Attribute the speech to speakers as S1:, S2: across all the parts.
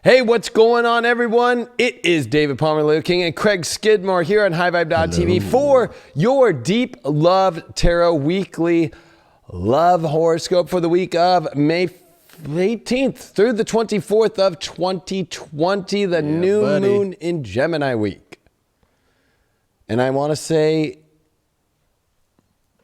S1: Hey, what's going on, everyone? It is David Palmer, Leo King, and Craig Skidmore here on HighVibe.tv for your Deep Love Tarot Weekly Love Horoscope for the week of May 18th through the 24th of 2020, the new moon in Gemini week. And I want to say,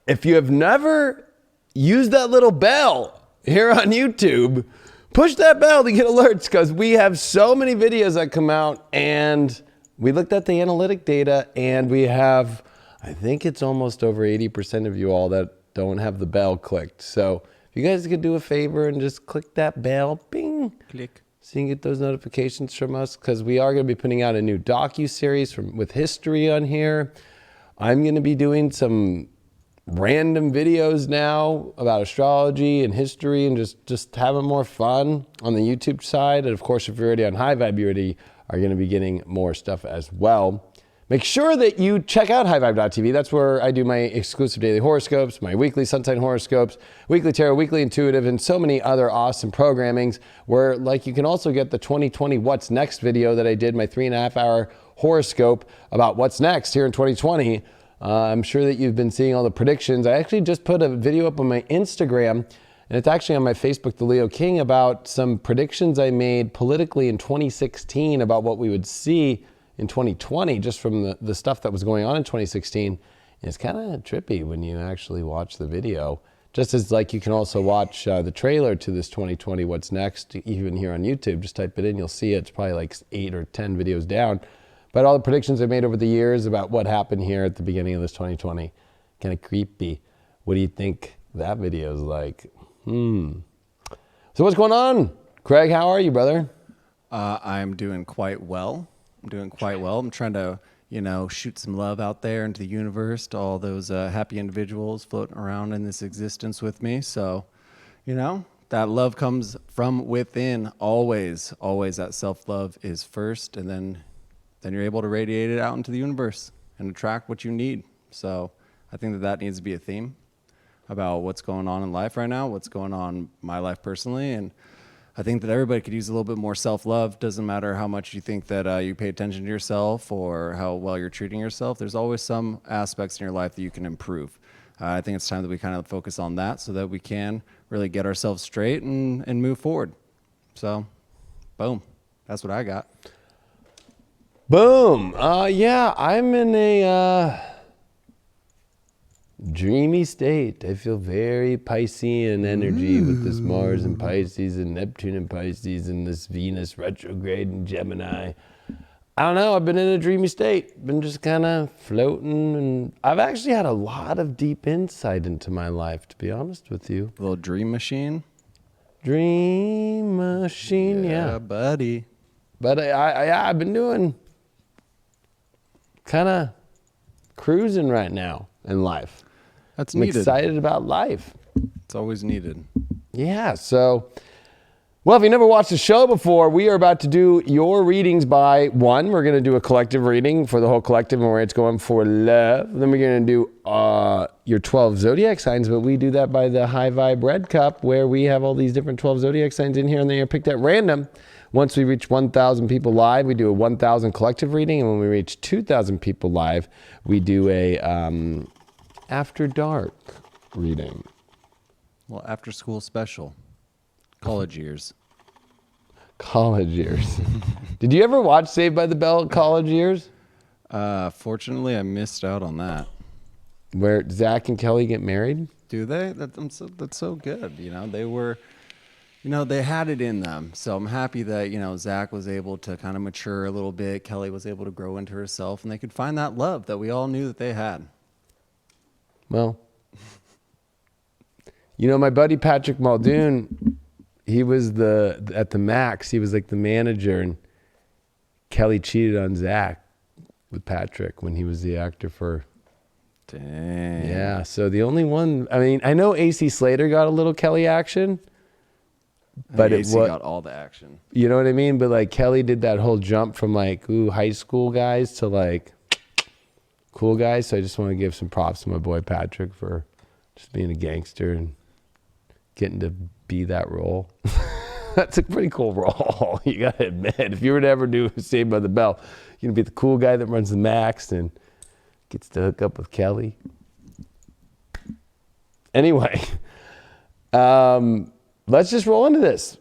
S1: if you have never used that little bell here on YouTube, push that bell to get alerts, because we have so many videos that come out, and we looked at the analytic data, and we have, I think it's almost over 80% of you all that don't have the bell clicked. So if you guys could do a favor and just click that bell, bing, click, so you can get those notifications from us, because we are going to be putting out a new docu-series with history on here. I'm going to be doing some random videos now about astrology and history, and just having more fun on the YouTube side. And of course, if you're already on High Vibe, you already are going to be getting more stuff as well. Make sure that you check out HighVibe.tv. That's where I do my exclusive daily horoscopes, my weekly sun sign horoscopes, weekly tarot, weekly intuitive, and so many other awesome programmings, where like you can also get the 2020 What's Next video that I did, my 3.5-hour horoscope about what's next here in 2020. I'm sure that you've been seeing all the predictions. I actually just put a video up on my Instagram, and it's actually on my Facebook, The Leo King, about some predictions I made politically in 2016 about what we would see in 2020, just from the stuff that was going on in 2016. And it's kind of trippy when you actually watch the video. Just as like you can also watch the trailer to this 2020 What's Next, even here on YouTube. Just type it in, you'll see it. It's probably like 8 or 10 videos down. But all the predictions I made over the years about what happened here at the beginning of this 2020, kind of creepy. What do you think that video is like? So what's going on? Craig, how are you, brother?
S2: I'm doing quite well. I'm trying to, shoot some love out there into the universe to all those happy individuals floating around in this existence with me. So, that love comes from within always. Always that self-love is first, and then you're able to radiate it out into the universe and attract what you need. So I think that needs to be a theme about what's going on in life right now, what's going on in my life personally. And I think that everybody could use a little bit more self-love. Doesn't matter how much you think that you pay attention to yourself or how well you're treating yourself. There's always some aspects in your life that you can improve. I think it's time that we kind of focus on that so that we can really get ourselves straight and move forward. So, boom. That's what I got.
S1: Boom. Yeah, I'm in a dreamy state. I feel very Piscean energy with this Mars in Pisces and Neptune in Pisces and this Venus retrograde in Gemini. I don't know. I've been in a dreamy state. Been just kind of floating, and I've actually had a lot of deep insight into my life, to be honest with you.
S2: A little dream machine.
S1: Dream machine, yeah.
S2: Buddy.
S1: But I've been doing kind of cruising right now in life.
S2: That's
S1: I'm
S2: needed.
S1: excited about life.
S2: It's always needed.
S1: Yeah, so, well, if you never watched the show before, we are about to do your readings by one. We're going to do a collective reading for the whole collective and where it's going for love. Then we're going to do your 12 zodiac signs, but we do that by the High Vibe Red Cup, where we have all these different 12 zodiac signs in here, and they are picked at random. Once we reach 1,000 people live, we do a 1,000 collective reading. And when we reach 2,000 people live, we do a after dark reading.
S2: Well, after school special. College years.
S1: College years. Did you ever watch Saved by the Bell college years?
S2: Fortunately, I missed out on that.
S1: Where Zach and Kelly get married?
S2: Do they? That's so good. They were... they had it in them. So I'm happy that, Zach was able to kind of mature a little bit. Kelly was able to grow into herself, and they could find that love that we all knew that they had.
S1: Well, my buddy Patrick Muldoon, he was at the Max. He was like the manager, and Kelly cheated on Zach with Patrick when he was the actor for...
S2: Dang.
S1: Yeah, so the only one... I know AC Slater got a little Kelly action, but
S2: AC got all the action.
S1: You know what I mean? But like Kelly did that whole jump from like high school guys to like cool guys. So I just want to give some props to my boy Patrick for just being a gangster and getting to be that role. That's a pretty cool role. You gotta admit, if you were to ever do Saved by the Bell, you're gonna be the cool guy that runs the Max and gets to hook up with Kelly. Anyway, let's just roll into this.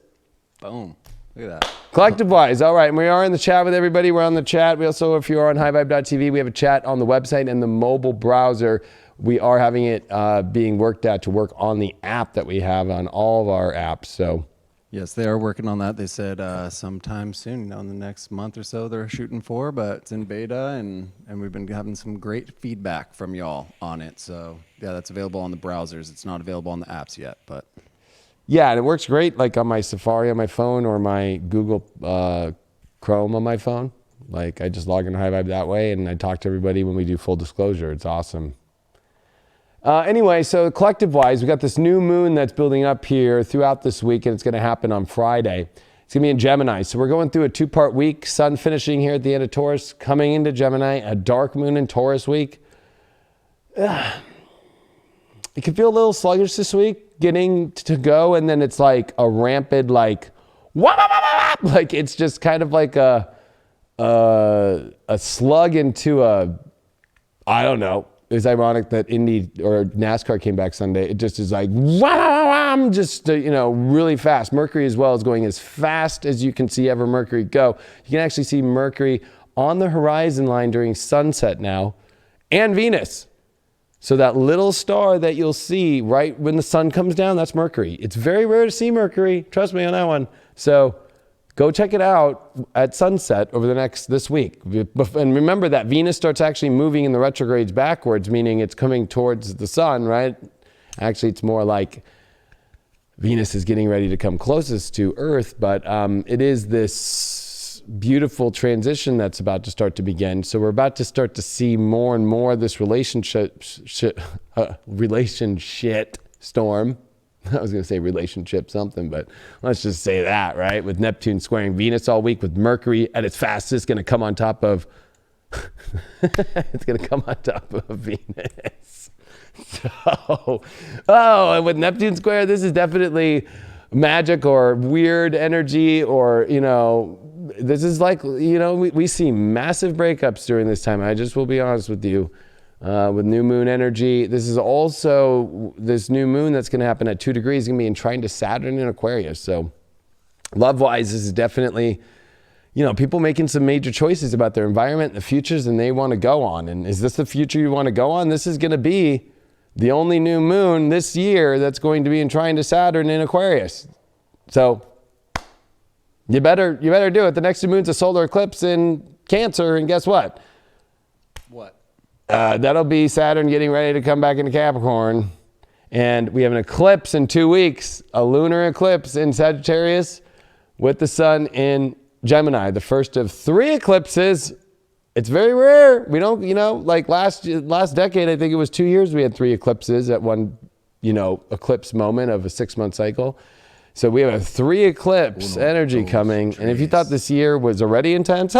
S2: Boom. Look at that.
S1: Collective wise, all right, and we are in the chat with everybody. We're on the chat. We also, if you're on highvibe.tv, we have a chat on the website and the mobile browser. We are having it being worked at to work on the app that we have on all of our apps. So,
S2: yes, they are working on that. They said sometime soon, in the next month or so, they're shooting for, but it's in beta, and we've been having some great feedback from y'all on it. So, yeah, that's available on the browsers. It's not available on the apps yet, but.
S1: yeah, and it works great like on my Safari on my phone or my Google Chrome on my phone. Like I just log into HiVibe that way, and I talk to everybody when we do full disclosure. It's awesome. Anyway, so collective-wise, we got this new moon that's building up here throughout this week, and it's going to happen on Friday. It's going to be in Gemini. So we're going through a 2-part week. Sun finishing here at the end of Taurus, coming into Gemini, a dark moon in Taurus week. It can feel a little sluggish this week, getting to go, and then it's like a rampant, like, wah, wah, wah, wah, wah. Like it's just kind of like a slug into a, I don't know. It's ironic that Indy or NASCAR came back Sunday. It just is like, wham, just, really fast. Mercury as well is going as fast as you can see ever Mercury go. You can actually see Mercury on the horizon line during sunset now, and Venus. So that little star that you'll see right when the sun comes down, that's Mercury. It's very rare to see Mercury. Trust me on that one. So go check it out at sunset over this week. And remember that Venus starts actually moving in the retrogrades backwards, meaning it's coming towards the sun, right? Actually, it's more like Venus is getting ready to come closest to Earth, but it is this beautiful transition that's about to start to begin. So we're about to start to see more and more of this relationship storm. I was going to say relationship something, but let's just say that, right? With Neptune squaring Venus all week, with Mercury at its fastest going to come on top of, it's going to come on top of Venus. So, and with Neptune square, this is definitely magic or weird energy or, this is like, we see massive breakups during this time. I just will be honest with you. With new moon energy. This is also this new moon that's going to happen at 2 degrees, going to be in trine to Saturn in Aquarius. So love-wise, this is definitely, people making some major choices about their environment and the futures and they want to go on. And is this the future you want to go on? This is going to be the only new moon this year that's going to be in trine to Saturn in Aquarius. So you better do it. The next new moon's a solar eclipse in Cancer, and guess what?
S2: What?
S1: That'll be Saturn getting ready to come back into Capricorn. And we have an eclipse in 2 weeks, a lunar eclipse in Sagittarius with the sun in Gemini, the first of 3 eclipses. It's very rare. We don't, like last decade, I think it was 2 years we had 3 eclipses at one, eclipse moment of a 6-month cycle. So we have a 3 eclipse energy coming. And if you thought this year was already intense,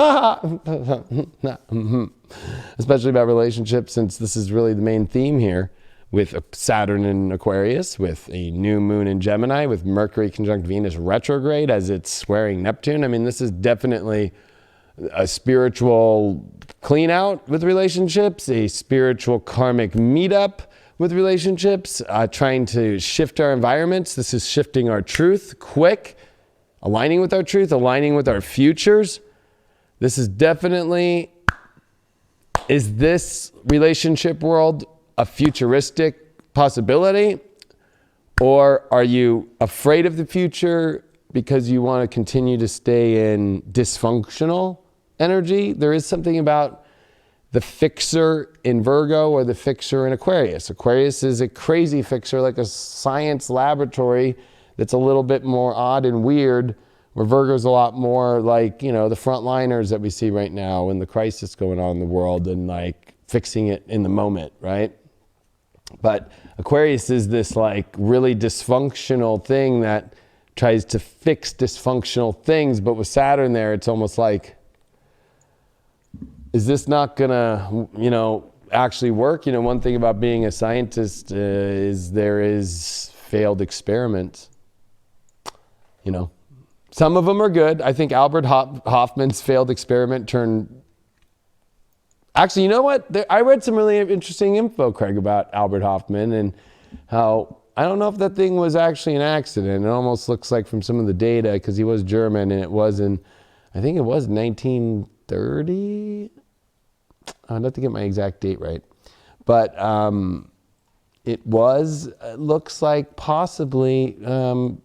S1: especially about relationships, since this is really the main theme here with Saturn in Aquarius, with a new moon in Gemini, with Mercury conjunct Venus retrograde as it's squaring Neptune. I mean, this is definitely a spiritual clean out with relationships, a spiritual karmic meetup with relationships, trying to shift our environments. This is shifting our truth quick, aligning with our truth, aligning with our futures. This is definitely, is this relationship world a futuristic possibility? Or are you afraid of the future because you want to continue to stay in dysfunctional energy? There is something about the fixer in Virgo or the fixer in Aquarius. Aquarius is a crazy fixer, like a science laboratory that's a little bit more odd and weird, where Virgo's a lot more like, the frontliners that we see right now and the crisis going on in the world and like fixing it in the moment, right? But Aquarius is this like really dysfunctional thing that tries to fix dysfunctional things, but with Saturn there, it's almost like, is this not gonna, actually work? One thing about being a scientist is there is failed experiments. Some of them are good. I think Albert Hoffman's failed experiment turned... Actually, you know what? I read some really interesting info, Craig, about Albert Hoffman and how... I don't know if that thing was actually an accident. It almost looks like from some of the data, because he was German, and it was in, I think it was 1930. I'd have to get my exact date right. But it looks like possibly on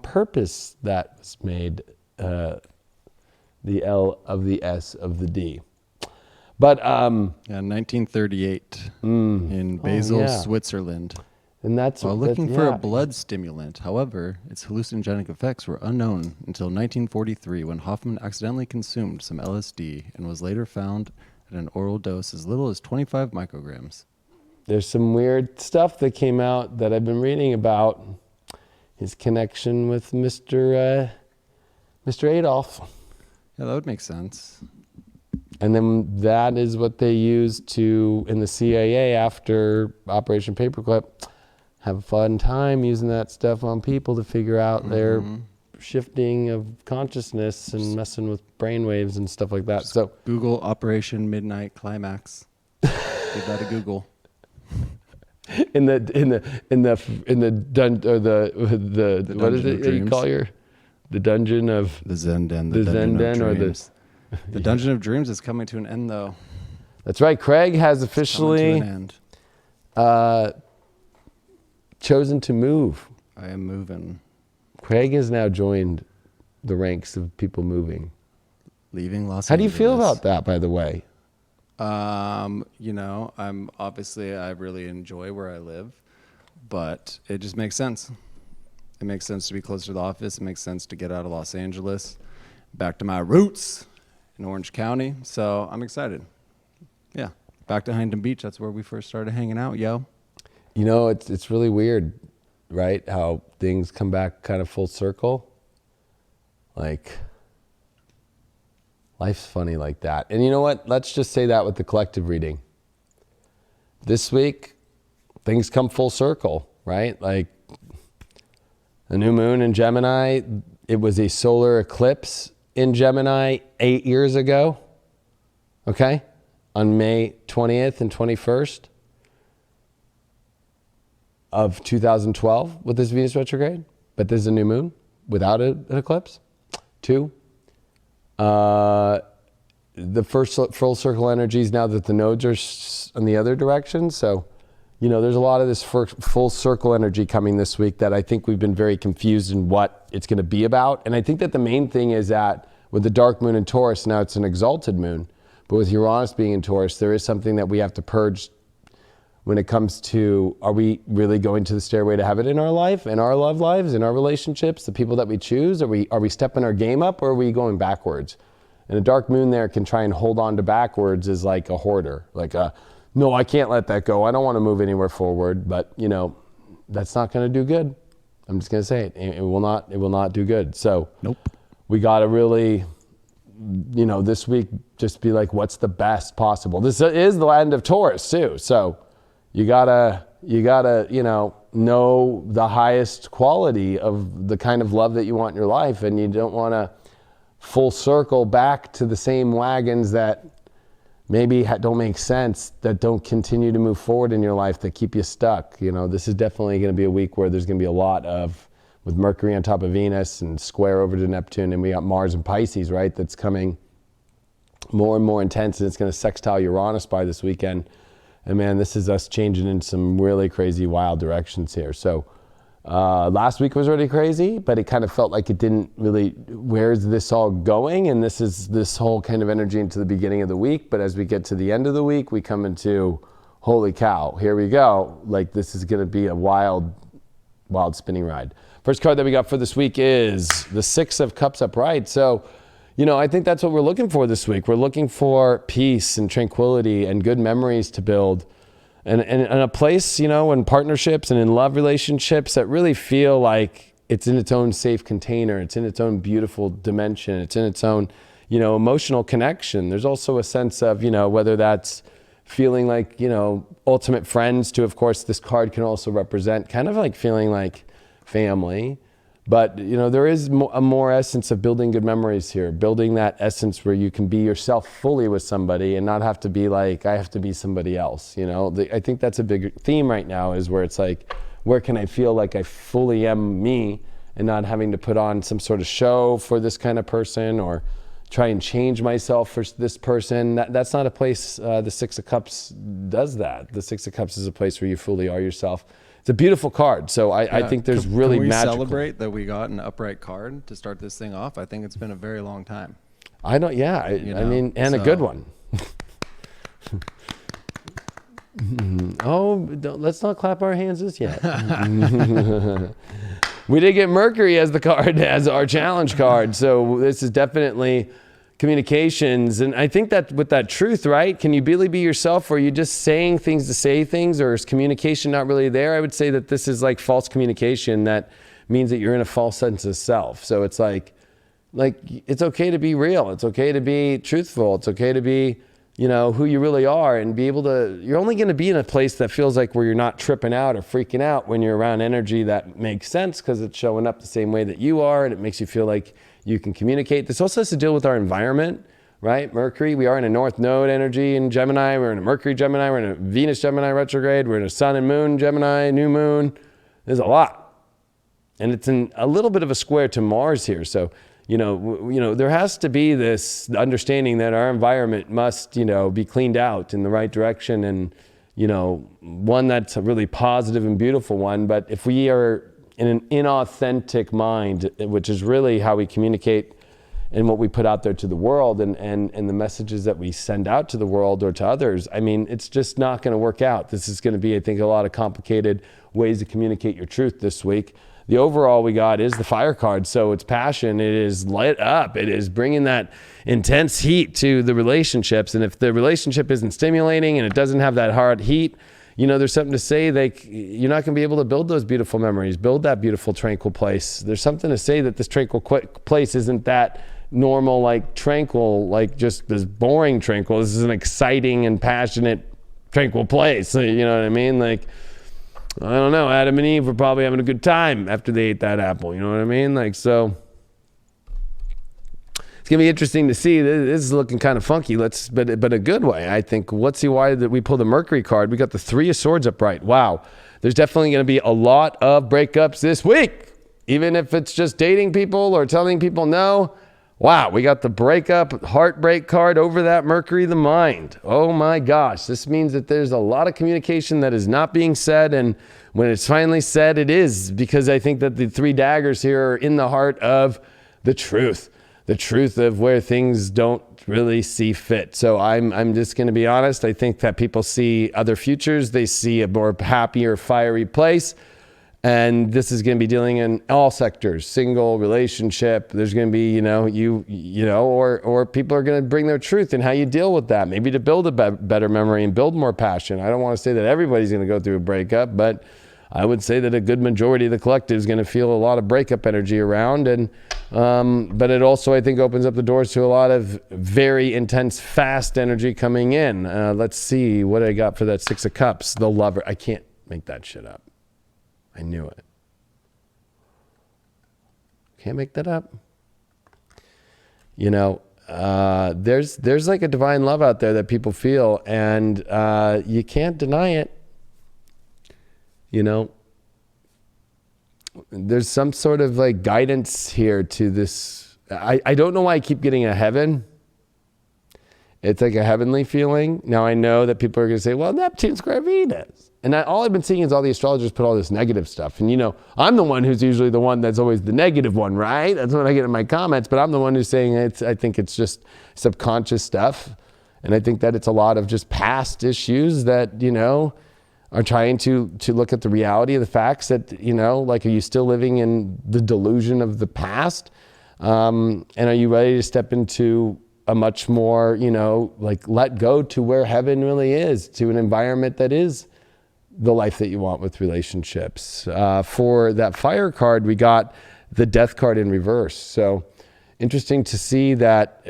S1: purpose that was made, the L of the S of the D. But
S2: 1938 in Basel, Switzerland.
S1: And that's
S2: while looking for a blood stimulant. However, its hallucinogenic effects were unknown until 1943, when Hoffman accidentally consumed some LSD and was later found at an oral dose as little as 25 micrograms.
S1: There's some weird stuff that came out that I've been reading about his connection with Mr. Adolf.
S2: Yeah, that would make sense.
S1: And then that is what they used in the CIA after Operation Paperclip. Have a fun time using that stuff on people to figure out their shifting of consciousness and messing with brainwaves and stuff like that. So
S2: Google Operation Midnight Climax. Give that a Google.
S1: in the what is it you call the dungeon of
S2: the Zen Den,
S1: the Zen Den, or
S2: the Dungeon of Dreams is coming to an end, though.
S1: That's right. Craig has officially chosen to move.
S2: I am moving.
S1: Craig has now joined the ranks of people moving.
S2: Leaving Los Angeles.
S1: How do you feel about that, by the way?
S2: You know, I really enjoy where I live, but it just makes sense. It makes sense to be closer to the office. It makes sense to get out of Los Angeles, back to my roots in Orange County. So I'm excited. Yeah. Back to Huntington Beach. That's where we first started hanging out, yo.
S1: You know, it's really weird, right? How things come back kind of full circle. Like, life's funny like that. And you know what? Let's just say that with the collective reading. This week, things come full circle, right? Like, the new moon in Gemini, it was a solar eclipse in Gemini 8 years ago, okay? On May 20th and 21st of 2012 with this Venus retrograde. But there's a new moon without an eclipse. 2, the first full circle energies now that the nodes are on the other direction. So, you know, there's a lot of this full circle energy coming this week that I think we've been very confused in what it's going to be about. And I think that the main thing is that with the dark moon in Taurus, now it's an exalted moon. But with Uranus being in Taurus, there is something that we have to purge when it comes to, are we really going to the stairway to heaven in our life, in our love lives, in our relationships, the people that we choose? Are we stepping our game up, or are we going backwards? And a dark moon there can try and hold on to backwards as like a hoarder, like no, I can't let that go. I don't want to move anywhere forward, but you know, that's not going to do good. I'm just going to say it. It will not do good. So
S2: nope. We
S1: got to really, you know, this week just be like, what's the best possible? This is the end of Taurus too. So you gotta, you know the highest quality of the kind of love that you want in your life. And you don't want to full circle back to the same wagons that maybe don't make sense, that don't continue to move forward in your life, that keep you stuck. You know, this is definitely going to be a week where there's going to be a lot of, with Mercury on top of Venus and square over to Neptune, and we got Mars and Pisces, right? That's coming more and more intense, and it's going to sextile Uranus by this weekend. And man, this is us changing in some really crazy, wild directions here. So last week was really crazy, but it kind of felt like it didn't really, where's this all going? And this is this whole kind of energy into the beginning of the week. But as we get to the end of the week, we come into, holy cow, here we go. Like, this is going to be a wild, wild spinning ride. First card that we got for this week is the 6 of Cups upright. So, you know, I think that's what we're looking for this week. We're looking for peace and tranquility and good memories to build. And a place, you know, in partnerships and in love relationships that really feel like it's in its own safe container. It's in its own beautiful dimension. It's in its own, you know, emotional connection. There's also a sense of, you know, whether that's feeling like, you know, ultimate friends to, of course, this card can also represent kind of like feeling like family. But, there is a more essence of building good memories here, building that essence where you can be yourself fully with somebody and not have to be like, I have to be somebody else. I think that's a big theme right now, is where it's like, where can I feel like I fully am me and not having to put on some sort of show for this kind of person or try and change myself for this person. That's not a place the Six of Cups does that. The Six of Cups is a place where you fully are yourself. It's a beautiful card. So I think there's really
S2: can we
S1: magical.
S2: Celebrate that we got an upright card to start this thing off? I think it's been a very long time.
S1: I mean, and a good one. Let's not clap our hands just yet. We did get Mercury as the card, as our challenge card. So this is definitely communications. And I think that with that truth, right? Can you really be yourself, or are you just saying things to say things, or is communication not really there? I would say that this is like false communication. That means that you're in a false sense of self. So it's like it's okay to be real. It's okay to be truthful. It's okay to be, who you really are, and be able to, you're only going to be in a place that feels like where you're not tripping out or freaking out when you're around energy that makes sense, because it's showing up the same way that you are, and it makes you feel like you can communicate. This also has to deal with our environment, right? Mercury, we are in a North Node energy in Gemini. We're in a Mercury Gemini. We're in a Venus Gemini retrograde. We're in a Sun and Moon Gemini, new moon. There's a lot. And it's in a little bit of a square to Mars here. So, there has to be this understanding that our environment must, be cleaned out in the right direction, and, one that's a really positive and beautiful one. But if we are in an inauthentic mind, which is really how we communicate and what we put out there to the world, and the messages that we send out to the world or to others, I mean, it's just not going to work out. This is going to be, I think, a lot of complicated ways to communicate your truth this week. The overall we got is the fire card. So it's passion. It is lit up. It is bringing that intense heat to the relationships. And if the relationship isn't stimulating and it doesn't have that hard heat, there's something to say like you're not going to be able to build those beautiful memories, build that beautiful tranquil place. There's something to say that this tranquil place isn't that normal, like tranquil, like just this boring tranquil. This is an exciting and passionate tranquil place. You know what I mean? Like, I don't know, Adam and Eve were probably having a good time after they ate that apple. You know what I mean? Like, so it's going to be interesting to see. This is looking kind of funky, but a good way, I think. Let's see why that we pulled the Mercury card. We got the Three of Swords upright. Wow. There's definitely going to be a lot of breakups this week, even if it's just dating people or telling people no. Wow, we got the breakup, heartbreak card over that Mercury, the mind. Oh my gosh, this means that there's a lot of communication that is not being said, and when it's finally said, it is, because I think that the three daggers here are in the heart of the truth of where things don't really see fit. So I'm just going to be honest. I think that people see other futures. They see a more happier, fiery place. And this is going to be dealing in all sectors, single, relationship. There's going to be, or people are going to bring their truth in how you deal with that, maybe to build a better memory and build more passion. I don't want to say that everybody's going to go through a breakup, but I would say that a good majority of the collective is going to feel a lot of breakup energy around. And, but it also, I think, opens up the doors to a lot of very intense, fast energy coming in. Let's see what I got for that Six of Cups, the Lover. I can't make that shit up. I knew it. Can't make that up. There's like a divine love out there that people feel, and you can't deny it. There's some sort of like guidance here to this. I don't know why I keep getting a heaven. It's like a heavenly feeling. Now I know that people are going to say, well, Neptune square Venus. And all I've been seeing is all the astrologers put all this negative stuff. And I'm the one who's usually the one that's always the negative one, right? That's what I get in my comments. But I'm the one who's saying I think it's just subconscious stuff. And I think that it's a lot of just past issues that, are trying to look at the reality of the facts that, like, are you still living in the delusion of the past? And are you ready to step into a much more, like let go to where heaven really is, to an environment that is the life that you want with relationships. For that fire card, we got the death card in reverse. So interesting to see that,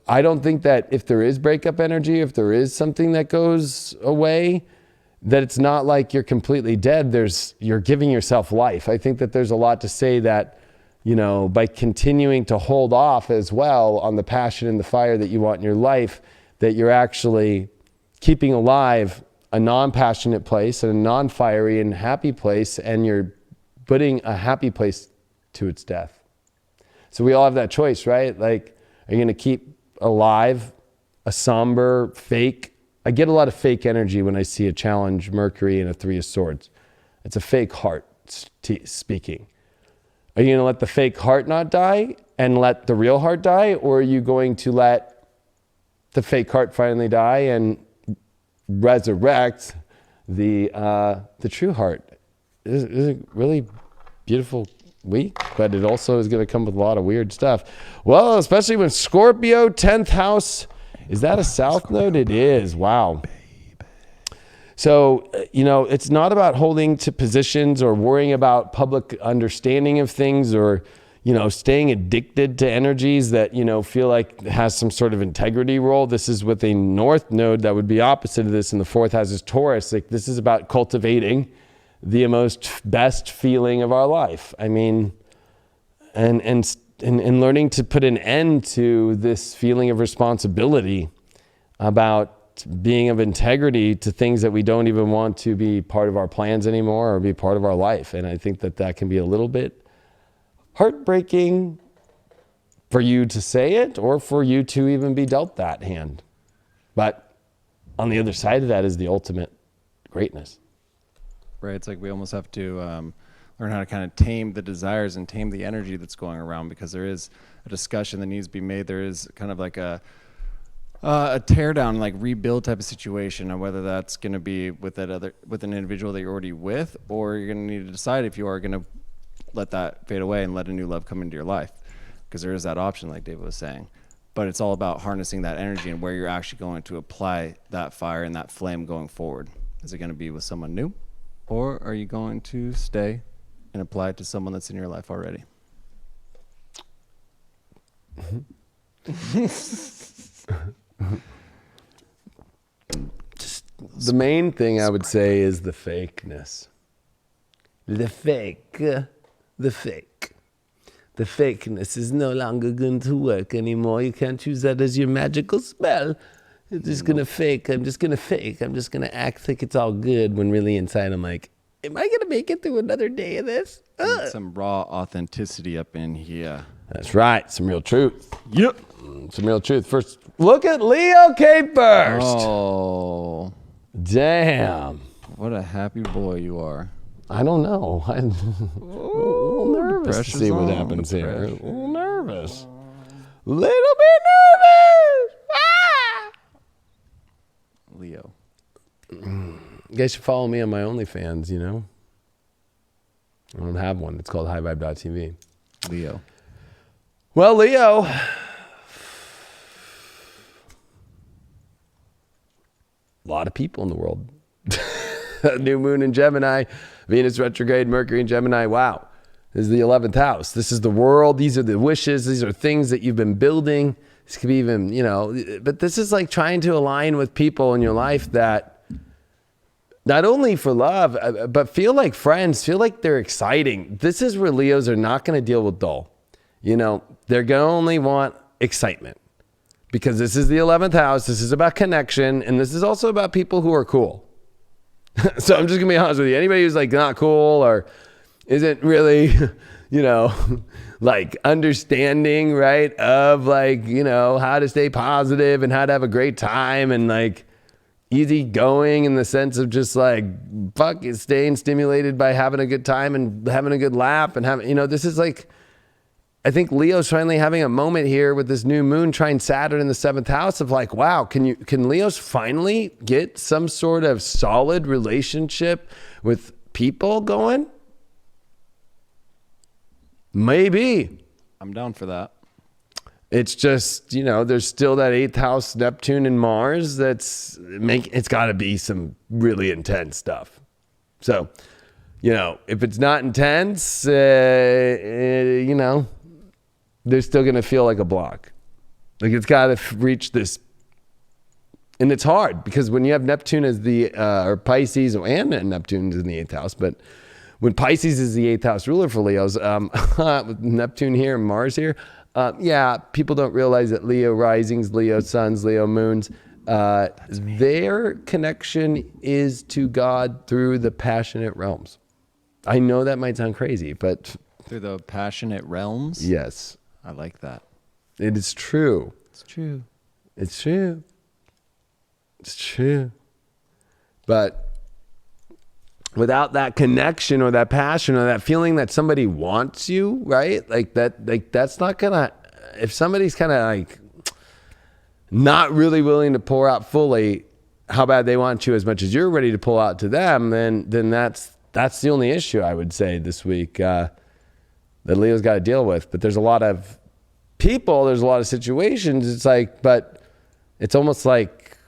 S1: I don't think that if there is breakup energy, if there is something that goes away, that it's not like you're completely dead. You're giving yourself life. I think that there's a lot to say that, by continuing to hold off as well on the passion and the fire that you want in your life, that you're actually keeping alive a non-passionate place and a non-fiery and happy place, and you're putting a happy place to its death. So we all have that choice, right? Like, are you going to keep alive a somber, fake? I get a lot of fake energy when I see a challenge Mercury and a 3 of Swords. It's a fake heart speaking. Are you going to let the fake heart not die and let the real heart die? Or are you going to let the fake heart finally die and resurrect the true heart? It's a really beautiful week, but it also is going to come with a lot of weird stuff. Well, especially when Scorpio, 10th house, is that a south node? It is. Wow. So, it's not about holding to positions or worrying about public understanding of things, or, staying addicted to energies that, feel like has some sort of integrity role. This is with a north node that would be opposite of this, and the 4th house is Taurus. Like, this is about cultivating the most best feeling of our life. I mean, and learning to put an end to this feeling of responsibility about being of integrity to things that we don't even want to be part of our plans anymore or be part of our life. And I think that can be a little bit heartbreaking for you to say it, or for you to even be dealt that hand. But on the other side of that is the ultimate greatness.
S2: Right. It's like we almost have to learn how to kind of tame the desires and tame the energy that's going around, because there is a discussion that needs to be made. There is kind of like a tear down, like rebuild type of situation, and whether that's going to be with an individual that you're already with, or you're going to need to decide if you are going to let that fade away and let a new love come into your life, because there is that option, like David was saying. But it's all about harnessing that energy and where you're actually going to apply that fire and that flame going forward. Is it going to be with someone new, or are you going to stay and apply it to someone that's in your life already?
S1: Just the main thing I would say is the fakeness. The fakeness is no longer going to work anymore. You can't use that as your magical spell. You're just going to fake. I'm just going to fake. I'm just going to act like it's all good, when really inside I'm like, am I going to make it through another day of this?
S2: Some raw authenticity up in here.
S1: That's right. Some real truth. Yep. Some real truth. First, look at Leo Cape first.
S2: Oh.
S1: Damn.
S2: What a happy boy you are.
S1: I don't know. I'm a little nervous to see what happens here. A little nervous. Little bit nervous. Ah!
S2: Leo.
S1: You guys should follow me on my OnlyFans, I don't have one. It's called highvibe.tv.
S2: Leo.
S1: Well, Leo. A lot of people in the world. New moon in Gemini, Venus retrograde, Mercury in Gemini. Wow. This is the 11th house. This is the world. These are the wishes. These are things that you've been building. This could be even, but this is like trying to align with people in your life that not only for love, but feel like friends, feel like they're exciting. This is where Leos are not going to deal with dull. They're going to only want excitement, because this is the 11th house. This is about connection. And this is also about people who are cool. So I'm just gonna be honest with you. Anybody who's like not cool or isn't really, like understanding, right, of like, how to stay positive and how to have a great time and like easy going in the sense of just like, fuck it, staying stimulated by having a good time and having a good laugh and having, this is like, I think Leo's finally having a moment here with this new moon trine Saturn in the 7th house of like, wow, can Leos finally get some sort of solid relationship with people going? Maybe.
S2: I'm down for that.
S1: It's just, there's still that 8th house Neptune and Mars it's got to be some really intense stuff. So, if it's not intense, they're still going to feel like a block. Like it's got to reach this And it's hard because when you have Neptune as or Pisces, and Neptune is in the 8th house, but when Pisces is the 8th house ruler for Leos, with Neptune here and Mars here, people don't realize that Leo risings, Leo suns, Leo moons, their connection is to God through the passionate realms. I know that might sound crazy, but...
S2: Through the passionate realms?
S1: Yes.
S2: I like that.
S1: It is true.
S2: It's true.
S1: It's true. It's true. But without that connection or that passion or that feeling that somebody wants you, right? Like that's not gonna, if somebody's kind of like not really willing to pour out fully how bad they want you as much as you're ready to pull out to them, then that's the only issue I would say this week that Leo's got to deal with. But there's a lot of people, there's a lot of situations. It's like, but it's almost like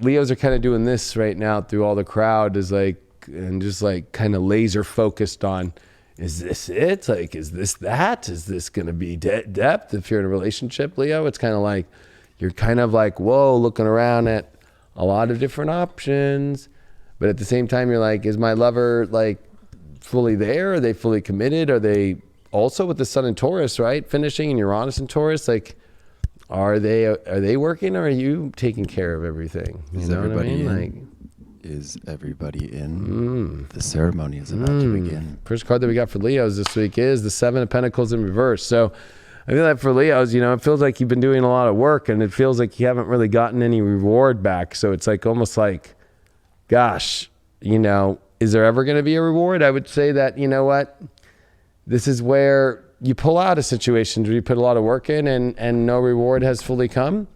S1: Leos are kind of doing this right now through all the crowd is like, and just like kind of laser focused on, is this it? Like, is this that? Is this going to be depth? If you're in a relationship, Leo, it's kind of like, you're kind of like, whoa, looking around at a lot of different options. But at the same time, you're like, is my lover like fully there? Are they fully committed? Are they also with the Sun in Taurus, right? Finishing and Uranus in Taurus, like, are they working or are you taking care of everything?
S2: Is everybody in? Is everybody in? The ceremony is about to begin.
S1: First card that we got for Leos this week is the 7 of Pentacles in reverse. So I feel like for Leos, it feels like you've been doing a lot of work and it feels like you haven't really gotten any reward back. So it's like almost like, gosh, is there ever going to be a reward? I would say that, what? This is where you pull out of situations where you put a lot of work in and no reward has fully come.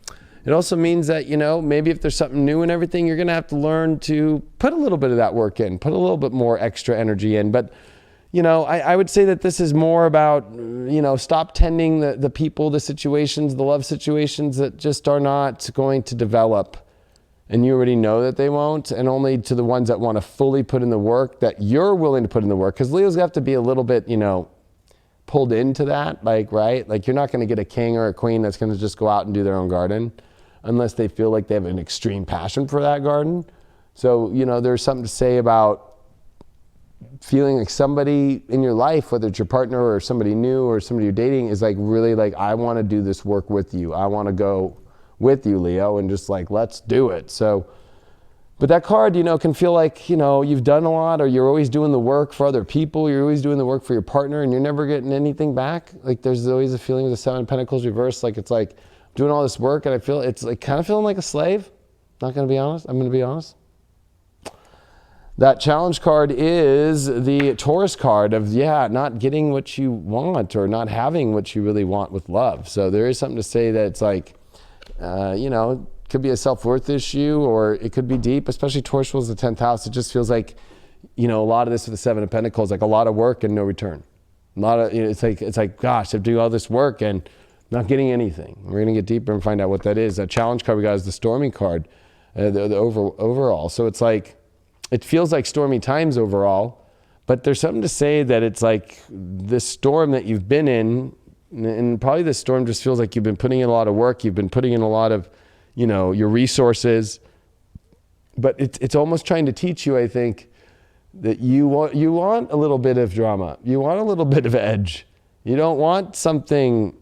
S1: It also means that, maybe if there's something new and everything, you're going to have to learn to put a little bit of that work in, put a little bit more extra energy in. But, I would say that this is more about, stop tending the people, the situations, the love situations that just are not going to develop. And you already know that they won't, and only to the ones that want to fully put in the work that you're willing to put in the work. Because Leos have to be a little bit, pulled into that, right? Like you're not going to get a king or a queen that's going to just go out and do their own garden unless they feel like they have an extreme passion for that garden. So, there's something to say about feeling like somebody in your life, whether it's your partner or somebody new or somebody you're dating, is like really like, I want to do this work with you. I want to go with you, Leo, and just like, let's do it. So, but that card, can feel like, you've done a lot, or you're always doing the work for other people. You're always doing the work for your partner and you're never getting anything back. Like there's always a feeling with the 7 of Pentacles reversed. Like it's like doing all this work and I feel it's like kind of feeling like a slave. Not going to be honest. I'm going to be honest. That challenge card is the Taurus card of, not getting what you want or not having what you really want with love. So there is something to say that it's like, could be a self-worth issue, or it could be deep, especially Taurus rules the 10th house. It just feels like, a lot of this with the 7 of Pentacles, like a lot of work and no return. A lot of, it's like, gosh, I do all this work and not getting anything. We're going to get deeper and find out what that is. That challenge card we got is the stormy card, the overall. So it's like, it feels like stormy times overall, but there's something to say that it's like this storm that you've been in, and probably this storm just feels like you've been putting in a lot of work. You've been putting in a lot of, your resources, but it's almost trying to teach you, I think, that you want a little bit of drama. You want a little bit of edge. You don't want something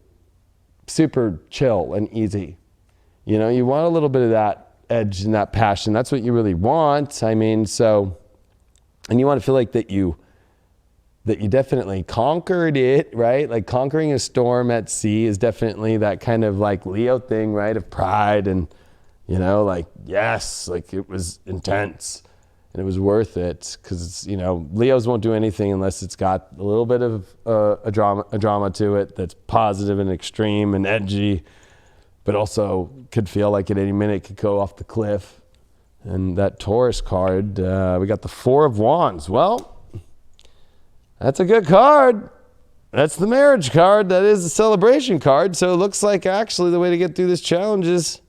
S1: super chill and easy. You want a little bit of that edge and that passion. That's what you really want. I mean, so, and you want to feel like that you definitely conquered it, right? Like conquering a storm at sea is definitely that kind of like Leo thing, right? Of pride and, like, yes, like it was intense and it was worth it. Cause Leos won't do anything unless it's got a little bit of a drama to it that's positive and extreme and edgy, but also could feel like at any minute could go off the cliff. And that Taurus card, we got the 4 of Wands. Well, that's a good card. That's the marriage card. That is the celebration card. So it looks like actually the way to get through this challenge is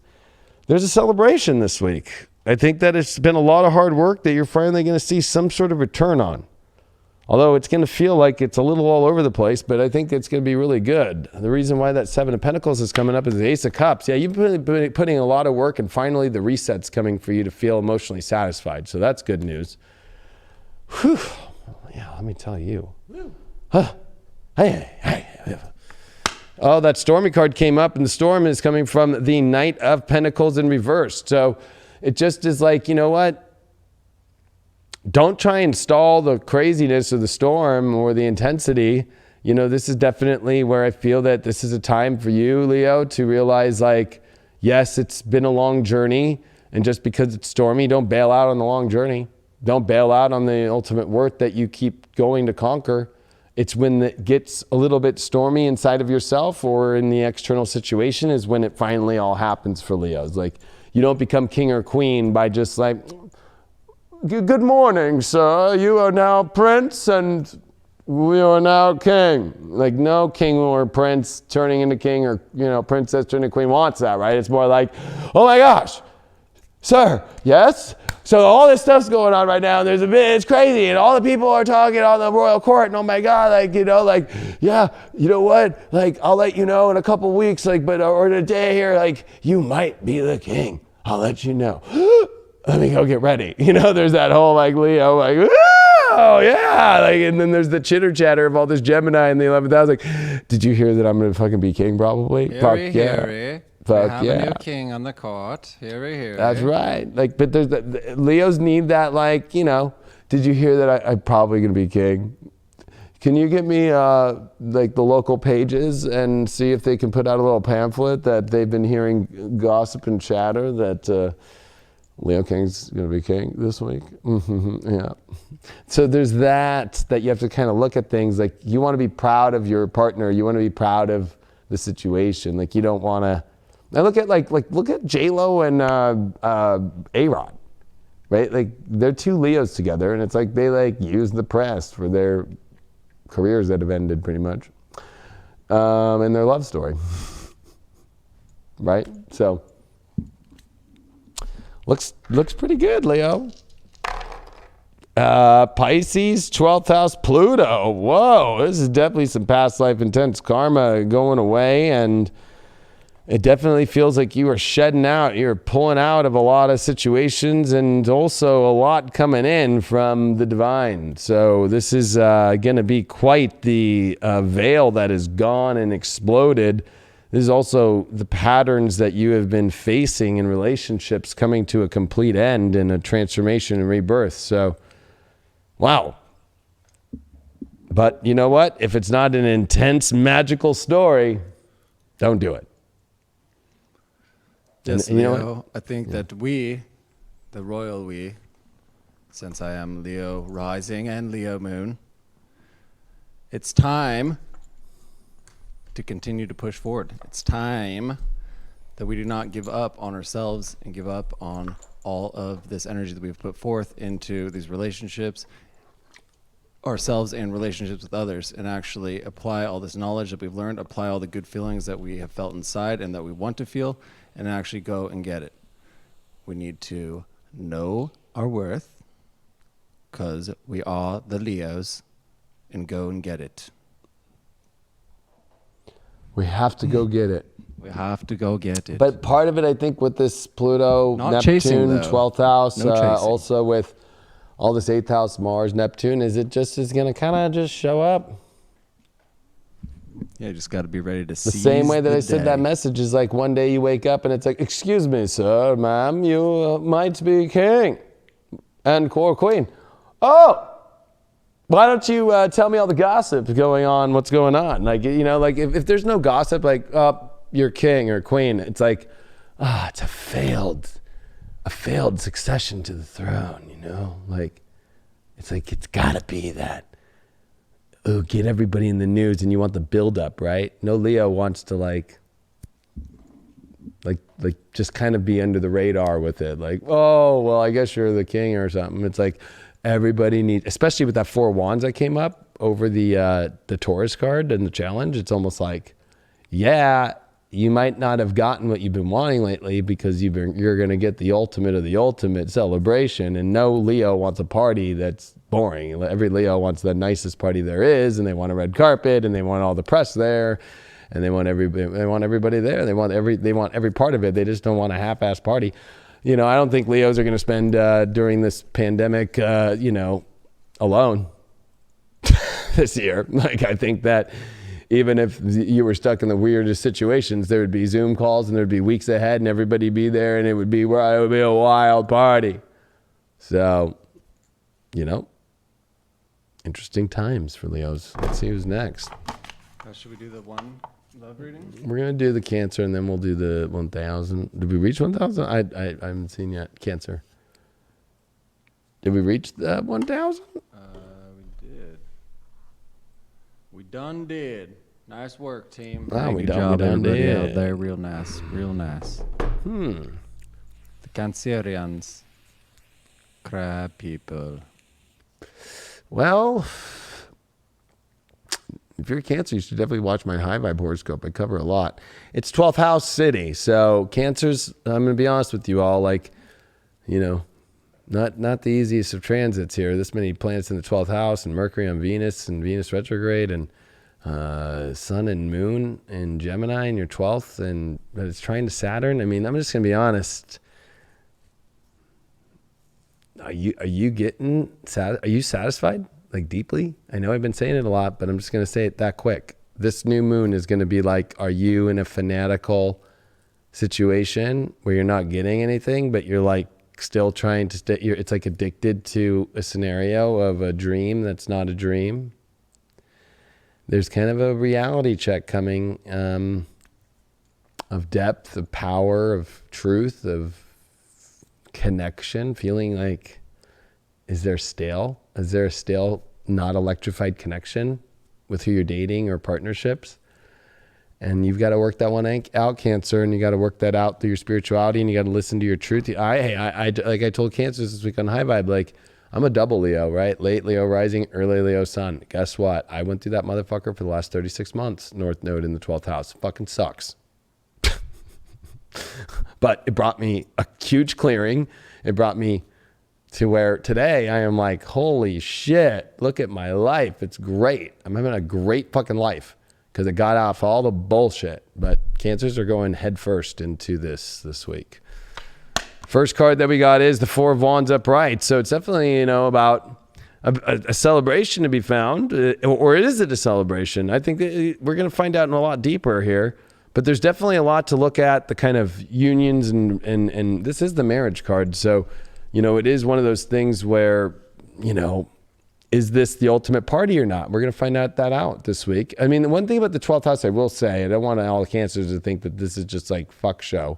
S1: there's a celebration this week. I think that it's been a lot of hard work that you're finally going to see some sort of return on. Although it's going to feel like it's a little all over the place, but I think it's going to be really good. The reason why that 7 of Pentacles is coming up is the Ace of Cups. Yeah, you've been putting a lot of work, and finally the reset's coming for you to feel emotionally satisfied. So that's good news. Whew. Yeah, let me tell you. Huh. Hey. Oh, that stormy card came up, and the storm is coming from the Knight of Pentacles in reverse. So it just is like, you know what? Don't try and stall the craziness of the storm or the intensity. You know, this is definitely where I feel that this is a time for you, Leo, to realize, like, yes, it's been a long journey. And just because it's stormy, don't bail out on the long journey. Don't bail out on the ultimate worth that you keep going to conquer. It's when it gets a little bit stormy inside of yourself or in the external situation is when it finally all happens for Leos. Like, you don't become king or queen by just like, good morning, sir. You are now prince and we are now king. Like, no king or prince turning into king or, you know, princess turning into queen wants that, right? It's more like, oh my gosh, sir, yes? So all this stuff's going on right now, and it's crazy, and all the people are talking on the royal court, and oh my God, like, you know, like, yeah, you know what? Like, I'll let you know in a couple weeks, like, or in a day here, like, you might be the king. I'll let you know. Let me go get ready. You know, there's that whole like Leo, like, oh yeah. Like, and then there's the chitter chatter of all this Gemini in the 11th house. Like, did you hear that I'm going to fucking be king probably? Fuck yeah. Fuck yeah.
S2: A new king on the court. Hear.
S1: That's right. Like, but there's Leos need that, like, you know, did you hear that I'm probably going to be king? Can you get me like the local pages and see if they can put out a little pamphlet that they've been hearing gossip and chatter that Leo King's going to be king this week. Yeah. So there's that you have to kind of look at things like you want to be proud of your partner. You want to be proud of the situation. Like, you don't want to. I look at look at J-Lo and A-Rod, right? Like, they're two Leos together, and it's like they like use the press for their careers that have ended pretty much, and their love story, right? So. Looks pretty good, Leo. Pisces, 12th house, Pluto. Whoa, this is definitely some past life intense karma going away, and it definitely feels like you are shedding out. You're pulling out of a lot of situations, and also a lot coming in from the divine. So this is going to be quite the veil that is gone and exploded. This is also the patterns that you have been facing in relationships coming to a complete end and a transformation and rebirth. So, wow. But you know what? If it's not an intense, magical story, don't do it.
S2: Yes, and, Leo, I think that we, the royal we, since I am Leo rising and Leo moon, it's time to continue to push forward. It's time that we do not give up on ourselves and give up on all of this energy that we've put forth into these relationships, ourselves and relationships with others, and actually apply all this knowledge that we've learned, apply all the good feelings that we have felt inside and that we want to feel, and actually go and get it. We need to know our worth because we are the Leos, and go and get it.
S1: We have to go get it.
S2: We have to go get it.
S1: But part of it, I think, with this Pluto,
S2: Not
S1: Neptune,
S2: chasing, though.
S1: 12th house,
S2: No chasing.
S1: also with all this 8th house, Mars, Neptune, is it just is going to kind of just show up?
S2: Yeah, you just got to be ready to
S1: The
S2: seize
S1: same way that
S2: the
S1: I said
S2: day.
S1: that message is like one day you wake up and it's like, excuse me, sir, ma'am, you might be king and or queen. Oh! Why don't you tell me all the gossip going on, what's going on? Like, you know, like if there's no gossip, like, you're king or queen, it's like, it's a failed succession to the throne, you know? Like, it's gotta be that, get everybody in the news and you want the build-up, right? No Leo wants to like just kind of be under the radar with it. Like, oh, well, I guess you're the king or something. It's like, everybody needs, especially with that 4 of Wands that came up over the Taurus card and the challenge. It's almost like, yeah, you might not have gotten what you've been wanting lately because you're going to get the ultimate of the ultimate celebration. And no Leo wants a party that's boring. Every Leo wants the nicest party there is, and they want a red carpet, and they want all the press there, and they want everybody there. They want every part of it. They just don't want a half-ass party. I don't think Leos are going to spend during this pandemic, alone this year. Like, I think that even if you were stuck in the weirdest situations, there would be Zoom calls and there'd be weeks ahead and everybody be there and it would be a wild party. So, interesting times for Leos. Let's see who's next.
S2: Should we do the one love reading?
S1: We're going to do the Cancer and then we'll do the 1,000. Did we reach 1,000? I haven't seen yet. Cancer. Did we reach the 1,000?
S2: We did. We done did. Nice work, team.
S1: Wow, we
S2: Good
S1: done
S2: job, everybody
S1: did.
S2: out there. Real nice. The Cancerians. Crab people.
S1: Well, if you're a Cancer, you should definitely watch my high vibe horoscope. I cover a lot. It's 12th house city. So Cancers, I'm going to be honest with you all, not the easiest of transits here. This many planets in the 12th house and Mercury on Venus and Venus retrograde and Sun and Moon in Gemini in your 12th, but it's trying to Saturn. I mean, I'm just going to be honest. Are you satisfied? Like, deeply? I know I've been saying it a lot, but I'm just going to say it that quick. This new moon is going to be like, are you in a fanatical situation where you're not getting anything, but you're like still trying to stay? It's like addicted to a scenario of a dream that's not a dream. There's kind of a reality check coming of depth, of power, of truth, of connection, feeling like, is there a stale, not electrified connection with who you're dating or partnerships? And you've got to work that one out, Cancer, and you got to work that out through your spirituality, and you got to listen to your truth. I like I told Cancers this week on High Vibe, like, I'm a double Leo, right? Late Leo rising, early Leo sun. Guess what? I went through that motherfucker for the last 36 months. North node in the 12th house. Fucking sucks. But it brought me a huge clearing. It brought me to where today I am like, holy shit, look at my life. It's great. I'm having a great fucking life because it got off all the bullshit. But Cancers are going head first into this week. First card that we got is the Four of Wands upright. So it's definitely, about a celebration to be found, or is it a celebration? I think that we're going to find out in a lot deeper here, but there's definitely a lot to look at, the kind of unions and this is the marriage card. So, it is one of those things where, is this the ultimate party or not? We're going to find out this week. I mean, the one thing about the 12th house, I will say, I don't want all the Cancers to think that this is just like fuck show.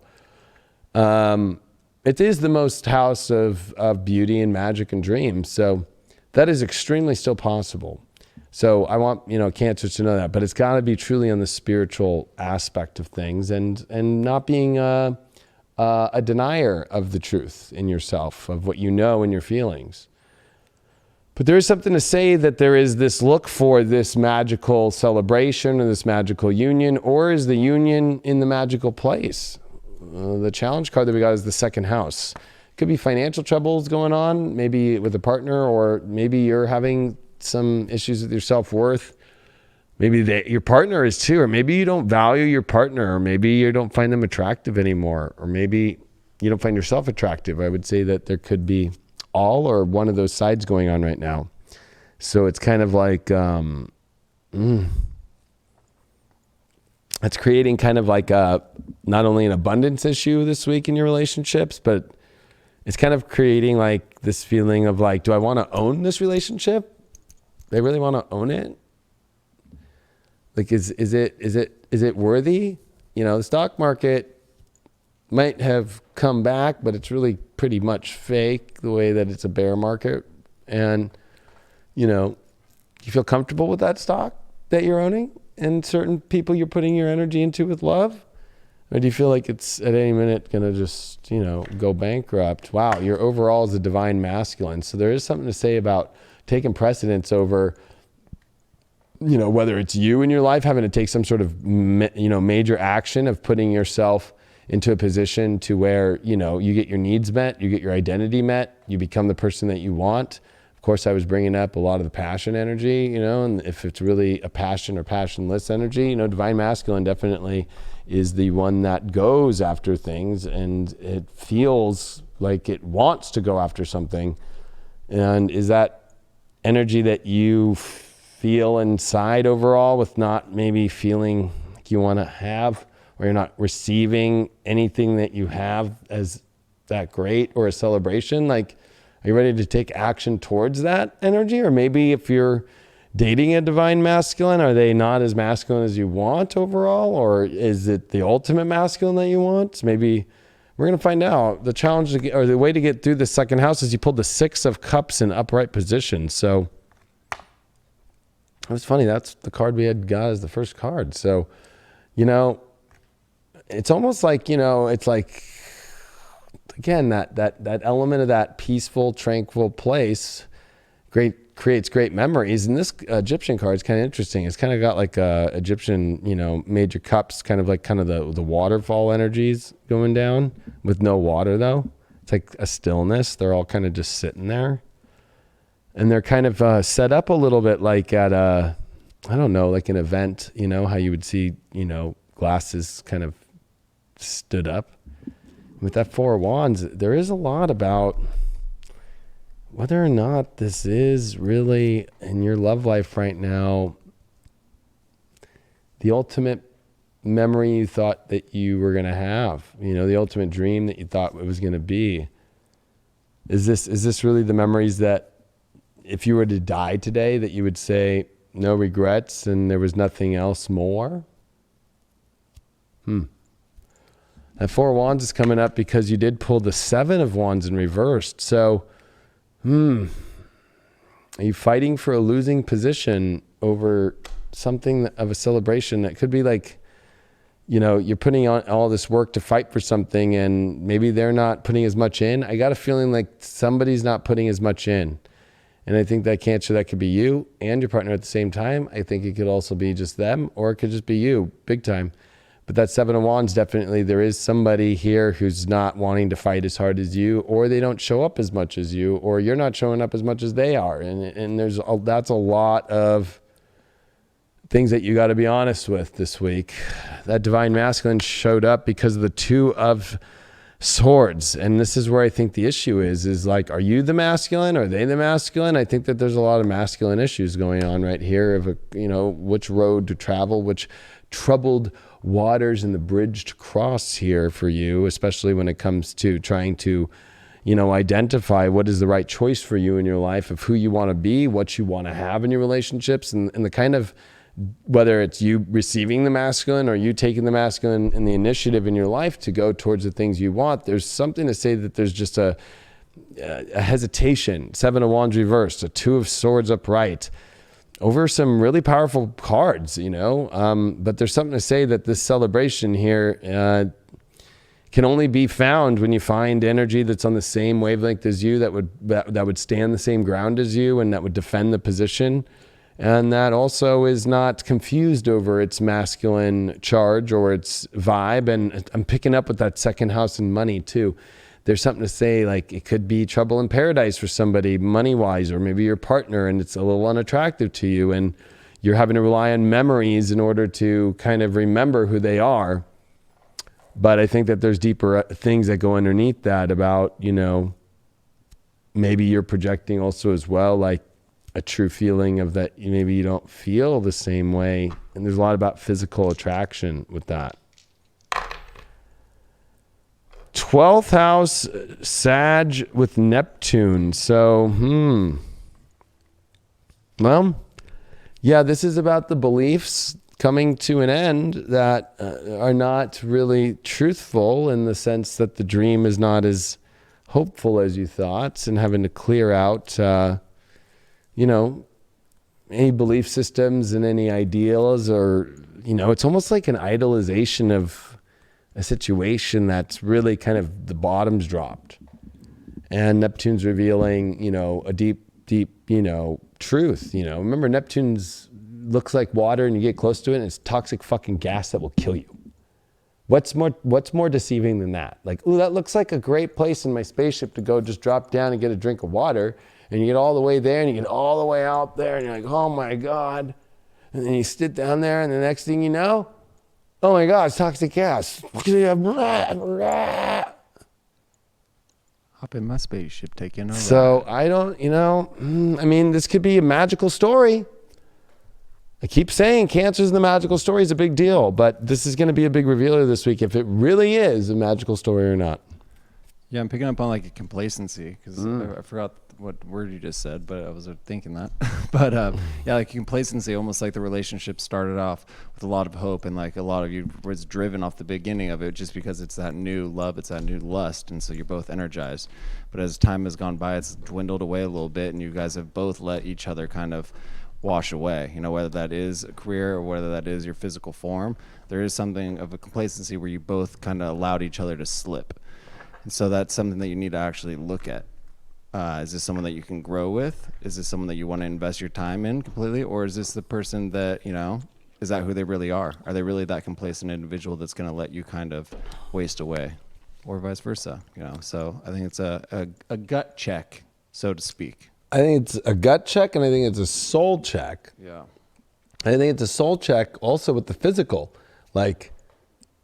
S1: It is the most house of beauty and magic and dreams. So that is extremely still possible. So I want, Cancers to know that, but it's got to be truly on the spiritual aspect of things and not being a denier of the truth in yourself, of what you know and your feelings. But there is something to say that there is this look for this magical celebration or this magical union, or is the union in the magical place? The challenge card that we got is the second house. Could be financial troubles going on, maybe with a partner, or maybe you're having some issues with your self-worth. Maybe your partner is too, or maybe you don't value your partner, or maybe you don't find them attractive anymore, or maybe you don't find yourself attractive. I would say that there could be all or one of those sides going on right now. So it's kind of like, it's creating kind of like not only an abundance issue this week in your relationships, but it's kind of creating like this feeling of like, do I want to own this relationship? Do I really want to own it? Like, is it worthy? The stock market might have come back, but it's really pretty much fake the way that it's a bear market. And, you feel comfortable with that stock that you're owning and certain people you're putting your energy into with love? Or do you feel like it's at any minute going to just, go bankrupt? Wow, your overall is a divine masculine. So there is something to say about taking precedence over whether it's you in your life having to take some sort of, major action of putting yourself into a position to where, you get your needs met, you get your identity met, you become the person that you want. Of course, I was bringing up a lot of the passion energy, and if it's really a passion or passionless energy, divine masculine definitely is the one that goes after things, and it feels like it wants to go after something. And is that energy that you feel inside overall, with not maybe feeling like you want to have, or you're not receiving anything that you have as that great or a celebration? Like, are you ready to take action towards that energy? Or maybe if you're dating a divine masculine, are they not as masculine as you want overall? Or is it the ultimate masculine that you want? Maybe we're going to find out. The challenge or the way to get through the second house is you pulled the 6 of Cups in upright position. So it was funny. That's the card we had got as the first card. So, it's almost like, it's like, again, that element of that peaceful, tranquil place creates great memories. And this Egyptian card is kind of interesting. It's kind of got like Egyptian, major cups, kind of the waterfall energies going down with no water though. It's like a stillness. They're all kind of just sitting there. And they're kind of set up a little bit like at like an event, how you would see, glasses kind of stood up. With that 4 of Wands, there is a lot about whether or not this is really in your love life right now the ultimate memory you thought that you were going to have, the ultimate dream that you thought it was going to be. Is this really the memories that if you were to die today that you would say no regrets and there was nothing else more? That 4 of Wands is coming up because you did pull the 7 of Wands in reversed. So, are you fighting for a losing position over something of a celebration that could be like, you're putting on all this work to fight for something and maybe they're not putting as much in? I got a feeling like somebody's not putting as much in. And I think that Cancer, that could be you and your partner at the same time. I think it could also be just them, or it could just be you, big time. But that 7 of Wands, definitely there is somebody here who's not wanting to fight as hard as you, or they don't show up as much as you, or you're not showing up as much as they are. And that's a lot of things that you got to be honest with this week. That divine masculine showed up because of the 2 of Swords. And this is where I think the issue is like, are you the masculine? Are they the masculine? I think that there's a lot of masculine issues going on right here of, which road to travel, which troubled waters and the bridge to cross here for you, especially when it comes to trying to, identify what is the right choice for you in your life, of who you want to be, what you want to have in your relationships, and the kind of, whether it's you receiving the masculine or you taking the masculine and the initiative in your life to go towards the things you want. There's something to say that there's just a hesitation. 7 of Wands reversed, a 2 of Swords upright, over some really powerful cards, but there's something to say that this celebration here can only be found when you find energy that's on the same wavelength as you, that would stand the same ground as you, and that would defend the position, and that also is not confused over its masculine charge or its vibe. And I'm picking up with that second house and money too. There's something to say, like it could be trouble in paradise for somebody money-wise, or maybe your partner and it's a little unattractive to you and you're having to rely on memories in order to kind of remember who they are. But I think that there's deeper things that go underneath that about, maybe you're projecting also as well, like a true feeling of that maybe you don't feel the same way. And there's a lot about physical attraction with that. 12th house, Sag with Neptune. So, well, yeah, this is about the beliefs coming to an end that are not really truthful, in the sense that the dream is not as hopeful as you thought, and having to clear out, any belief systems and any ideals, or, it's almost like an idolization of a situation that's really kind of the bottom's dropped. And Neptune's revealing, a deep, truth. Remember, Neptune's looks like water and you get close to it and it's toxic fucking gas that will kill you. What's more deceiving than that? Like, ooh, that looks like a great place in my spaceship to go just drop down and get a drink of water. And you get all the way there and you get all the way out there and you're like, oh my God. And then you sit down there and the next thing you know, oh my God, it's toxic gas.
S2: Hop in my spaceship, taking a
S1: So
S2: ride.
S1: I don't, I mean, this could be a magical story. I keep saying Cancer's in the magical story is a big deal, but this is going to be a big revealer this week if it really is a magical story or not.
S2: Yeah, I'm picking up on like a complacency because I forgot what word you just said, but I was thinking that. But yeah, like complacency, almost like the relationship started off with a lot of hope and like a lot of you was driven off the beginning of it just because it's that new love, it's that new lust, and so you're both energized. But as time has gone by, it's dwindled away a little bit, and you guys have both let each other kind of wash away, whether that is a career or whether that is your physical form. There is something of a complacency where you both kind of allowed each other to slip. And so that's something that you need to actually look at. Is this someone that you can grow with? Is this someone that you want to invest your time in completely? Or is this the person that, is that who they really are? Are they really that complacent individual that's going to let you kind of waste away? Or vice versa, So I think it's a gut check, so to speak.
S1: I think it's a gut check and I think it's a soul check.
S2: Yeah.
S1: I think it's a soul check also with the physical. Like,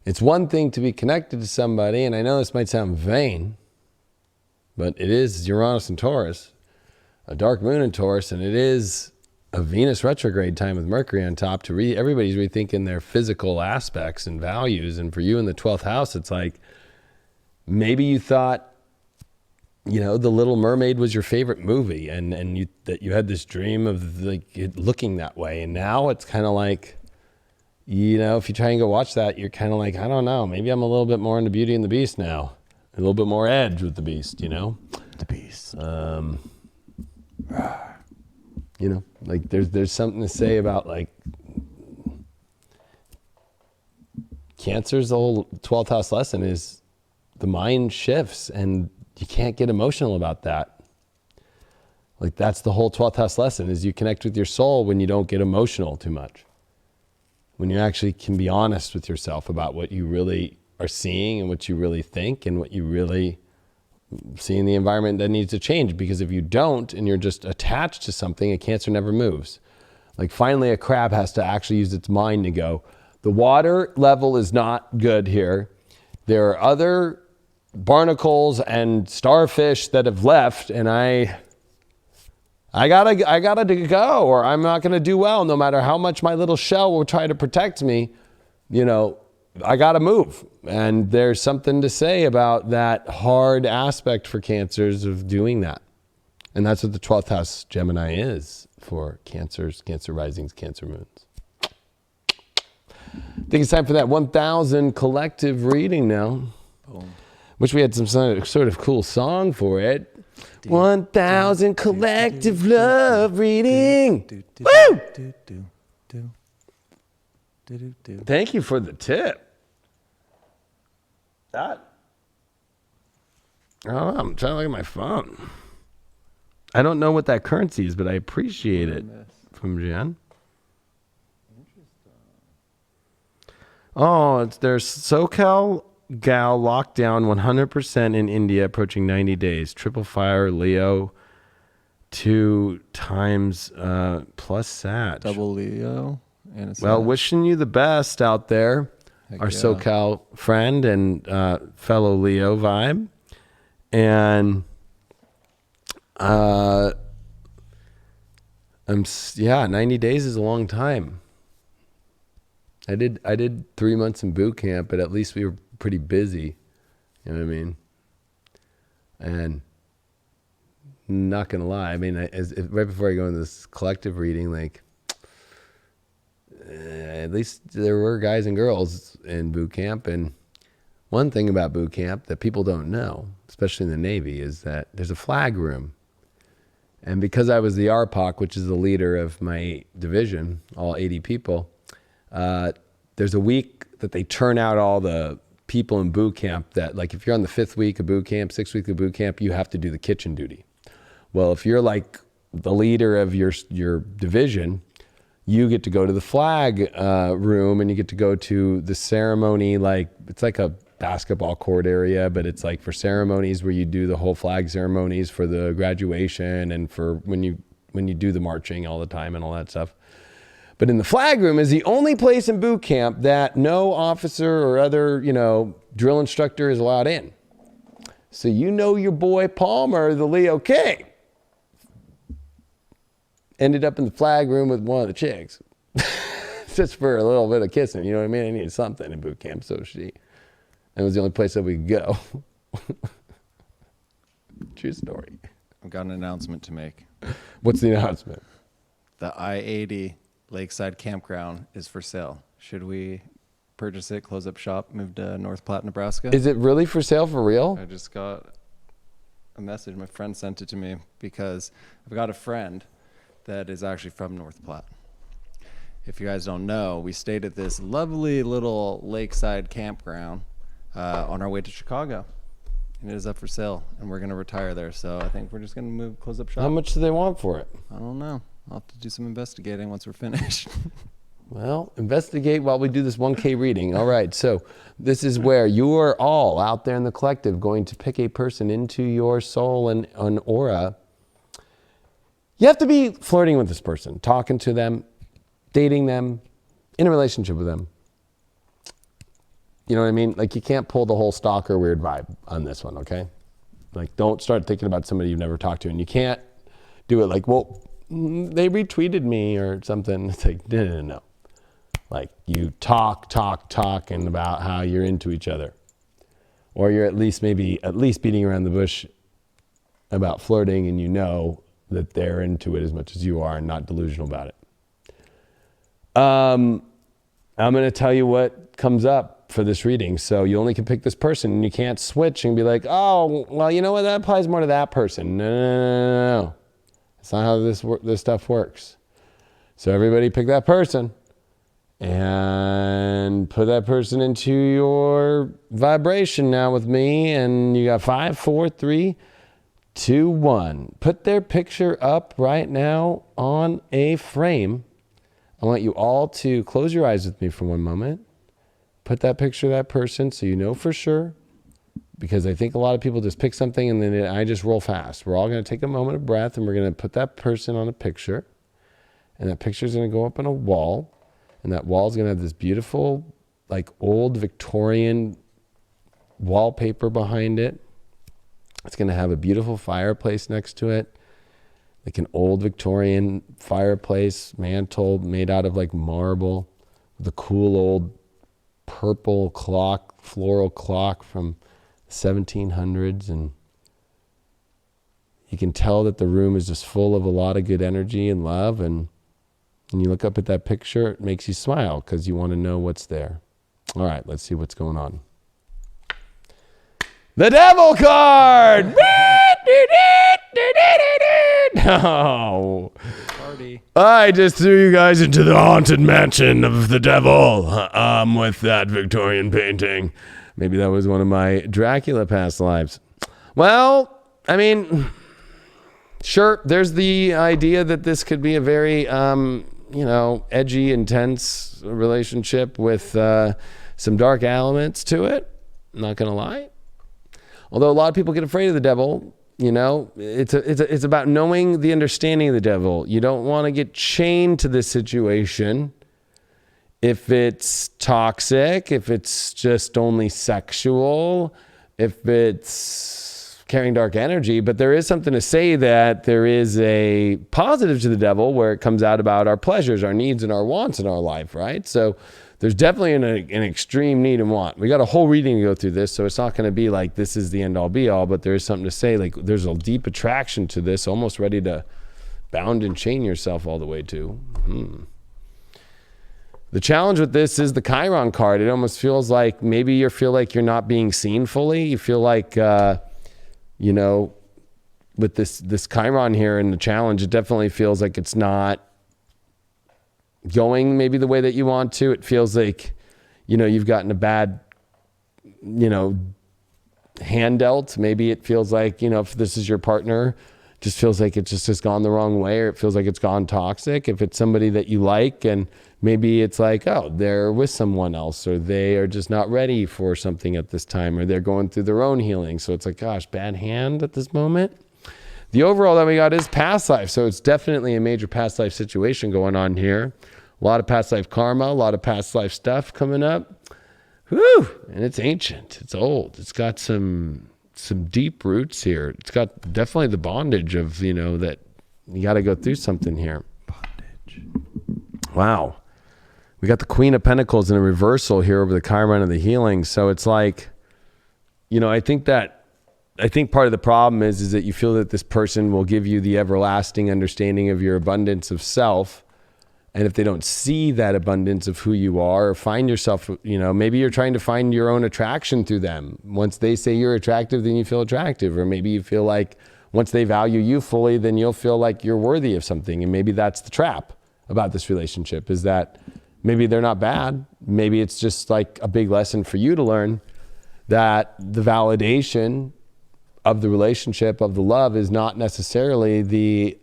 S1: it's one thing to be connected to somebody, and I know this might sound vain, but it is Uranus and Taurus, a dark moon in Taurus, and it is a Venus retrograde time with Mercury on top to everybody's rethinking their physical aspects and values. And for you in the 12th house, it's like, maybe you thought, The Little Mermaid was your favorite movie, and that you had this dream of like it looking that way. And now it's kind of like, if you try and go watch that, you're kind of like, I don't know, maybe I'm a little bit more into Beauty and the Beast now. A little bit more edge with the Beast, The
S2: Beast.
S1: Like there's something to say about like Cancer's the whole 12th house lesson is the mind shifts and you can't get emotional about that. Like that's the whole 12th house lesson is you connect with your soul when you don't get emotional too much. When you actually can be honest with yourself about what you really are seeing and what you really think and what you really see in the environment that needs to change. Because if you don't and you're just attached to something, a Cancer never moves. Like finally a crab has to actually use its mind to go, the water level is not good here. There are other barnacles and starfish that have left and I gotta go or I'm not gonna do well no matter how much my little shell will try to protect me. I gotta move. And there's something to say about that hard aspect for Cancers of doing that. And that's what the 12th house Gemini is for Cancers, Cancer risings, Cancer moons. I think it's time for that 1,000 collective reading now. Boom. Wish we had some sort of cool song for it. 1,000 collective love reading. Woo! Thank you for the tip. I don't know, I'm trying to look at my phone. I don't know what that currency is, but I appreciate it from Jen. Oh, there's SoCal Gal lockdown 100% in India approaching 90 days. Triple fire, Leo, 2 times plus Sag.
S2: Double Leo. And
S1: well, wishing you the best out there.
S2: Heck
S1: our
S2: yeah.
S1: SoCal friend and fellow Leo vibe. And 90 days is a long time. I did 3 months in boot camp, but at least we were pretty busy. You know what I mean? And not gonna lie, I mean, right before I go into this collective reading, like, at least there were guys and girls in boot camp. And one thing about boot camp that people don't know, especially in the Navy, is that there's a flag room. And because I was the RPOC, which is the leader of my division, all 80 people, there's a week that they turn out all the people in boot camp that, like, if you're on the 5th week of boot camp, 6th week of boot camp, you have to do the kitchen duty. Well, if you're like the leader of your division, you get to go to the flag room and you get to go to the ceremony. Like it's like a basketball court area, but it's like for ceremonies where you do the whole flag ceremonies for the graduation and for when you do the marching all the time and all that stuff. But in the flag room is the only place in boot camp that no officer or other, drill instructor is allowed in. So your boy Palmer, the Leo King, ended up in the flag room with one of the chicks. Just for a little bit of kissing, you know what I mean? I needed something in boot camp, so it was the only place that we could go. True story.
S2: I've got an announcement to make.
S1: What's the announcement?
S2: The I-80 Lakeside Campground is for sale. Should we purchase it, close up shop, move to North Platte, Nebraska?
S1: Is it really for sale for real?
S2: I just got a message. My friend sent it to me because I've got a friend that is actually from North Platte. If you guys don't know, we stayed at this lovely little lakeside campground on our way to Chicago. And it is up for sale, and we're going to retire there. So I think we're just going to close up shop.
S1: How much do they want for it?
S2: I don't know. I'll have to do some investigating once we're finished.
S1: Well, investigate while we do this 1K reading. All right, so this is where you are all out there in the collective going to pick a person into your soul and an aura. You have to be flirting with this person, talking to them, dating them, in a relationship with them. You know what I mean? Like you can't pull the whole stalker weird vibe on this one, okay? Like don't start thinking about somebody you've never talked to, and you can't do it like, well, they retweeted me or something. It's like, no. Like you talking about how you're into each other. Or you're at least beating around the bush about flirting, and you know that they're into it as much as you are and not delusional about it. I'm going to tell you what comes up for this reading. So you only can pick this person, and you can't switch and be like, oh, well, you know what? That applies more to that person. No. That's not how this stuff works. So everybody pick that person and put that person into your vibration now with me. And you got 5, 4, 3, 2, 1. Put their picture up right now on a frame. I want you all to close your eyes with me for one moment. Put that picture of that person so you know for sure. Because I think a lot of people just pick something and then I just roll fast. We're all going to take a moment of breath, and we're going to put that person on a picture. And that picture is going to go up on a wall. And that wall is going to have this beautiful, like old Victorian wallpaper behind it. It's going to have a beautiful fireplace next to it. Like an old Victorian fireplace mantle made out of like marble. With a cool old purple clock, floral clock from 1700s, and you can tell that the room is just full of a lot of good energy and love, and when you look up at that picture, it makes you smile because you want to know what's there. All right, let's see what's going on. The Devil card! No.
S2: Party.
S1: I just threw you guys into the haunted mansion of the devil with that Victorian painting. Maybe that was one of my Dracula past lives. Well, I mean, sure, there's the idea that this could be a very, edgy, intense relationship with some dark elements to it. I'm not going to lie. Although a lot of people get afraid of the devil, it's about knowing the understanding of the devil. You don't want to get chained to this situation. If it's toxic, if it's just only sexual, if it's carrying dark energy, but there is something to say that there is a positive to the devil where it comes out about our pleasures, our needs, and our wants in our life, right? So there's definitely an extreme need and want. We got a whole reading to go through this, so it's not going to be like this is the end all be all, but there is something to say, like there's a deep attraction to this, almost ready to bound and chain yourself all the way to. The challenge with this is the Chiron card. It almost feels like maybe you feel like you're not being seen fully. You feel like, with this Chiron here and the challenge, it definitely feels like it's not going maybe the way that you want to. It feels like, you've gotten a bad, hand dealt. Maybe it feels like, if this is your partner, just feels like it just has gone the wrong way, or it feels like it's gone toxic. If it's somebody that you like, and maybe it's like, oh, they're with someone else, or they are just not ready for something at this time, or they're going through their own healing. So it's like, gosh, bad hand at this moment. The overall that we got is past life. So it's definitely a major past life situation going on here. A lot of past life karma, a lot of past life stuff coming up. Whew, and it's ancient, it's old. It's got some deep roots here. It's got definitely the bondage of, that you got to go through something here. Bondage. Wow. We got the Queen of Pentacles in a reversal here over the Chiron of the healing. So it's like, I think part of the problem is that you feel that this person will give you the everlasting understanding of your abundance of self. And if they don't see that abundance of who you are, or find yourself, maybe you're trying to find your own attraction through them. Once they say you're attractive, then you feel attractive. Or maybe you feel like once they value you fully, then you'll feel like you're worthy of something. And maybe that's the trap about this relationship, is that maybe they're not bad. Maybe it's just like a big lesson for you to learn that the validation of the relationship, of the love, is not necessarily the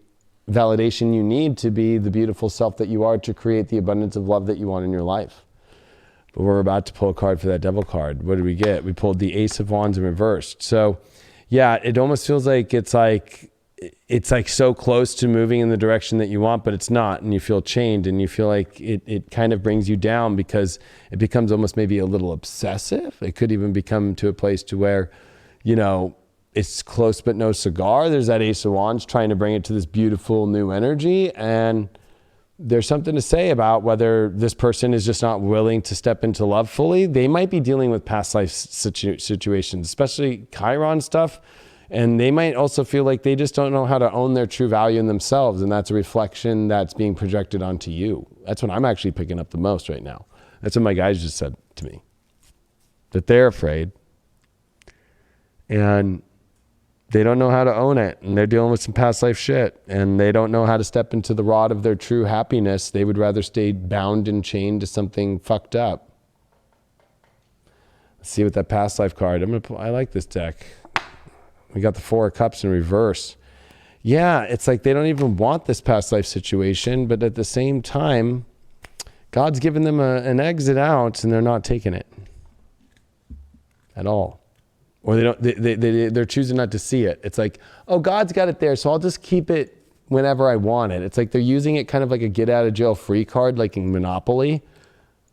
S1: validation you need to be the beautiful self that you are, to create the abundance of love that you want in your life. But we're about to pull a card for that devil card. What did we get? We pulled the Ace of Wands in reversed. So yeah, it almost feels like it's like so close to moving in the direction that you want, but it's not. And you feel chained, and you feel like it kind of brings you down, because it becomes almost maybe a little obsessive. It could even become to a place to where, it's close but no cigar. There's that Ace of Wands trying to bring it to this beautiful new energy. And there's something to say about whether this person is just not willing to step into love fully. They might be dealing with past life situations, especially Chiron stuff. And they might also feel like they just don't know how to own their true value in themselves. And that's a reflection that's being projected onto you. That's what I'm actually picking up the most right now. That's what my guys just said to me, that they're afraid. And they don't know how to own it, and they're dealing with some past life shit, and they don't know how to step into the rod of their true happiness. They would rather stay bound and chained to something fucked up. Let's see what that past life card. I like this deck. We got the Four of Cups in reverse. Yeah, it's like they don't even want this past life situation, but at the same time, God's given them an exit out, and they're not taking it at all. Or they're choosing not to see it. It's like, oh, God's got it there, so I'll just keep it whenever I want it. It's like they're using it kind of like a get out of jail free card, like in Monopoly,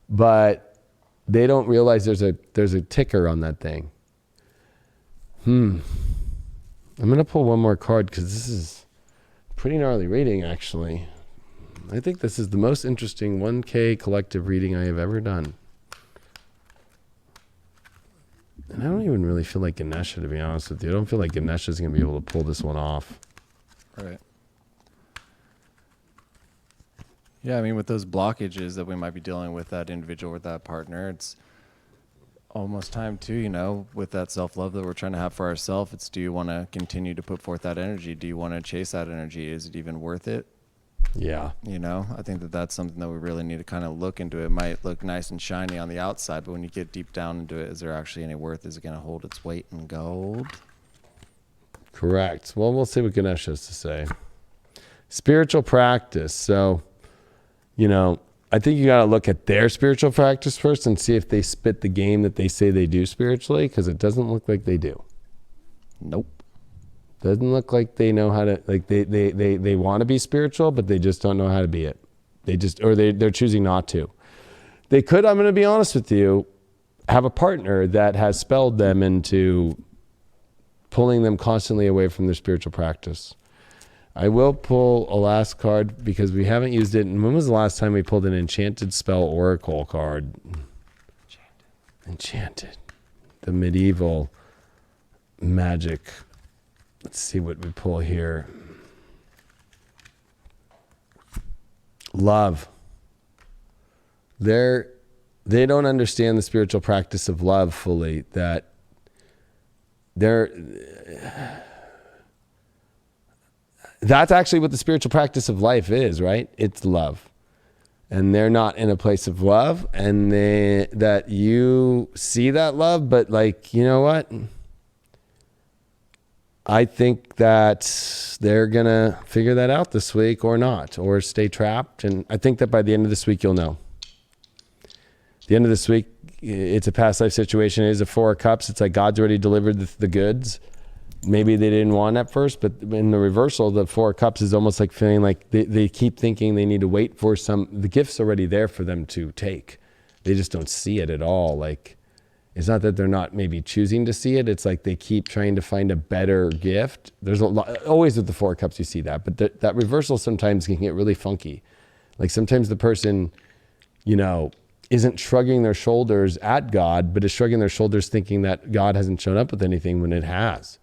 S1: but they don't realize there's a ticker on that thing. I'm gonna pull one more card, because this is pretty gnarly reading, actually. I think this is the most interesting 1K collective reading I have ever done. And I don't even really feel like Ganesha, to be honest with you. I don't feel like Ganesha is going to be able to pull this one off.
S2: Right. Yeah, I mean, with those blockages that we might be dealing with, that individual, with that partner, it's almost time to, with that self-love that we're trying to have for ourselves, it's, do you want to continue to put forth that energy? Do you want to chase that energy? Is it even worth it?
S1: Yeah.
S2: I think that's something that we really need to kind of look into. It might look nice and shiny on the outside, but when you get deep down into it, is there actually any worth? Is it going to hold its weight in gold?
S1: Correct. Well, we'll see what Ganesh has to say. Spiritual practice. So, I think you got to look at their spiritual practice first and see if they spit the game that they say they do spiritually, because it doesn't look like they do.
S2: Nope.
S1: Doesn't look like they know how to, like they want to be spiritual, but they just don't know how to be it. They're choosing not to. They could, I'm going to be honest with you, have a partner that has spelled them into pulling them constantly away from their spiritual practice. I will pull a last card because we haven't used it. And when was the last time we pulled an Enchanted Spell Oracle card? Enchanted. The medieval magic. Let's see what we pull here. Love. They don't understand the spiritual practice of love fully. That's actually what the spiritual practice of life is, right? It's love. And they're not in a place of love, and that you see that love, but like, you know what? I think that they're going to figure that out this week or not, or stay trapped. And I think that by the end of this week, you'll know. The end of this week, it's a past life situation. It is a 4 of Cups. It's like God's already delivered the goods. Maybe they didn't want at first, but in the reversal, the 4 of Cups is almost like feeling like they keep thinking they need to wait for the gift's already there for them to take. They just don't see it at all. Like, it's not that they're not maybe choosing to see it. It's like they keep trying to find a better gift. There's a lot, always with the 4 of Cups, you see that. But that reversal sometimes can get really funky. Like sometimes the person, isn't shrugging their shoulders at God, but is shrugging their shoulders thinking that God hasn't shown up with anything when it has.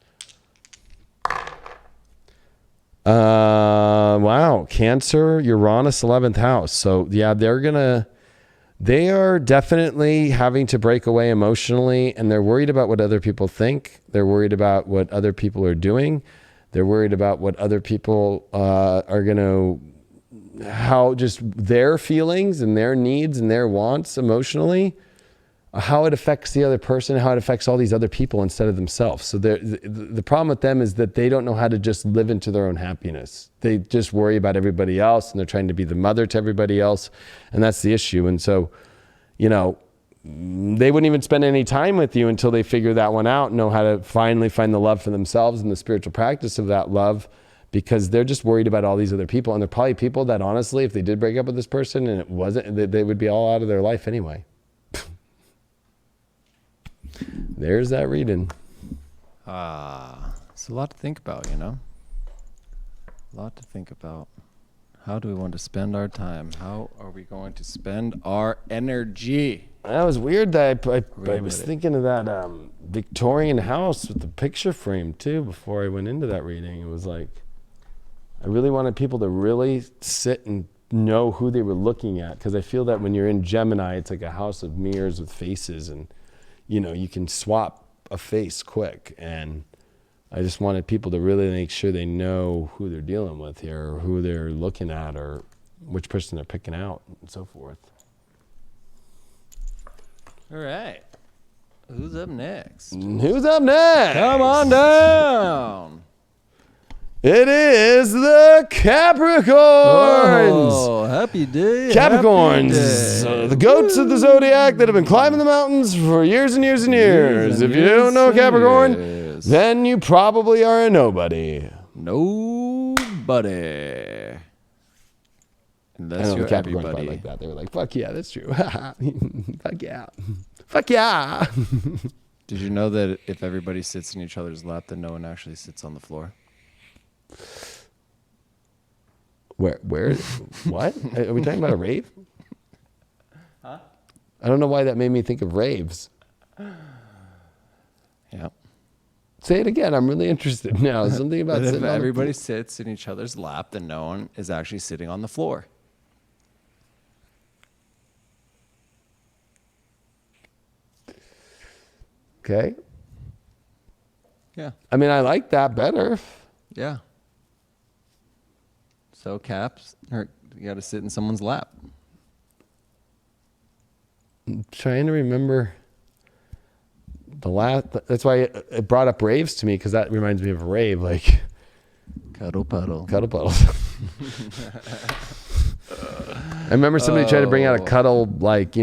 S1: Wow. Cancer, Uranus, 11th house. So yeah, they are definitely having to break away emotionally, and they're worried about what other people think. They're worried about what other people are doing. They're worried about what other people are going to, how just their feelings and their needs and their wants emotionally, how it affects the other person, how it affects all these other people instead of themselves. So the problem with them is that they don't know how to just live into their own happiness. They just worry about everybody else, and they're trying to be the mother to everybody else. And that's the issue. And so, they wouldn't even spend any time with you until they figure that one out and know how to finally find the love for themselves and the spiritual practice of that love, because they're just worried about all these other people. And they're probably people that honestly, if they did break up with this person and it wasn't, they would be all out of their life anyway. There's that reading.
S2: It's a lot to think about, A lot to think about. How do we want to spend our time? How are we going to spend our energy?
S1: That was weird that I was thinking of that Victorian house with the picture frame too before I went into that reading. It was like, I really wanted people to really sit and know who they were looking at, because I feel that when you're in Gemini, it's like a house of mirrors with faces, and you can swap a face quick. And I just wanted people to really make sure they know who they're dealing with here, or who they're looking at, or which person they're picking out, and so forth.
S2: All right. Who's up next?
S1: Who's up next?
S2: Come on down.
S1: It is the Capricorns.
S2: Oh, happy day.
S1: Capricorns,
S2: happy day.
S1: The goats of the Zodiac that have been climbing the mountains for years and years and years. If you don't know Capricorn, then you probably are a nobody.
S2: Nobody. Unless
S1: I know
S2: you're
S1: the Capricorns
S2: everybody.
S1: probably like that. They were like, fuck yeah, that's true. Fuck yeah. Fuck yeah.
S2: Did you know that if everybody sits in each other's lap, then no one actually sits on the floor?
S1: Where, what? Are we talking about a rave? Huh? I don't know why that made me think of raves.
S2: Yeah.
S1: Say it again. I'm really interested now. Something about
S2: If everybody sits in each other's lap, then no one is actually sitting on the floor.
S1: Okay.
S2: Yeah.
S1: I mean, I like that better.
S2: Yeah. So Caps, you got to sit in someone's lap.
S1: I'm trying to remember that's why it brought up raves to me, because that reminds me of a rave, like
S2: Cuddle puddle.
S1: cuddle puddles. I remember somebody tried to bring out a cuddle, like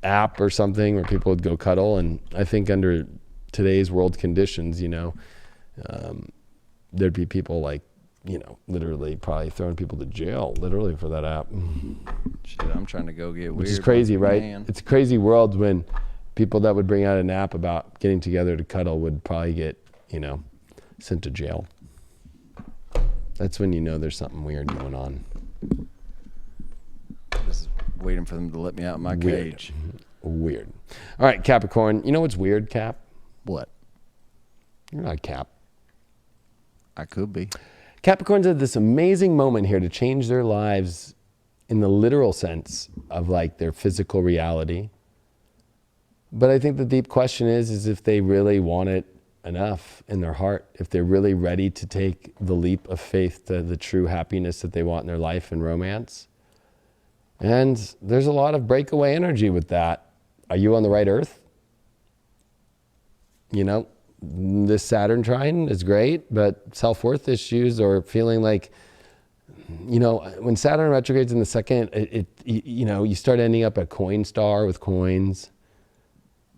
S1: app or something where people would go cuddle. And I think under today's world conditions, there'd be people like, literally probably throwing people to jail, literally, for that app.
S2: Shit, I'm trying to go get weird.
S1: Which is crazy, right?
S2: Man.
S1: It's a crazy world when people that would bring out an app about getting together to cuddle would probably get, sent to jail. That's when there's something weird going on.
S2: Just waiting for them to let me out of my cage.
S1: Weird. All right, Capricorn. You know what's weird, Cap?
S2: What?
S1: You're not Cap.
S2: I could be.
S1: Capricorns have this amazing moment here to change their lives in the literal sense of like their physical reality. But I think the deep question is if they really want it enough in their heart, if they're really ready to take the leap of faith to the true happiness that they want in their life and romance. And there's a lot of breakaway energy with that. Are you on the right earth? this Saturn trine is great, but self-worth issues or feeling like, when Saturn retrogrades in the second, you start ending up a coin star with coins.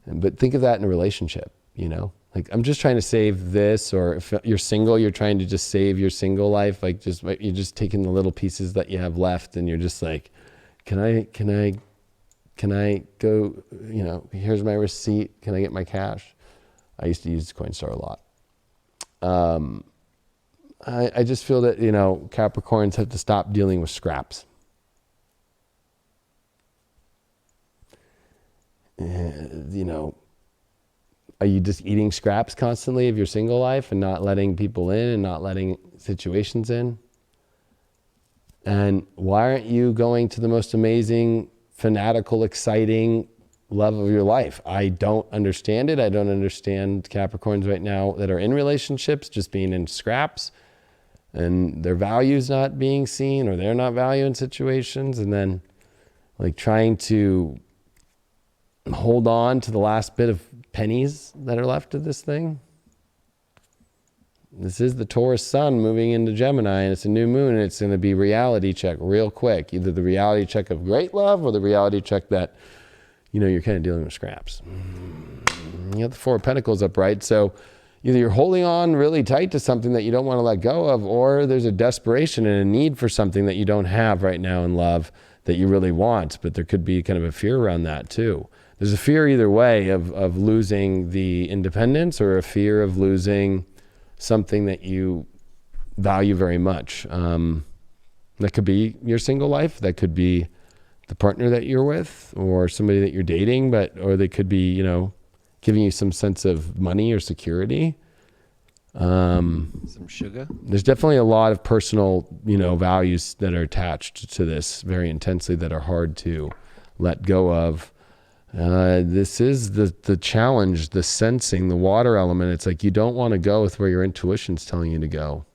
S1: But think of that in a relationship, like I'm just trying to save this, or if you're single, you're trying to just save your single life. Like you're just taking the little pieces that you have left and you're just like, can I go, here's my receipt. Can I get my cash? I used to use Coinstar a lot. I just feel that, Capricorns have to stop dealing with scraps. Are you just eating scraps constantly of your single life and not letting people in and not letting situations in? And why aren't you going to the most amazing, fanatical, exciting love of your life? I don't understand it. I don't understand Capricorns right now that are in relationships just being in scraps and their values not being seen, or they're not valuing situations, and then like trying to hold on to the last bit of pennies that are left of this thing. This is the Taurus sun moving into Gemini, and it's a new moon, and it's going to be reality check real quick. Either the reality check of great love or the reality check that, you're kind of dealing with scraps. You have the Four of Pentacles upright, so either you're holding on really tight to something that you don't want to let go of, or there's a desperation and a need for something that you don't have right now in love that you really want, but there could be kind of a fear around that too. There's a fear either way of losing the independence, or a fear of losing something that you value very much. That could be your single life. That could be the partner that you're with, or somebody that you're dating, or they could be, giving you some sense of money or security.
S2: Some sugar.
S1: There's definitely a lot of personal, values that are attached to this very intensely that are hard to let go of. This is the challenge, the sensing, the water element. It's like you don't want to go with where your intuition's telling you to go.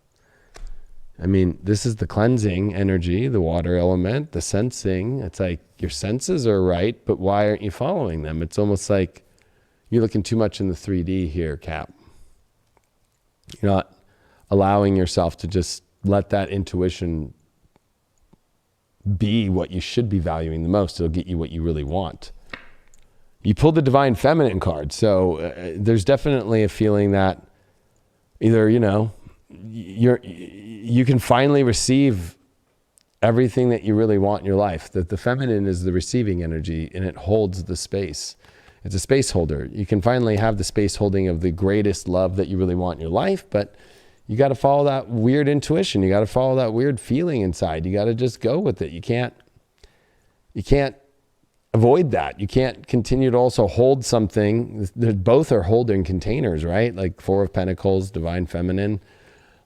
S1: I mean, this is the cleansing energy, the water element, the sensing. It's like your senses are right, but why aren't you following them? It's almost like you're looking too much in the 3D here, Cap. You're not allowing yourself to just let that intuition be what you should be valuing the most. It'll get you what you really want. You pulled the Divine Feminine card, so there's definitely a feeling that either, you can finally receive everything that you really want in your life. That the feminine is the receiving energy, and it holds the space. It's a space holder. You can finally have the space holding of the greatest love that you really want in your life, but you got to follow that weird intuition. You got to follow that weird feeling inside. You got to just go with it. You can't avoid that. You can't continue to also hold something. Both are holding containers, right? Like Four of Pentacles, Divine Feminine.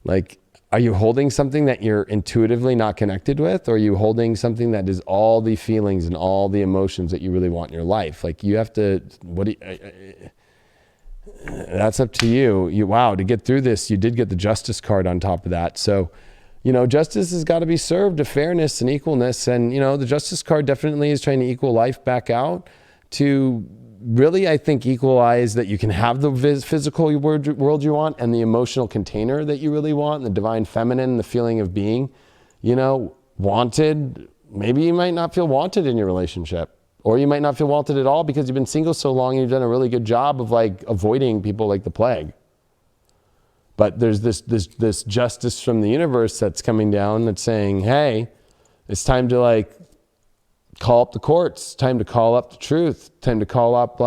S1: Like, are you holding something that you're intuitively not connected with? Or are you holding something that is all the feelings and all the emotions that you really want in your life? Like, you have to, that's up to you. Wow, to get through this, you did get the Justice card on top of that. So, justice has got to be served to fairness and equalness. And, the Justice card definitely is trying to equal life back out to really, I think, equalize that you can have the physical world you want and the emotional container that you really want, and the Divine Feminine, the feeling of being, wanted. Maybe you might not feel wanted in your relationship, or you might not feel wanted at all because you've been single so long and you've done a really good job of avoiding people like the plague. But there's this justice from the universe that's coming down that's saying, hey, it's time to call up the courts, time to call up the truth, time to call up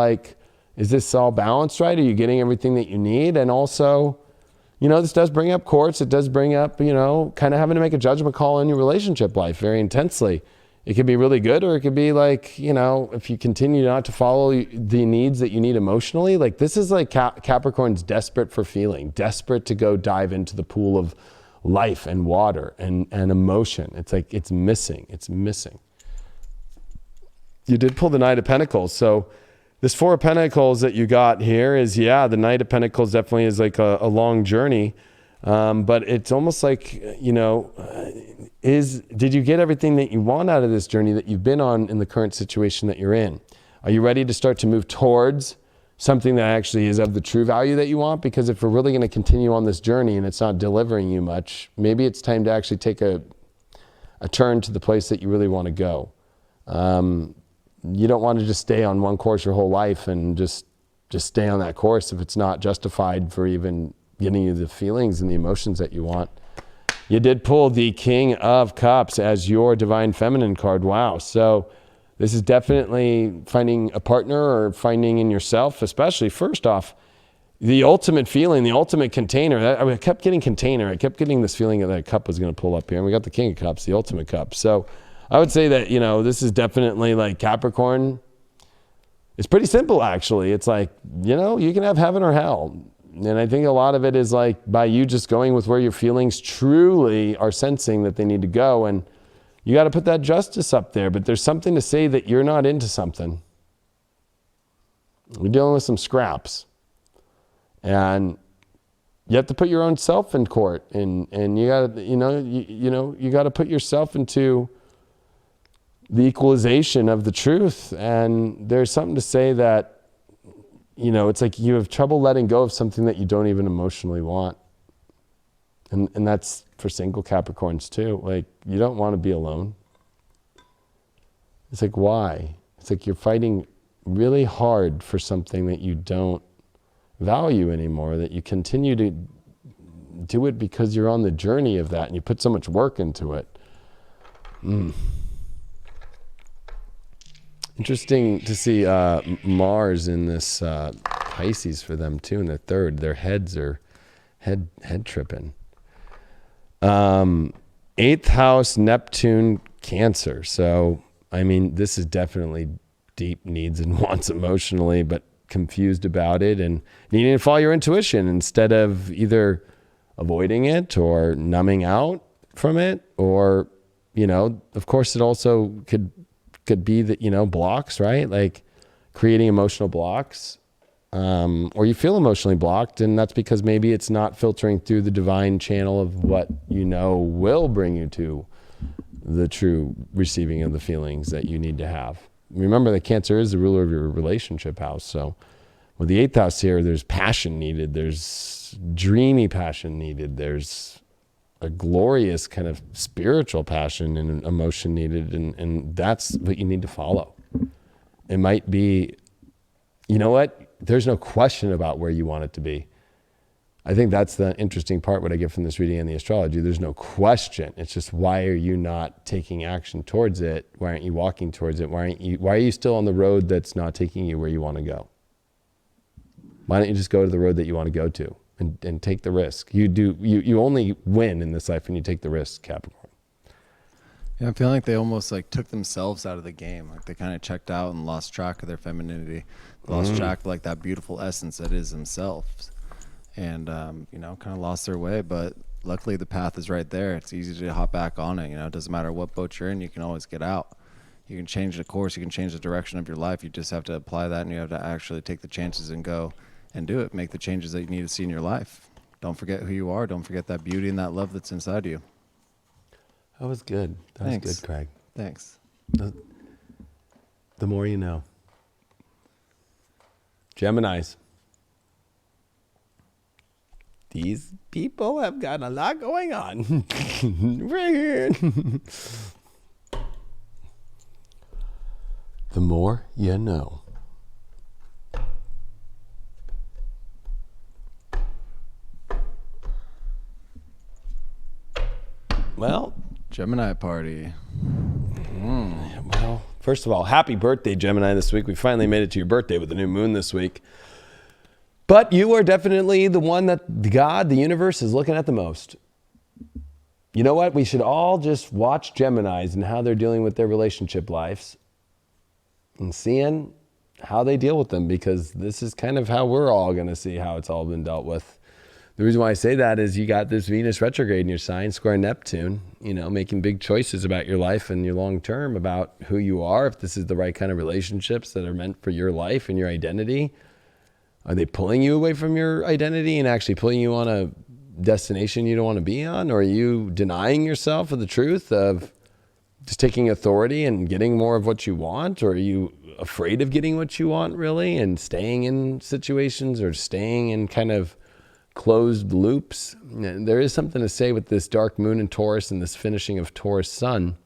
S1: is this all balanced right? Are you getting everything that you need? And also, this does bring up courts. It does bring up, kind of having to make a judgment call in your relationship life very intensely. It could be really good, or it could be if you continue not to follow the needs that you need emotionally, this is Capricorn's desperate for feeling, desperate to go dive into the pool of life and water and emotion. It's it's missing. It's missing. You did pull the Knight of Pentacles. So this Four of Pentacles that you got here is, the Knight of Pentacles definitely is a long journey. But it's almost did you get everything that you want out of this journey that you've been on in the current situation that you're in? Are you ready to start to move towards something that actually is of the true value that you want. Because if we're really going to continue on this journey and it's not delivering you much, maybe it's time to actually take a turn to the place that you really want to go. You don't want to just stay on one course your whole life and just stay on that course if it's not justified for even getting you the feelings and the emotions that you want. You did pull the King of Cups as your Divine Feminine card. Wow. So this is definitely finding a partner or finding in yourself, especially first off, the ultimate feeling, the ultimate container. I kept getting container. I kept getting this feeling that a cup was going to pull up here. And we got the King of Cups, the ultimate cup. So I would say that, this is definitely like Capricorn. It's pretty simple, actually. It's like, you can have heaven or hell. And I think a lot of it is like by you just going with where your feelings truly are sensing that they need to go. And you got to put that justice up there. But there's something to say that you're not into something. We're dealing with some scraps. And you have to put your own self in court. And you got to, you got to put yourself into the equalization of the truth. And there's something to say that, it's like you have trouble letting go of something that you don't even emotionally want. And that's for single Capricorns too. Like, you don't want to be alone. It's like, why? It's like you're fighting really hard for something that you don't value anymore, that you continue to do it because you're on the journey of that and you put so much work into it. Interesting to see Mars in this Pisces for them too in the third. Their heads are head tripping. 8th house, Neptune, Cancer. So, this is definitely deep needs and wants emotionally, but confused about it and needing to follow your intuition instead of either avoiding it or numbing out from it. Or, of course it also could be that, blocks, right? Like creating emotional blocks, or you feel emotionally blocked, and that's because maybe it's not filtering through the divine channel of what will bring you to the true receiving of the feelings that you need to have. Remember that Cancer is the ruler of your relationship house. So with the 8th house here, there's passion needed. There's dreamy passion needed. There's a glorious kind of spiritual passion and emotion needed. And that's what you need to follow. It might be, there's no question about where you want it to be. I think that's the interesting part, what I get from this reading and the astrology. There's no question. It's just, why are you not taking action towards it? Why aren't you walking towards it? Why are you still on the road that's not taking you where you want to go? Why don't you just go to the road that you want to go to and take the risk? You only win in this life when you take the risk, Capricorn.
S2: Yeah, I feel like they almost took themselves out of the game. Like they kind of checked out and lost track of their femininity, lost track of that beautiful essence that is themselves. And, kind of lost their way, but luckily the path is right there. It's easy to hop back on it. It doesn't matter what boat you're in, you can always get out. You can change the course, you can change the direction of your life. You just have to apply that, and you have to actually take the chances and go and do it. Make the changes that you need to see in your life. Don't forget who you are. Don't forget that beauty and that love that's inside you.
S1: That was good.
S2: Thanks.
S1: Was good, Craig.
S2: Thanks.
S1: The more you know. Geminis. These people have got a lot going on. The more you know. Well,
S2: Gemini party.
S1: Well, first of all, happy birthday, Gemini, this week. We finally made it to your birthday with the new moon this week. But you are definitely the one that God, the universe, is looking at the most. You know what? We should all just watch Geminis and how they're dealing with their relationship lives and seeing how they deal with them, because this is kind of how we're all going to see how it's all been dealt with. The reason why I say that is you got this Venus retrograde in your sign, square Neptune, making big choices about your life and your long term, about who you are, if this is the right kind of relationships that are meant for your life and your identity. Are they pulling you away from your identity and actually pulling you on a destination you don't want to be on? Or are you denying yourself of the truth of just taking authority and getting more of what you want? Or are you afraid of getting what you want, really, and staying in situations or staying in kind of closed loops. There is something to say with this dark moon in Taurus and this finishing of Taurus sun.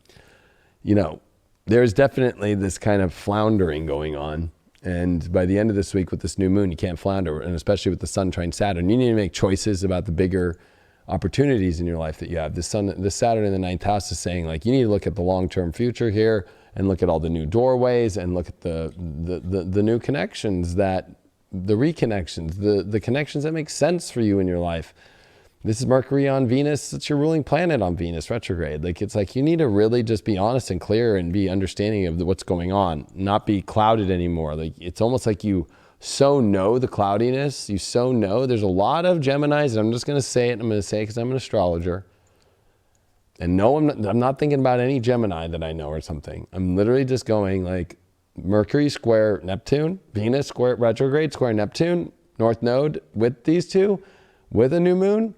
S1: You know, there's definitely this kind of floundering going on. And by the end of this week with this new moon, you can't flounder. And especially with the sun trine Saturn, you need to make choices about the bigger opportunities in your life that you have. The Saturn in the 9th house is saying, like, you need to look at the long-term future here and look at all the new doorways and look at the new connections, the reconnections, the connections that make sense for you in your life. This is Mercury on Venus. It's your ruling planet on Venus retrograde. Like, it's like you need to really just be honest and clear and be understanding of what's going on, not be clouded anymore. Like, it's almost like you so know the cloudiness. You so know. There's a lot of Geminis, and I'm just going to say it. I'm going to say it because I'm an astrologer. And no, I'm not thinking about any Gemini that I know or something. I'm literally just going like Mercury square Neptune, Venus square retrograde square Neptune, North Node with these two, with a new moon.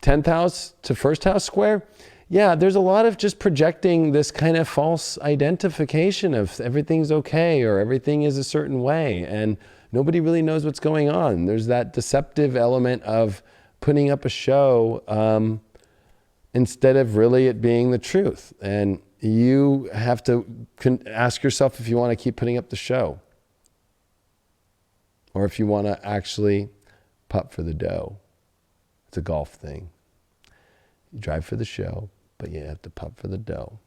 S1: 10th house to first house square. Yeah, there's a lot of just projecting this kind of false identification of everything's okay or everything is a certain way and nobody really knows what's going on. There's that deceptive element of putting up a show instead of really it being the truth. And you have to ask yourself if you want to keep putting up the show or if you want to actually putt for the dough. It's a golf thing. You drive for the show, but you have to putt for the dough.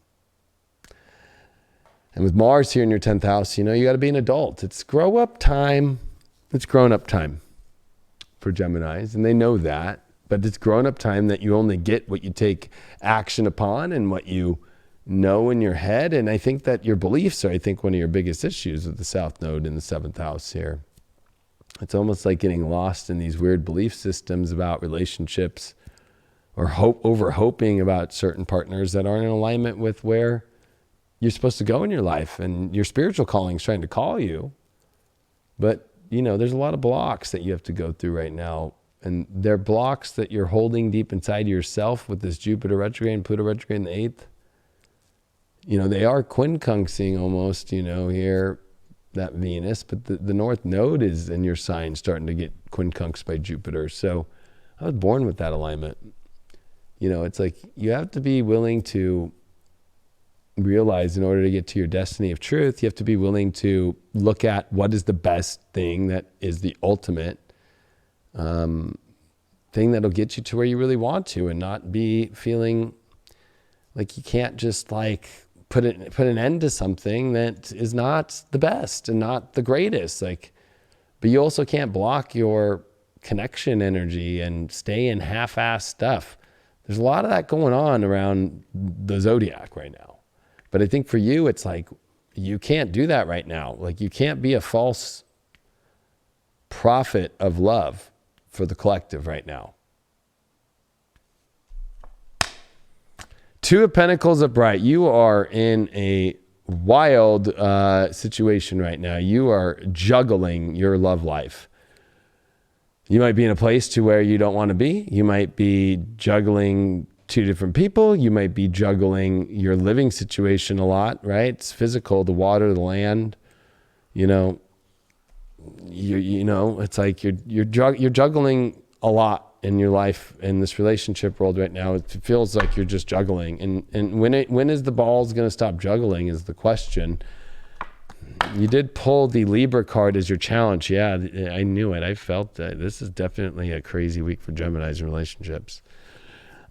S1: And with Mars here in your 10th house, you know, you got to be an adult. It's grow up time. It's grown up time for Geminis, and they know that. But it's grown up time that you only get what you take action upon and what you know in your head. And I think that your beliefs are, I think, one of your biggest issues with the South Node in the 7th house here. It's almost like getting lost in these weird belief systems about relationships or over hoping about certain partners that aren't in alignment with where you're supposed to go in your life. And your spiritual calling is trying to call you. But, you know, there's a lot of blocks that you have to go through right now. And they're blocks that you're holding deep inside yourself with this Jupiter retrograde and Pluto retrograde in the 8th. You know, they are quincunxing almost, you know, here, that Venus, but the North Node is in your sign starting to get quincunxed by Jupiter. So I was born with that alignment. You know, it's like you have to be willing to realize in order to get to your destiny of truth, you have to be willing to look at what is the best thing that is the ultimate thing that'll get you to where you really want to and not be feeling like you can't just like put an end to something that is not the best and not the greatest. Like, but you also can't block your connection energy and stay in half-assed stuff. There's a lot of that going on around the Zodiac right now. But I think for you, it's like, you can't do that right now. Like, you can't be a false prophet of love for the collective right now. Two of Pentacles upright. You are in a wild situation right now. You are juggling your love life. You might be in a place to where you don't want to be. You might be juggling two different people. You might be juggling your living situation a lot, right? It's physical, the water, the land. You know, it's like you're juggling a lot in your life in this relationship world right now. It feels like you're just juggling. And when is the balls going to stop juggling is the question. You did pull the Libra card as your challenge. Yeah, I knew it. I felt that. This is definitely a crazy week for Geminis in relationships.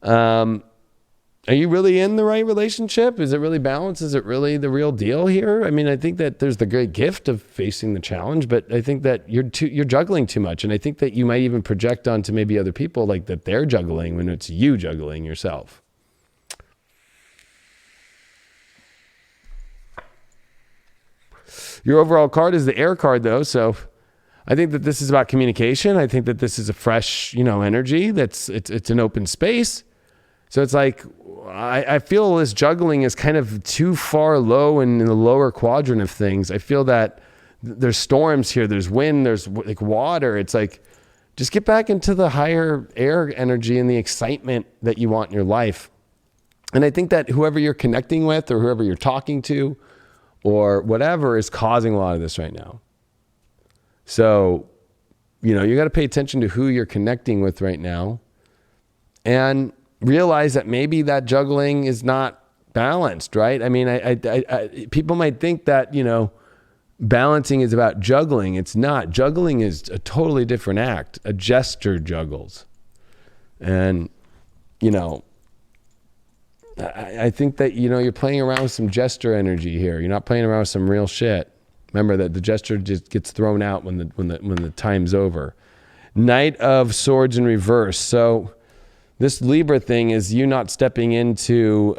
S1: Are you really in the right relationship? Is it really balanced? Is it really the real deal here? I mean, I think that there's the great gift of facing the challenge, but I think that you're juggling too much. And I think that you might even project onto maybe other people like that they're juggling when it's you juggling yourself. Your overall card is the air card though. So I think that this is about communication. I think that this is a fresh, energy it's an open space. So it's like, I feel this juggling is kind of too far low in the lower quadrant of things. I feel that there's storms here, there's wind, there's like water. It's like, just get back into the higher air energy and the excitement that you want in your life. And I think that whoever you're connecting with or whoever you're talking to or whatever is causing a lot of this right now. So, you got to pay attention to who you're connecting with right now and realize that maybe that juggling is not balanced, right? I mean, people might think that, balancing is about juggling. It's not. Juggling is a totally different act. A jester juggles. And, I think that, you're playing around with some jester energy here. You're not playing around with some real shit. Remember that the jester just gets thrown out when the time's over. Knight of Swords in reverse. So this Libra thing is you not stepping into,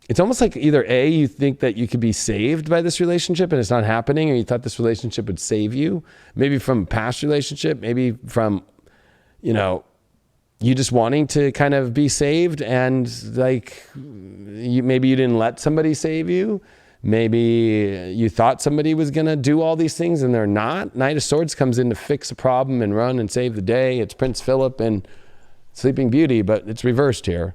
S1: it's almost like either A, you think that you could be saved by this relationship and it's not happening, or you thought this relationship would save you, maybe from a past relationship, maybe from, you just wanting to kind of be saved and maybe you didn't let somebody save you. Maybe you thought somebody was going to do all these things and they're not. Knight of Swords comes in to fix a problem and run and save the day. It's Prince Philip and Sleeping Beauty, but it's reversed here.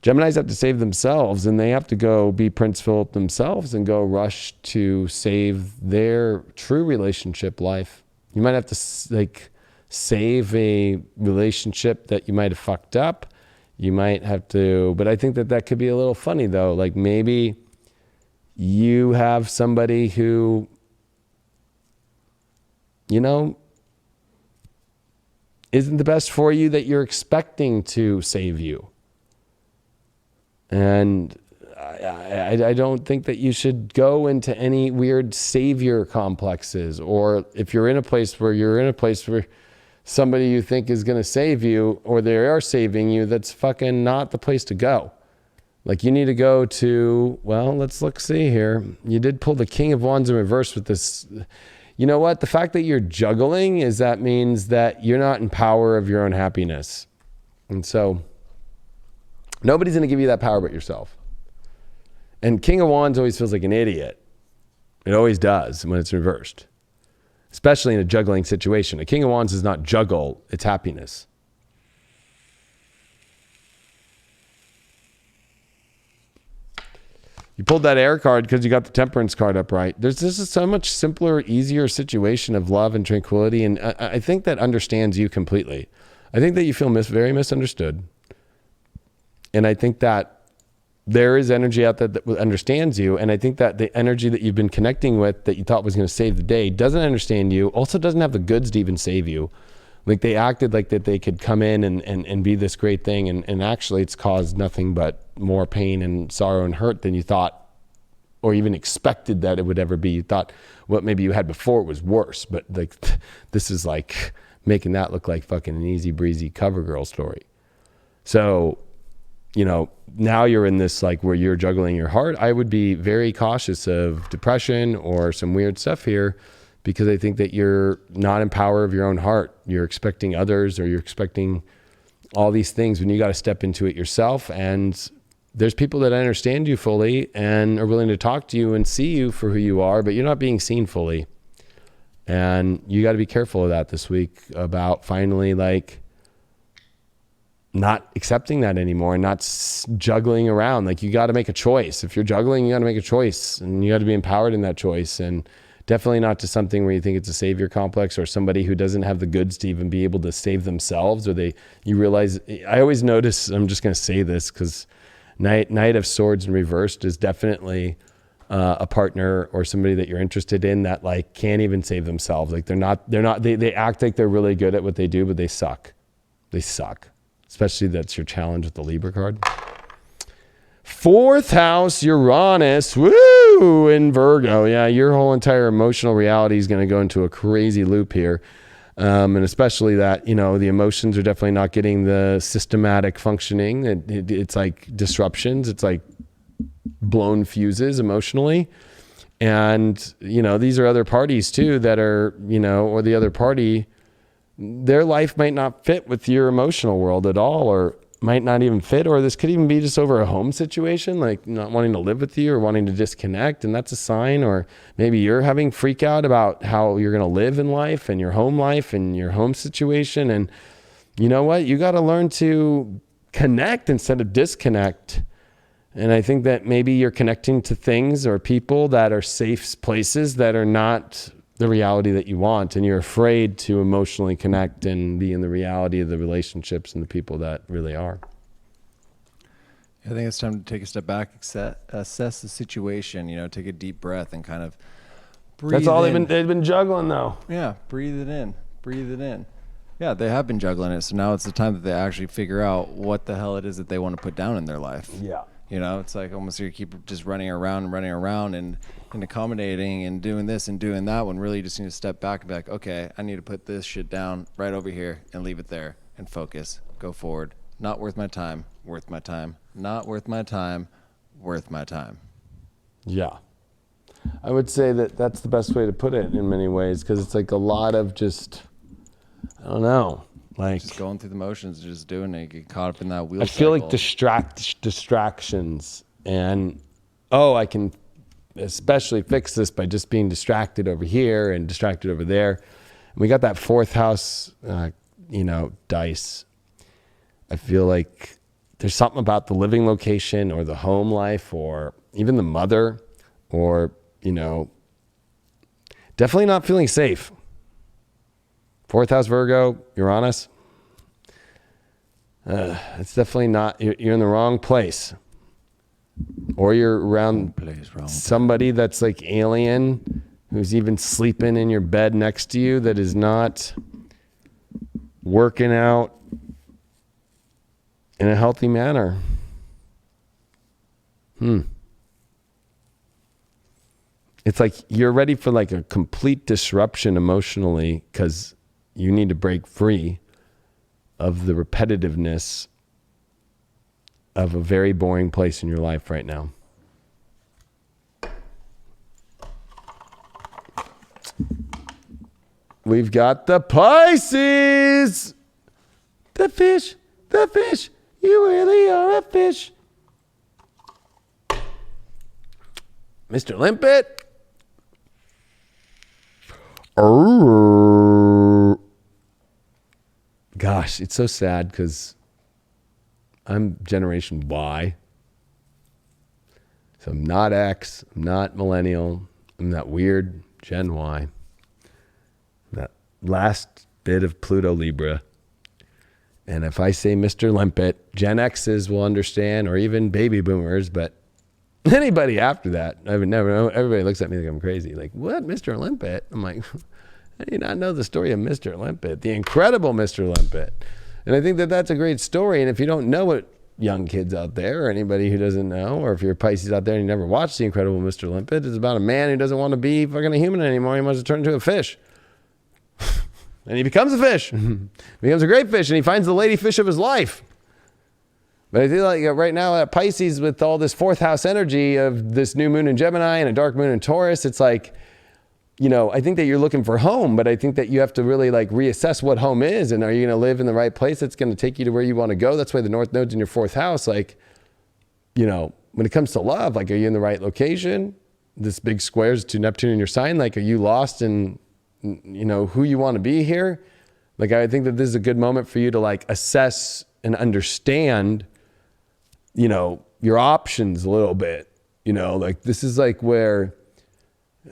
S1: Geminis have to save themselves, and they have to go be Prince Philip themselves and go rush to save their true relationship life. You might have to save a relationship that you might have fucked up. You might have to, but I think that could be a little funny though. Like maybe you have somebody who, isn't the best for you that you're expecting to save you. And I don't think that you should go into any weird savior complexes, or if you're in a place where somebody you think is going to save you or they are saving you, that's fucking not the place to go. Like you need to go to, let's see here. You did pull the King of Wands in reverse with this. You know what? The fact that you're juggling that means that you're not in power of your own happiness. And so nobody's going to give you that power but yourself. And King of Wands always feels like an idiot. It always does when it's reversed, especially in a juggling situation. A King of Wands does not juggle, it's happiness. You pulled that air card because you got the Temperance card upright. This is so much simpler, easier situation of love and tranquility. And I think that understands you completely. I think that you feel very misunderstood. And I think that there is energy out there that understands you. And I think that the energy that you've been connecting with that you thought was going to save the day doesn't understand you, also doesn't have the goods to even save you. Like they acted like that they could come in and be this great thing. And actually it's caused nothing but more pain and sorrow and hurt than you thought or even expected that it would ever be. You thought what maybe you had before was worse, but like this is like making that look like fucking an easy breezy cover girl story. So, now you're in this like where you're juggling your heart. I would be very cautious of depression or some weird stuff here, because I think that you're not in power of your own heart. You're expecting others, or you're expecting all these things when you got to step into it yourself. And there's people that understand you fully and are willing to talk to you and see you for who you are, but you're not being seen fully. And you got to be careful of that this week about finally not accepting that anymore and not juggling around. Like you got to make a choice. If you're juggling, you got to make a choice, and you got to be empowered in that choice. And definitely not to something where you think it's a savior complex or somebody who doesn't have the goods to even be able to save themselves, or you realize, I always notice, I'm just going to say this because Knight of Swords in reversed is definitely a partner or somebody that you're interested in that can't even save themselves. Like they act like they're really good at what they do, but they suck. They suck. Especially that's your challenge with the Libra card. 4th house, Uranus, woo, in Virgo. Yeah, your whole entire emotional reality is going to go into a crazy loop here. And especially that, the emotions are definitely not getting the systematic functioning. It's like disruptions. It's like blown fuses emotionally. And, these are other parties too that are, or the other party, their life might not fit with your emotional world at all, or might not even fit, or this could even be just over a home situation, like not wanting to live with you or wanting to disconnect. And that's a sign. Or maybe you're having freak out about how you're going to live in life and your home situation. And you know what? You got to learn to connect instead of disconnect. And I think that maybe you're connecting to things or people that are safe places that are not the reality that you want. And you're afraid to emotionally connect and be in the reality of the relationships and the people that really are.
S2: I think it's time to take a step back, assess the situation, take a deep breath and kind of breathe
S1: That's all
S2: in.
S1: they've been juggling though.
S2: Yeah, breathe it in. Yeah, they have been juggling it. So now it's the time that they actually figure out what the hell it is that they want to put down in their life.
S1: Yeah.
S2: It's like almost you keep just running around and accommodating and doing this and doing that, when really you just need to step back and be like, okay, I need to put this shit down right over here and leave it there and focus, go forward. Not worth my time, worth my time. Not worth my time, worth my time.
S1: Yeah. I would say that that's the best way to put it in many ways, because it's like a lot of just, I don't know, like
S2: just going through the motions, just doing it, get caught up in that wheel
S1: I feel
S2: cycle.
S1: like distractions, and I can especially fix this by just being distracted over here and distracted over there. And we got that fourth house, dice. I feel like there's something about the living location or the home life or even the mother or, definitely not feeling safe. Fourth house Virgo, Uranus. It's definitely not, you're in the wrong place. Or you're around somebody that's like alien, who's even sleeping in your bed next to you, that is not working out in a healthy manner. It's like you're ready for like a complete disruption emotionally, because you need to break free of the repetitiveness of a very boring place in your life right now. We've got the Pisces. The fish, you really are a fish. Mr. Limpet. Gosh, it's so sad because I'm Generation Y. So I'm not X, I'm not millennial, I'm that weird Gen Y. That last bit of Pluto Libra. And if I say Mr. Limpet, Gen X's will understand, or even baby boomers, but anybody after that, I would never, everybody looks at me like I'm crazy. Like, what, Mr. Limpet? I'm like, I do not know the story of Mr. Limpet, the incredible Mr. Limpet. And I think that that's a great story. And if you don't know it, young kids out there, or anybody who doesn't know, or if you're Pisces out there and you never watched The Incredible Mr. Limpet, it's about a man who doesn't want to be fucking a human anymore. He wants to turn into a fish. And he becomes a fish. Becomes a great fish, and he finds the lady fish of his life. But I feel like right now at Pisces, with all this fourth house energy of this new moon in Gemini and a dark moon in Taurus, it's like, I think that you're looking for home, but I think that you have to really like reassess what home is, and are you going to live in the right place that's going to take you to where you want to go? That's why the North Node's in your fourth house. Like, when it comes to love, like, are you in the right location? This big squares to Neptune in your sign. Like, are you lost in, who you want to be here? Like, I think that this is a good moment for you to like assess and understand, your options a little bit. Like, this is like where,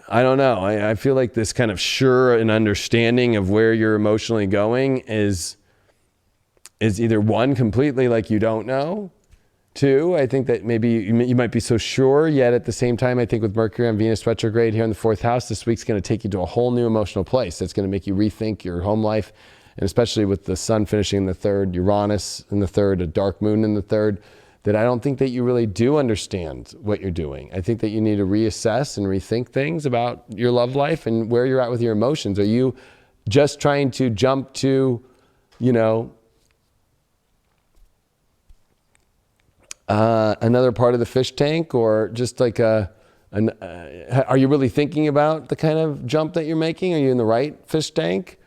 S1: I don't know. I feel like this kind of sure and understanding of where you're emotionally going is either one, completely like you don't know. Two, I think that maybe you might be so sure, yet at the same time, I think with Mercury and Venus retrograde here in the fourth house, this week's going to take you to a whole new emotional place. That's going to make you rethink your home life. And especially with the sun finishing in the third, Uranus in the third, a dark moon in the third, that I don't think that you really do understand what you're doing. I think that you need to reassess and rethink things about your love life and where you're at with your emotions. Are you just trying to jump to, another part of the fish tank, or just like are you really thinking about the kind of jump that you're making? Are you in the right fish tank?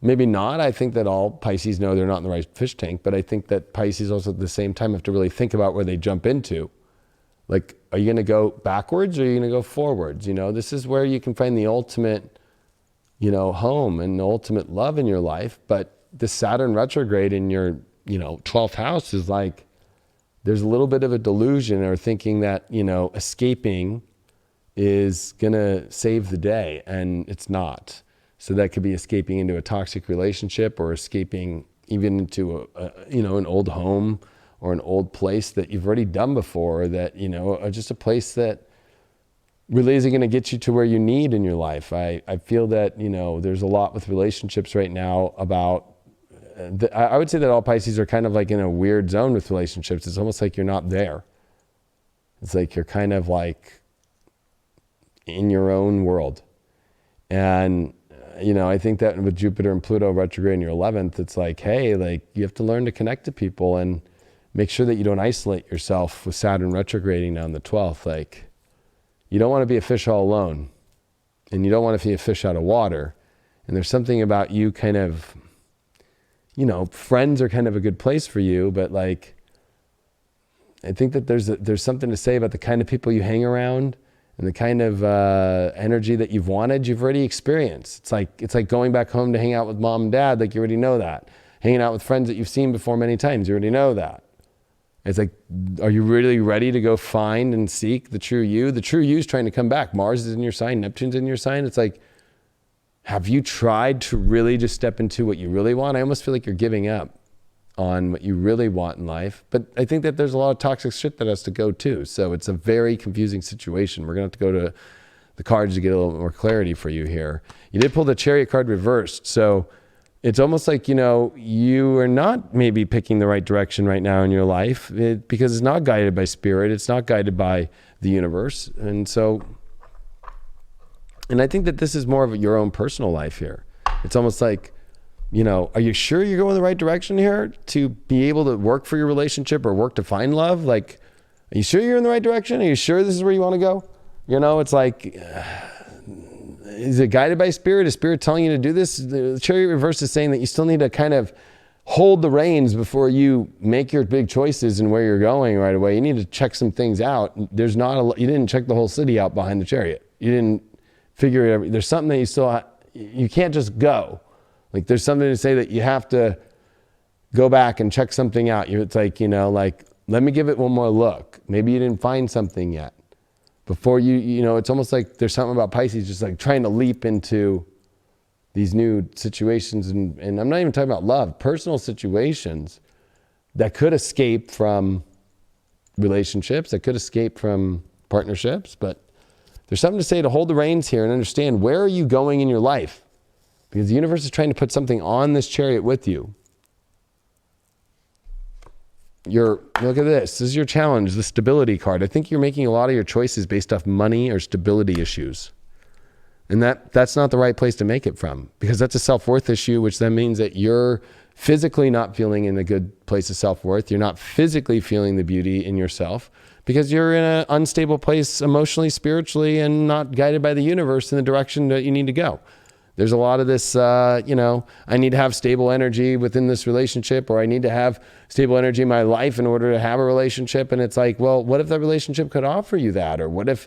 S1: Maybe not. I think that all Pisces know they're not in the right fish tank, but I think that Pisces also at the same time have to really think about where they jump into. Like, are you going to go backwards or are you going to go forwards? This is where you can find the ultimate, home and the ultimate love in your life. But, the Saturn retrograde in your, 12th house is like, there's a little bit of a delusion or thinking that, escaping is going to save the day, and it's not. So that could be escaping into a toxic relationship or escaping even into an old home or an old place that you've already done before, or that, or just a place that really isn't going to get you to where you need in your life. I feel that, there's a lot with relationships right now about, I would say that all Pisces are kind of like in a weird zone with relationships. It's almost like you're not there. It's like you're kind of like in your own world. And, I think that with Jupiter and Pluto retrograde in your 11th, it's like, hey, like you have to learn to connect to people and make sure that you don't isolate yourself with Saturn retrograding on the 12th. Like, you don't want to be a fish all alone, and you don't want to be a fish out of water. And there's something about you kind of, friends are kind of a good place for you, but like, I think that there's something to say about the kind of people you hang around and the kind of energy that you've already experienced. It's like going back home to hang out with mom and dad, like you already know that. Hanging out with friends that you've seen before many times, you already know that. It's like, are you really ready to go find and seek the true you? The true you is trying to come back. Mars is in your sign, Neptune's in your sign. It's like, have you tried to really just step into what you really want? I almost feel like you're giving up on what you really want in life. But I think that there's a lot of toxic shit that has to go too. So it's a very confusing situation. We're going to have to go to the cards to get a little bit more clarity for you here. You did pull the Chariot card reversed. So it's almost like, you are not maybe picking the right direction right now in your life because it's not guided by spirit. It's not guided by the universe. And I think that this is more of your own personal life here. It's almost like, are you sure you're going the right direction here to be able to work for your relationship or work to find love? Like, are you sure you're in the right direction? Are you sure this is where you want to go? It's like, is it guided by spirit? Is spirit telling you to do this? The Chariot reverse is saying that you still need to kind of hold the reins before you make your big choices and where you're going right away. You need to check some things out. You didn't check the whole city out behind the Chariot. You didn't figure it out. There's something that you can't just go. Like there's something to say that you have to go back and check something out. It's like, let me give it one more look. Maybe you didn't find something yet. Before it's almost like there's something about Pisces just like trying to leap into these new situations. And I'm not even talking about love, personal situations that could escape from relationships, that could escape from partnerships. But there's something to say to hold the reins here and understand, where are you going in your life? Because the universe is trying to put something on this Chariot with you. Look at this. This is your challenge, the stability card. I think you're making a lot of your choices based off money or stability issues. And that's not the right place to make it from, because that's a self-worth issue, which then means that you're physically not feeling in a good place of self-worth. You're not physically feeling the beauty in yourself because you're in an unstable place emotionally, spiritually, and not guided by the universe in the direction that you need to go. There's a lot of this, I need to have stable energy within this relationship, or I need to have stable energy in my life in order to have a relationship. And it's like, well, what if that relationship could offer you that? Or what if,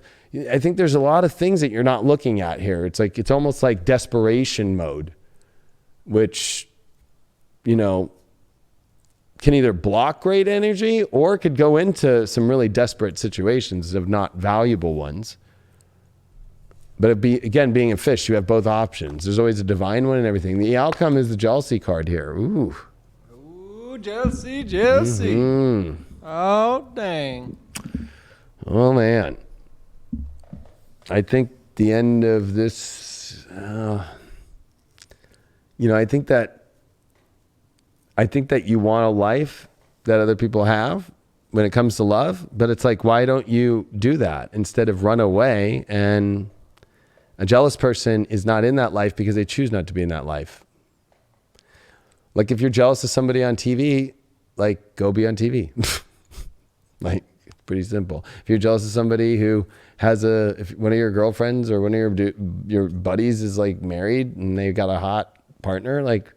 S1: I think there's a lot of things that you're not looking at here. It's like, it's almost like desperation mode, which, can either block great energy or could go into some really desperate situations of not valuable ones. But being a fish, you have both options. There's always a divine one and everything. The outcome is the jealousy card here. Ooh,
S2: jealousy. Mm-hmm. Oh, dang.
S1: Oh, man. I think the end of this, I think that you want a life that other people have when it comes to love. But it's like, why don't you do that instead of run away? And a jealous person is not in that life because they choose not to be in that life. Like if you're jealous of somebody on TV, like go be on TV. Like it's pretty simple. If you're jealous of somebody who has if one of your girlfriends or one of your buddies is like married and they got a hot partner, like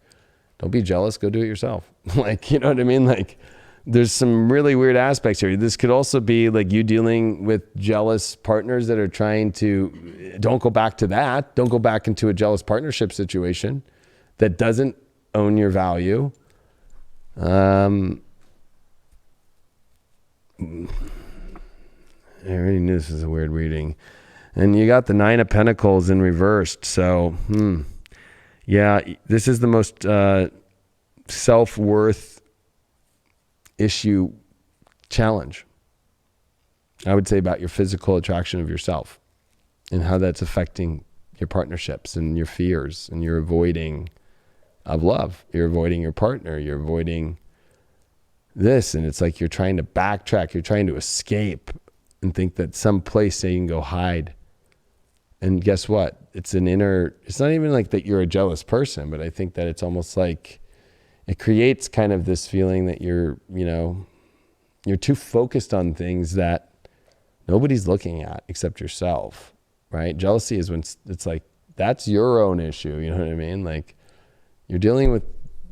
S1: don't be jealous, go do it yourself. Like, you know what I mean? Like there's some really weird aspects here. This could also be like you dealing with jealous partners that are trying to, don't go back to that. Don't go back into a jealous partnership situation that doesn't own your value. I already knew this was a weird reading. And you got the Nine of Pentacles in reversed. So, yeah, this is the most self-worth issue challenge, I would say, about your physical attraction of yourself and how that's affecting your partnerships and your fears and your avoiding of love. You're avoiding your partner. You're avoiding this. And it's like you're trying to backtrack. You're trying to escape and think that some place that you can go hide. And guess what? It's an inner, it's not even like that you're a jealous person, but I think that it's almost like it creates kind of this feeling that you're too focused on things that nobody's looking at except yourself, right? Jealousy is when it's like, that's your own issue. You know what I mean? Like you're dealing with,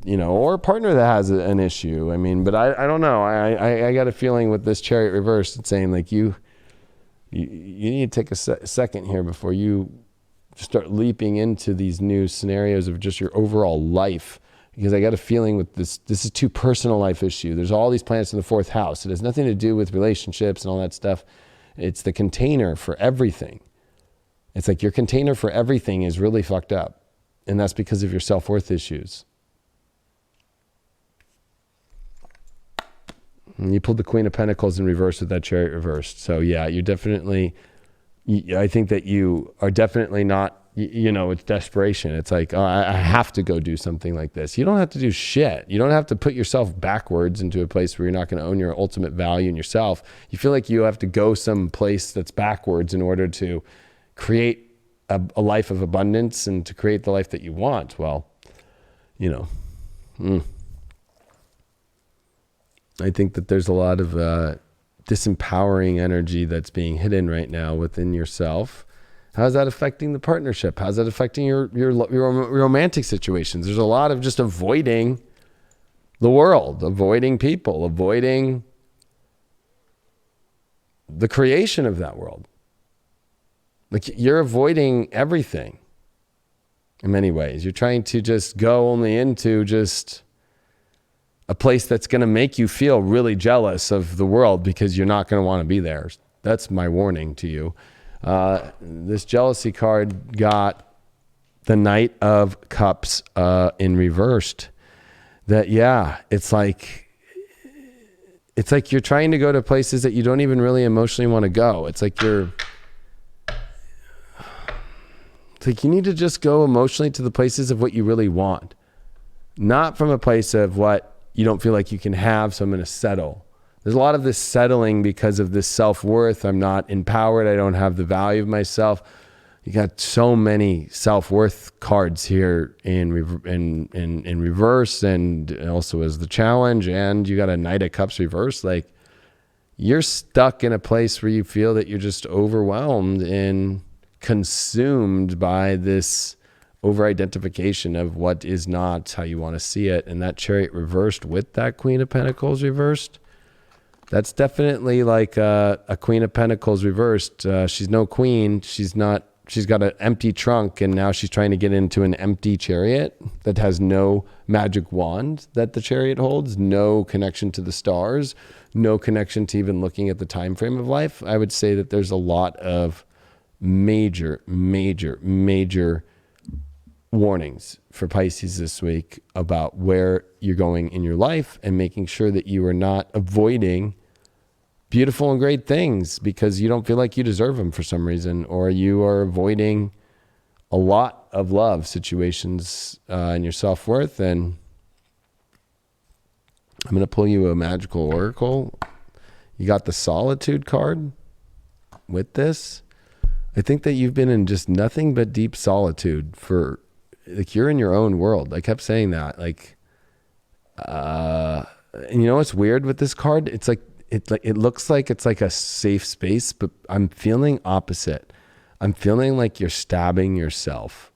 S1: or a partner that has an issue. I mean, but I don't know. I got a feeling with this Chariot reverse, it's saying like you need to take a second here before you start leaping into these new scenarios of just your overall life. Because I got a feeling with this is too personal life issue. There's all these planets in the 4th house. It has nothing to do with relationships and all that stuff. It's the container for everything. It's like your container for everything is really fucked up. And that's because of your self-worth issues. And you pulled the Queen of Pentacles in reverse with that Chariot reversed. So yeah, I think that you are definitely not, it's desperation. It's like, oh, I have to go do something like this. You don't have to do shit. You don't have to put yourself backwards into a place where you're not going to own your ultimate value in yourself. You feel like you have to go some place that's backwards in order to create a life of abundance and to create the life that you want. Well, I think that there's a lot of disempowering energy that's being hidden right now within yourself. How's that affecting the partnership? How's that affecting your romantic situations? There's a lot of just avoiding the world, avoiding people, avoiding the creation of that world. Like you're avoiding everything in many ways. You're trying to just go only into just a place that's going to make you feel really jealous of the world because you're not going to want to be there. That's my warning to you. This jealousy card got the Knight of Cups in reversed. That, yeah, it's like you're trying to go to places that you don't even really emotionally want to go. It's like you need to just go emotionally to the places of what you really want. Not from a place of what you don't feel like you can have, so I'm going to settle. There's a lot of this settling because of this self-worth. I'm not empowered. I don't have the value of myself. You got so many self-worth cards here in reverse, and also as the challenge, and you got a Knight of Cups reverse. Like you're stuck in a place where you feel that you're just overwhelmed and consumed by this over-identification of what is not how you want to see it. And that Chariot reversed with that Queen of Pentacles reversed, that's definitely like a Queen of Pentacles reversed. She's no queen. She's got an empty trunk, and now she's trying to get into an empty chariot that has no magic wand that the chariot holds, no connection to the stars, no connection to even looking at the time frame of life. I would say that there's a lot of major warnings for Pisces this week about where you're going in your life and making sure that you are not avoiding beautiful and great things because you don't feel like you deserve them for some reason, or you are avoiding a lot of love situations in your self-worth. And I'm going to pull you a magical oracle. You got the Solitude card with this. I think that you've been in just nothing but deep solitude for, like, you're in your own world. I kept saying that, like, and you know what's weird with this card? It's like, it looks like it's like a safe space, but I'm feeling opposite. I'm feeling like you're stabbing yourself.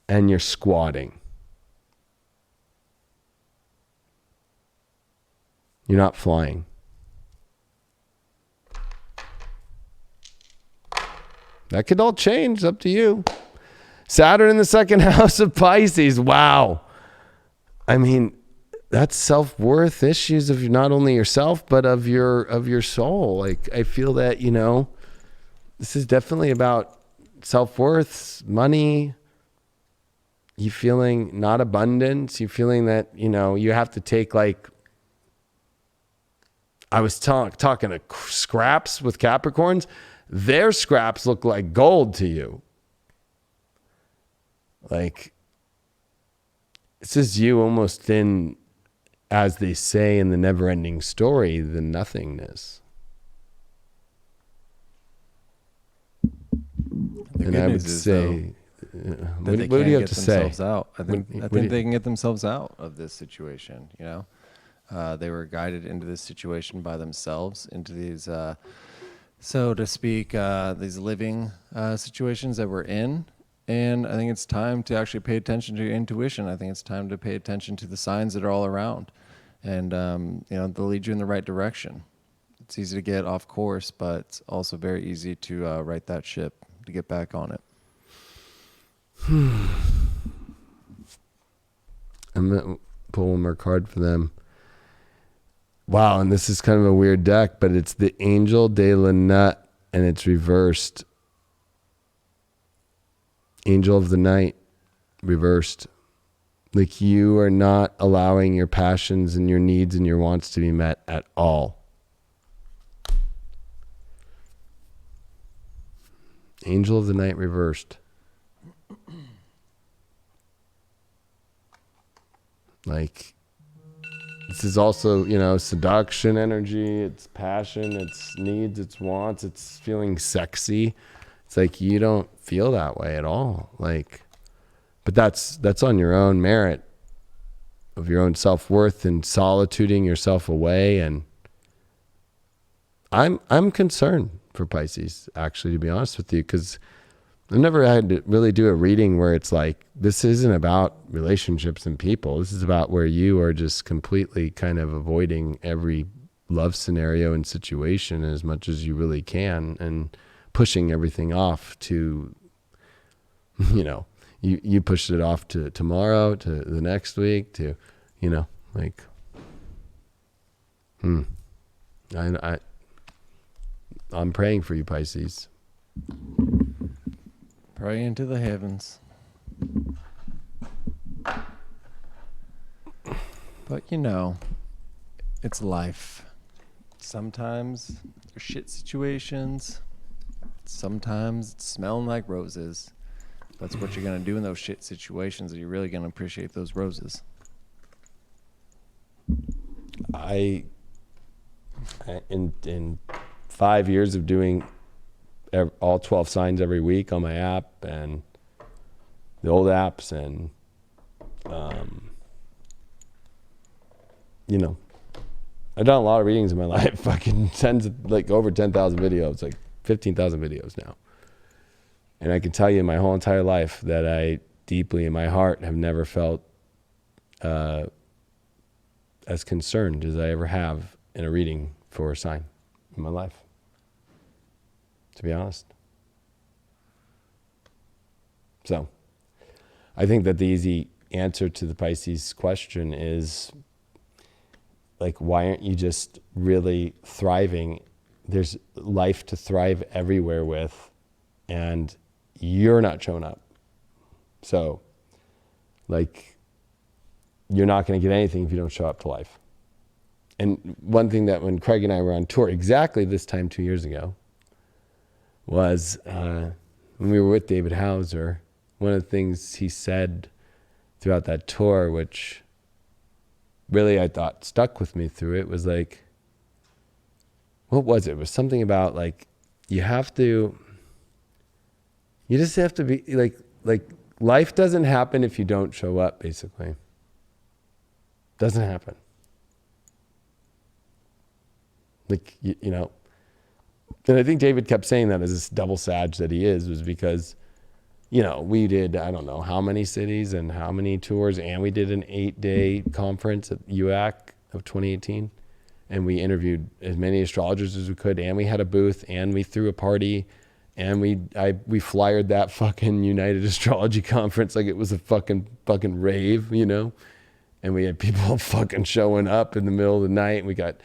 S1: And you're squatting. You're not flying. That could all change. It's up to you. Saturn in the second house of Pisces. Wow. I mean, that's self-worth issues of not only yourself, but of your soul. Like, I feel that, you know, this is definitely about self-worth, money, you feeling not abundance, you feeling that, you know, you have to take, like, I was talking to scraps with Capricorns. Their scraps look like gold to you. Like, this is you almost in, as they say in the never-ending story, the nothingness.
S2: And I would say, what do you have to say? I think they can get themselves out of this situation. You know, they were guided into this situation by themselves, into these, so to speak, these living situations that we're in. And I think it's time to actually pay attention to your intuition. I think it's time to pay attention to the signs that are all around, and you know, they'll lead you in the right direction. It's easy to get off course, but it's also very easy to right that ship, to get back on it.
S1: I'm gonna pull one more card for them. Wow, and this is kind of a weird deck, but it's the Angel de la Nut, and it's reversed. Angel of the Night, reversed. Like, you are not allowing your passions and your needs and your wants to be met at all. Angel of the Night reversed. Like, this is also, you know, seduction energy, it's passion, it's needs, it's wants, it's feeling sexy. It's like, you don't feel that way at all. Like, but that's on your own merit of your own self-worth and solituding yourself away. And I'm concerned for Pisces, actually, to be honest with you, because I've never had to really do a reading where it's like, this isn't about relationships and people. This is about where you are just completely kind of avoiding every love scenario and situation as much as you really can, and pushing everything off to, you know, you pushed it off to tomorrow, to the next week, to, you know, like, I'm praying for you, Pisces.
S2: Pray into the heavens. But, you know, it's life. Sometimes there's shit situations. Sometimes it's smelling like roses. That's what you're going to do in those shit situations. Are you really going to appreciate those roses?
S1: In 5 years of doing all 12 signs every week on my app and the old apps, and you know, I've done a lot of readings in my life. Fucking over 10,000 videos, like 15,000 videos now. And I can tell you, my whole entire life, that I deeply in my heart have never felt as concerned as I ever have in a reading for a sign in my life, to be honest. So I think that the easy answer to the Pisces question is, like, why aren't you just really thriving? There's life to thrive everywhere with, and you're not showing up. So, like, you're not going to get anything if you don't show up to life. And one thing that when Craig and I were on tour exactly this time 2 years ago was when we were with David Hauser, one of the things he said throughout that tour, which really I thought stuck with me through it, was like, what was it? It was something about, like, you just have to be like life doesn't happen if you don't show up, basically. Doesn't happen. Like, you know, and I think David kept saying that as this double sag that he is, was because, you know, we did, I don't know how many cities and how many tours, and we did an 8-day conference at UAC of 2018, and we interviewed as many astrologers as we could, and we had a booth, and we threw a party, And we flyered that fucking United Astrology conference like it was a fucking rave, you know? And we had people fucking showing up in the middle of the night. And we got,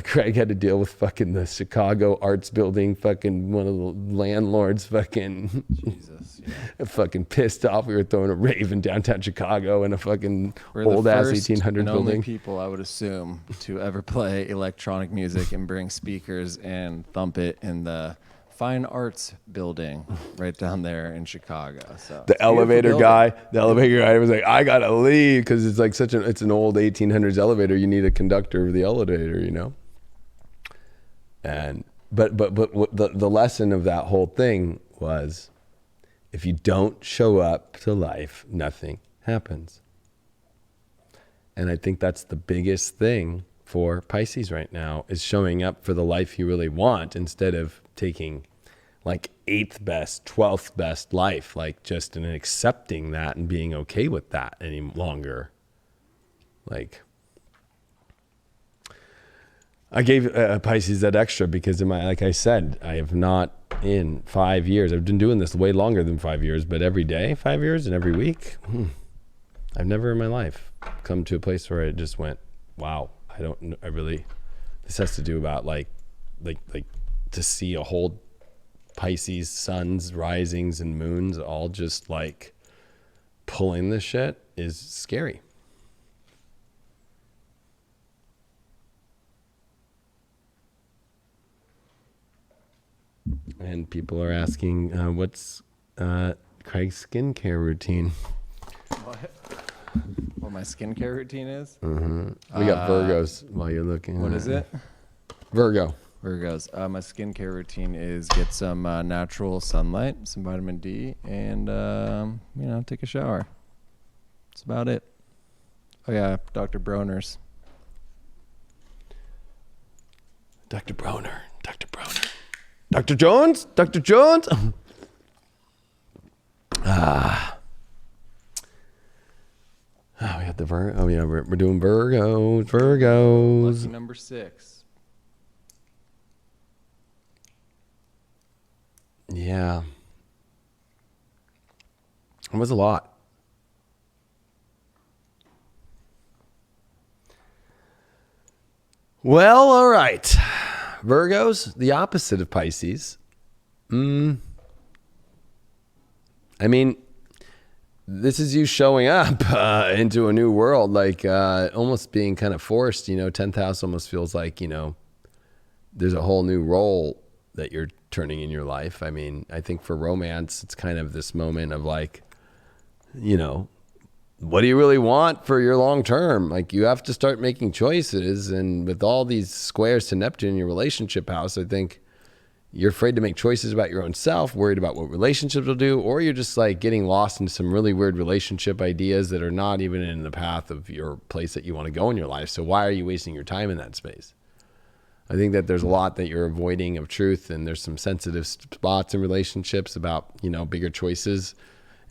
S1: Craig had to deal with fucking the Chicago Arts Building, fucking one of the landlords fucking,
S2: Jesus, yeah.
S1: fucking pissed off. We were throwing a rave in downtown Chicago in a fucking old ass 1800
S2: and
S1: building.
S2: Only people I would assume to ever play electronic music and bring speakers and thump it in the Fine Arts Building right down there in Chicago. So
S1: the elevator guy was like, I gotta leave because it's like it's an old 1800s elevator. You need a conductor of the elevator, you know. And but the lesson of that whole thing was, if you don't show up to life, nothing happens. And I think that's the biggest thing for Pisces right now, is showing up for the life you really want instead of taking like 8th best, 12th best life, like just in accepting that and being okay with that any longer. Like, I gave Pisces that extra because like I said, I have not in 5 years, I've been doing this way longer than 5 years, but every day, 5 years, and every week, I've never in my life come to a place where I just went, wow, this has to do about like to see a whole Pisces suns, risings, and moons all just like pulling this shit is scary. And people are asking, what's Craig's skincare routine?
S2: What my skincare routine is?
S1: Mm-hmm. We got Virgos while you're looking.
S2: What is it?
S1: Virgos.
S2: My skincare routine is get some natural sunlight, some vitamin D, and take a shower. That's about it. Oh yeah, Dr. Bronner's.
S1: Dr. Bronner. Dr. Jones? Dr. Jones? We got the Virgo. Oh yeah, we're doing Virgos.
S2: Lucky number 6.
S1: Yeah. It was a lot. Well, all right. Virgos, the opposite of Pisces. I mean, this is you showing up into a new world, like almost being kind of forced. 10th house almost feels like, there's a whole new role that you're turning in your life. I mean, I think for romance, it's kind of this moment of like, what do you really want for your long term? Like, you have to start making choices. And with all these squares to Neptune in your relationship house, I think you're afraid to make choices about your own self, worried about what relationships will do, or you're just like getting lost in some really weird relationship ideas that are not even in the path of your place that you want to go in your life. So why are you wasting your time in that space? I think that there's a lot that you're avoiding of truth, and there's some sensitive spots in relationships about, bigger choices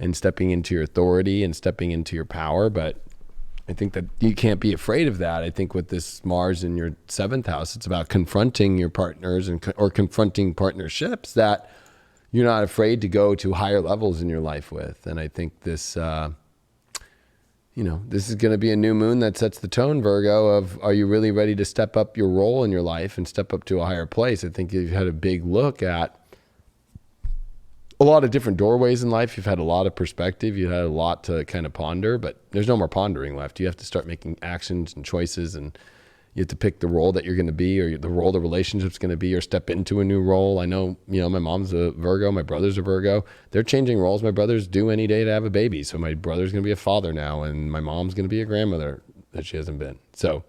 S1: and stepping into your authority and stepping into your power. But I think that you can't be afraid of that. I think with this Mars in your 7th house, it's about confronting your partners or confronting partnerships that you're not afraid to go to higher levels in your life with. And I think this, this is going to be a new moon that sets the tone, Virgo, of, are you really ready to step up your role in your life and step up to a higher place? I think you've had a big look at a lot of different doorways in life. You've had a lot of perspective. You had a lot to kind of ponder, but there's no more pondering left. You have to start making actions and choices, and you have to pick the role that you're going to be, or the role the relationship's going to be, or step into a new role. I know, my mom's a Virgo, my brother's a Virgo. They're changing roles. My brother's due any day to have a baby. So my brother's going to be a father now, and my mom's going to be a grandmother that she hasn't been. So,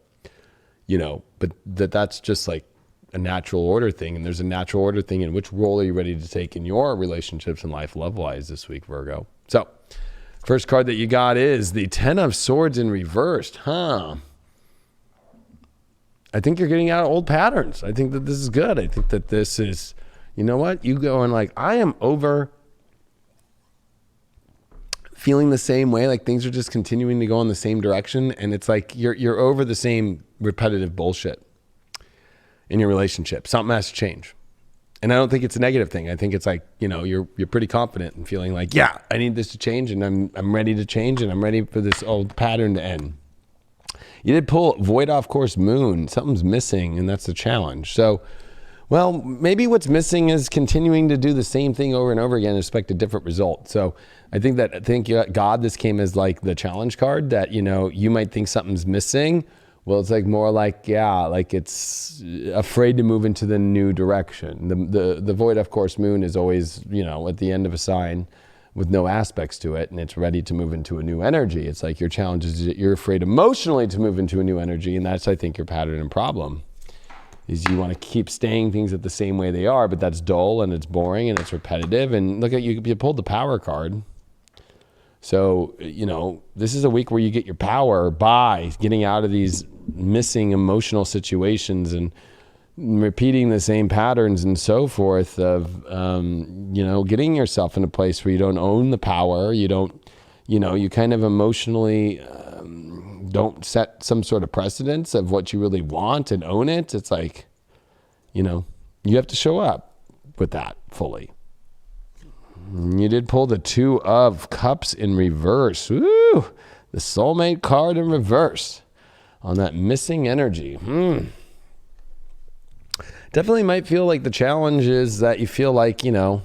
S1: but that's just like a natural order thing. And there's a natural order thing in which role are you ready to take in your relationships and life love-wise this week, Virgo. So first card that you got is the 10 of Swords in reversed. I think you're getting out of old patterns. I think that this is good. I think that this is, you going like, I am over feeling the same way. Like things are just continuing to go in the same direction. And it's like, you're over the same repetitive bullshit in your relationship. Something has to change. And I don't think it's a negative thing. I think it's like, you know, you're pretty confident and feeling like, yeah, I need this to change, and I'm ready to change, and I'm ready for this old pattern to end. You did pull void off course moon. Something's missing, and that's the challenge. So, well, maybe what's missing is continuing to do the same thing over and over again and expect a different result. So I think God, this came as like the challenge card that, you know, you might think something's missing. Well, it's like more like, yeah, like it's afraid to move into the new direction. The void of course moon is always, you know, at the end of a sign with no aspects to it, and it's ready to move into a new energy. It's like your challenge is that you're afraid emotionally to move into a new energy, and that's, I think, your pattern and problem. Is you want to keep staying things at the same way they are, but that's dull and it's boring and it's repetitive. And look at you pulled the power card. So, you know, this is a week where you get your power by getting out of these missing emotional situations and repeating the same patterns and so forth of, you know, getting yourself in a place where you don't own the power. You don't, you know, you kind of emotionally don't set some sort of precedence of what you really want and own it. It's like, you know, you have to show up with that fully. You did pull the 2 of Cups in reverse. Woo! The soulmate card in reverse on that missing energy. Definitely might feel like the challenge is that you feel like, you know,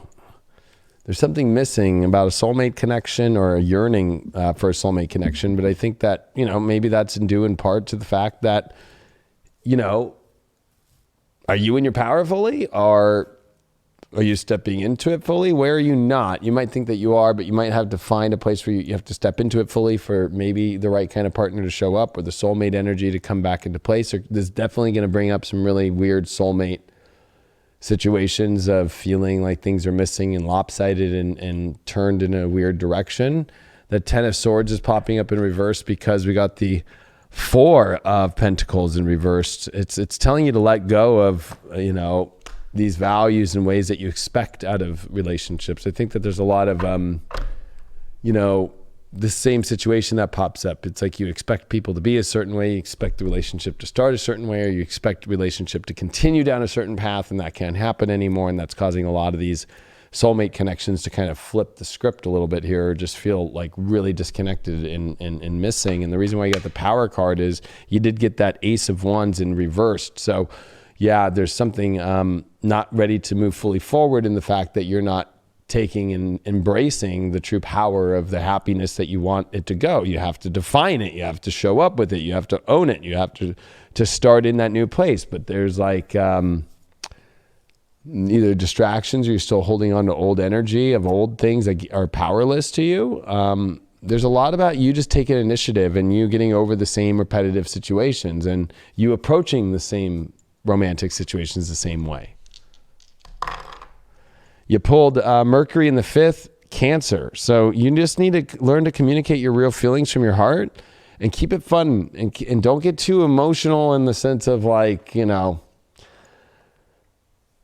S1: there's something missing about a soulmate connection or a yearning for a soulmate connection. But I think that, you know, maybe that's due in part to the fact that, you know, are you in your power fully, or are you stepping into it fully? Where are you not? You might think that you are, but you might have to find a place where you have to step into it fully for maybe the right kind of partner to show up, or the soulmate energy to come back into place. Or this is definitely going to bring up some really weird soulmate situations of feeling like things are missing and lopsided and turned in a weird direction. The 10 of Swords is popping up in reverse because we got the 4 of Pentacles in reverse. It's telling you to let go of, you know, these values and ways that you expect out of relationships. I think that there's a lot of, you know, the same situation that pops up. It's like you expect people to be a certain way, you expect the relationship to start a certain way, or you expect the relationship to continue down a certain path, and that can't happen anymore. And that's causing a lot of these soulmate connections to kind of flip the script a little bit here, or just feel like really disconnected and missing. And the reason why you got the Power card is you did get that Ace of Wands in reversed. So yeah, there's something not ready to move fully forward in the fact that you're not taking and embracing the true power of the happiness that you want it to go. You have to define it. You have to show up with it. You have to own it. You have to start in that new place. But there's like either distractions, or you're still holding on to old energy of old things that are powerless to you. There's a lot about you just taking initiative and you getting over the same repetitive situations and you approaching the same romantic situations the same way. You pulled Mercury in the 5th, Cancer. So you just need to learn to communicate your real feelings from your heart and keep it fun, and don't get too emotional in the sense of like, you know,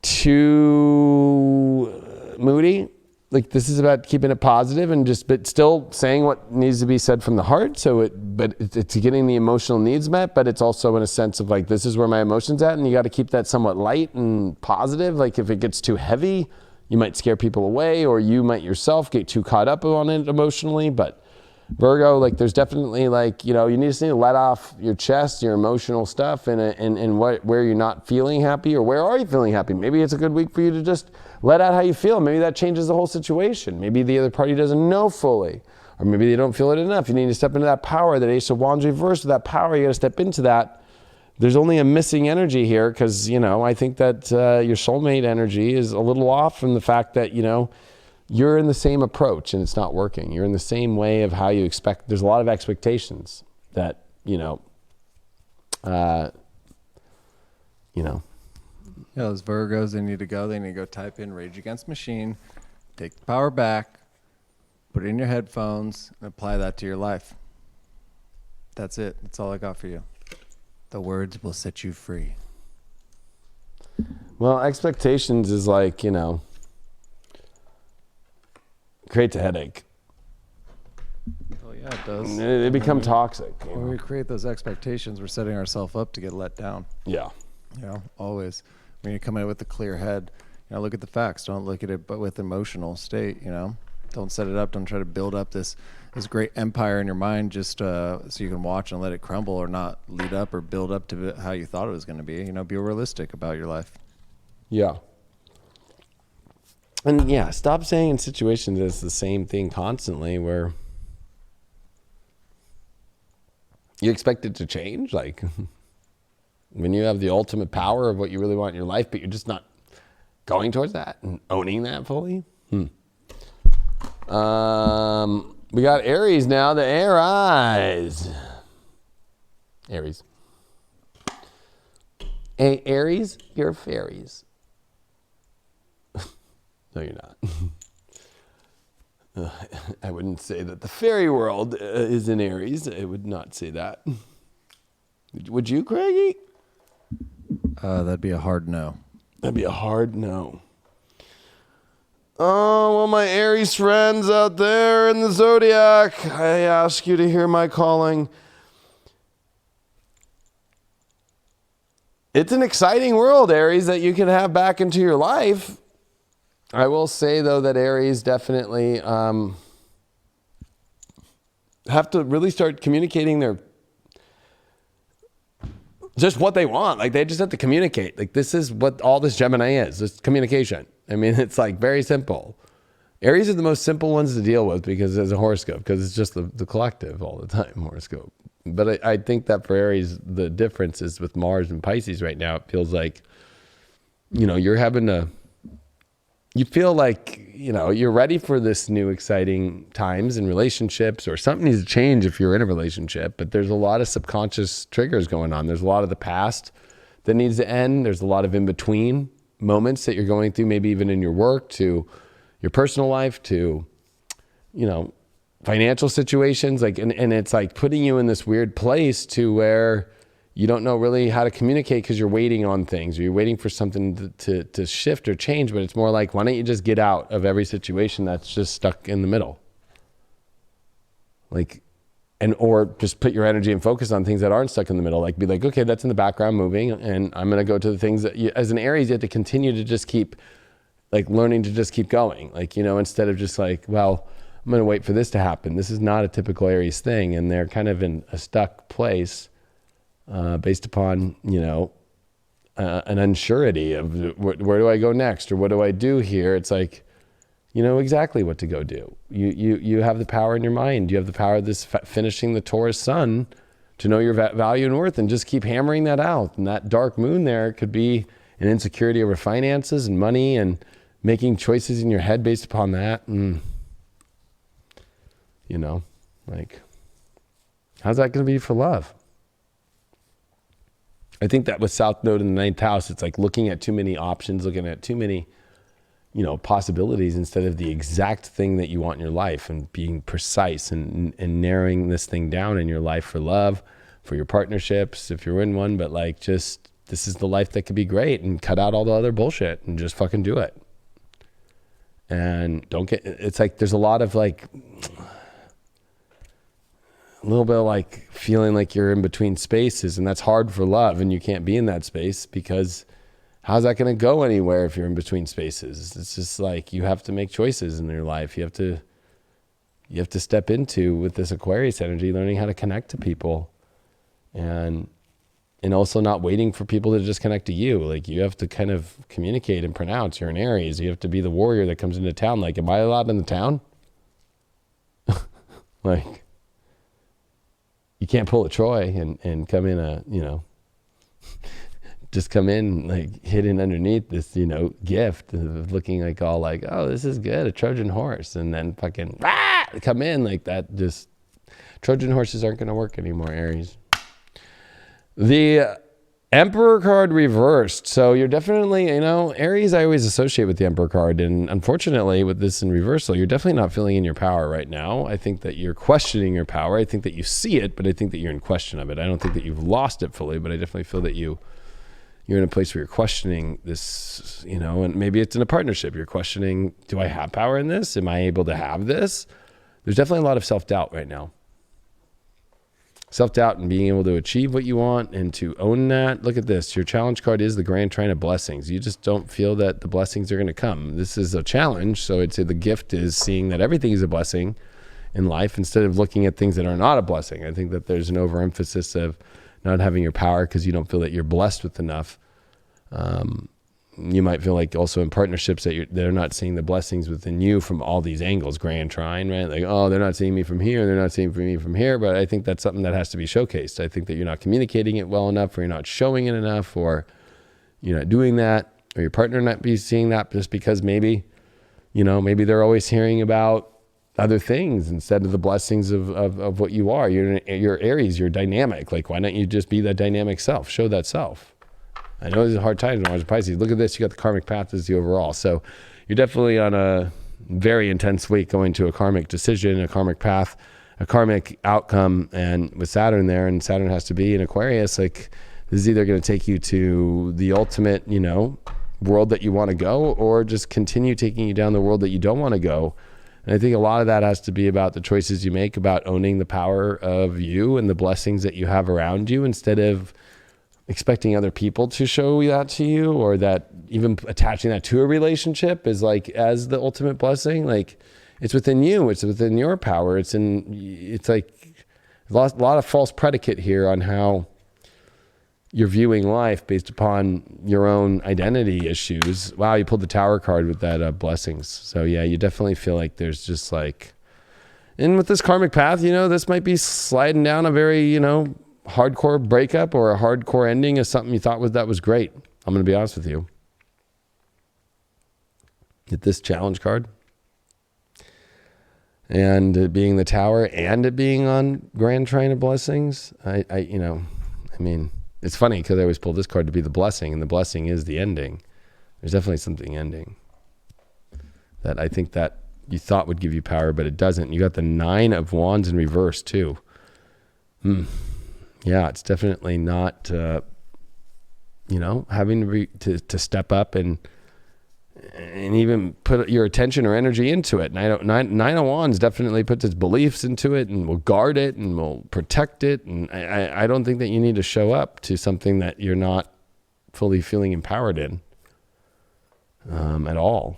S1: too moody. Like, this is about keeping it positive and but still saying what needs to be said from the heart. So it's getting the emotional needs met, but it's also in a sense of like, this is where my emotion's at, and you got to keep that somewhat light and positive. Like, if it gets too heavy, you might scare people away, or you might yourself get too caught up on it emotionally. But Virgo, like, there's definitely like, you know, you just need to let off your chest, your emotional stuff, and where you're not feeling happy, or where are you feeling happy. Maybe it's a good week for you to just let out how you feel. Maybe that changes the whole situation. Maybe the other party doesn't know fully, or maybe they don't feel it enough. You need to step into that power, that Ace of Wands reversed with that power. You got to step into that. There's only a missing energy here because, you know, I think that your soulmate energy is a little off from the fact that, you know, you're in the same approach and it's not working. You're in the same way of how you expect. There's a lot of expectations that, you know.
S2: Yeah, those Virgos, they need to go type in Rage Against Machine, take the power back, put it in your headphones, and apply that to your life. That's it. That's all I got for you. The words will set you free.
S1: Well, expectations is like, you know, creates a headache.
S2: Oh yeah, it does.
S1: They become toxic.
S2: When we create those expectations, we're setting ourselves up to get let down.
S1: Yeah.
S2: You know, always. When you come in with a clear head, look at the facts. Don't look at it but with emotional state, Don't set it up. Don't try to build up this great empire in your mind just so you can watch and let it crumble, or not lead up or build up to how you thought it was going to be. Be realistic about your life.
S1: Yeah. And yeah, stop saying in situations it's the same thing constantly where you expect it to change. Like when you have the ultimate power of what you really want in your life, but you're just not going towards that and owning that fully. We got Aries now, the Aries. Aries. Hey, Aries, you're fairies. No, you're not. I wouldn't say that the fairy world is in Aries. I would not say that. Would you, Craigie?
S2: That'd be a hard no.
S1: That'd be a hard no. Oh, well, my Aries friends out there in the Zodiac, I ask you to hear my calling. It's an exciting world, Aries, that you can have back into your life. I will say, though, that Aries definitely have to really start communicating just what they want. Like, they just have to communicate. Like, this is what all this Gemini is. It's communication. I mean, it's like very simple. Aries are the most simple ones to deal with because as a horoscope, because it's just the collective all the time horoscope. But I think that for Aries, the difference is with Mars and Pisces right now. It feels like, you feel like, you're ready for this new exciting times in relationships, or something needs to change if you're in a relationship. But there's a lot of subconscious triggers going on. There's a lot of the past that needs to end. There's a lot of in-between moments that you're going through, maybe even in your work, to your personal life, to, financial situations. Like, and it's like putting you in this weird place to where you don't know really how to communicate because you're waiting on things, or you're waiting for something to shift or change. But it's more like, why don't you just get out of every situation that's just stuck in the middle? Like, or just put your energy and focus on things that aren't stuck in the middle. Like, be like, okay, that's in the background moving, and I'm going to go to the things that as an Aries, you have to continue to just keep like learning to just keep going. Like, instead of just like, well, I'm going to wait for this to happen. This is not a typical Aries thing. And they're kind of in a stuck place based upon, an unsurety of where do I go next? Or what do I do here? It's like, you know exactly what to go do. You have the power in your mind. You have the power of this finishing the Taurus sun to know your value and worth, and just keep hammering that out. And that dark moon there could be an insecurity over finances and money, and making choices in your head based upon that. And, like, how's that going to be for love? I think that with South Node in the 9th house, it's like looking at too many options, looking at too many possibilities instead of the exact thing that you want in your life, and being precise and narrowing this thing down in your life for love, for your partnerships, if you're in one. But like, just, this is the life that could be great, and cut out all the other bullshit and just fucking do it. And it's like, there's a lot of like, a little bit of like feeling like you're in between spaces, and that's hard for love, and you can't be in that space because how's that going to go anywhere if you're in between spaces? It's just like, you have to make choices in your life. You have to step into, with this Aquarius energy, learning how to connect to people, and also not waiting for people to just connect to you. Like, you have to kind of communicate and pronounce. You're an Aries. You have to be the warrior that comes into town. Like, am I allowed in the town? Like, you can't pull a Troy and come in just come in like hidden underneath this, gift of looking like all like, oh, this is good, a Trojan horse. And then fucking come in like that. Just, Trojan horses aren't going to work anymore, Aries. The Emperor card reversed. So you're definitely, Aries, I always associate with the Emperor card. And unfortunately, with this in reversal, you're definitely not feeling in your power right now. I think that you're questioning your power. I think that you see it, but I think that you're in question of it. I don't think that you've lost it fully, but I definitely feel that you're in a place where you're questioning this, and maybe it's in a partnership. You're questioning, do I have power in this? Am I able to have this? There's definitely a lot of self-doubt right now. self-doubt and being able to achieve what you want and to own that. Look at this. Your challenge card is the grand trine of blessings. You just don't feel that the blessings are going to come. This is a challenge. So I'd say the gift is seeing that everything is a blessing in life instead of looking at things that are not a blessing. I think that there's an overemphasis of not having your power because you don't feel that you're blessed with enough. You might feel like also in partnerships that they're not seeing the blessings within you from all these angles, grand trine, right? Like, oh, they're not seeing me from here, they're not seeing me from here. But I think that's something that has to be showcased. I think that you're not communicating it well enough, or you're not showing it enough, or you're not doing that, or your partner not be seeing that just because maybe they're always hearing about other things instead of the blessings of what you are. You're Aries, you're dynamic. Like, why don't you just be that dynamic self? Show that self. I know there's a hard time when I was Pisces. Look at this. You got the karmic path as the overall. So you're definitely on a very intense week going to a karmic decision, a karmic path, a karmic outcome. And with Saturn there, and Saturn has to be in Aquarius, like this is either going to take you to the ultimate, world that you want to go, or just continue taking you down the world that you don't want to go. And I think a lot of that has to be about the choices you make, about owning the power of you and the blessings that you have around you, instead of expecting other people to show that to you, or that even attaching that to a relationship is like as the ultimate blessing. Like, it's within you, it's within your power. It's like a lot of false predicate here on how you're viewing life based upon your own identity issues. Wow, you pulled the Tower card with that blessings. So yeah, you definitely feel like there's just like, and with this karmic path, this might be sliding down a very, hardcore breakup or a hardcore ending of something you thought that was great. I'm going to be honest with you. Get this challenge card, and it being the Tower, and it being on grand trine of blessings. It's funny because I always pull this card to be the blessing, and the blessing is the ending. There's definitely something ending that I think that you thought would give you power, but it doesn't. You got the 9 of Wands in reverse too. Yeah, it's definitely not, having to step up and even put your attention or energy into it. Nine of Wands definitely puts its beliefs into it and will guard it and will protect it. And I don't think that you need to show up to something that you're not fully feeling empowered in at all.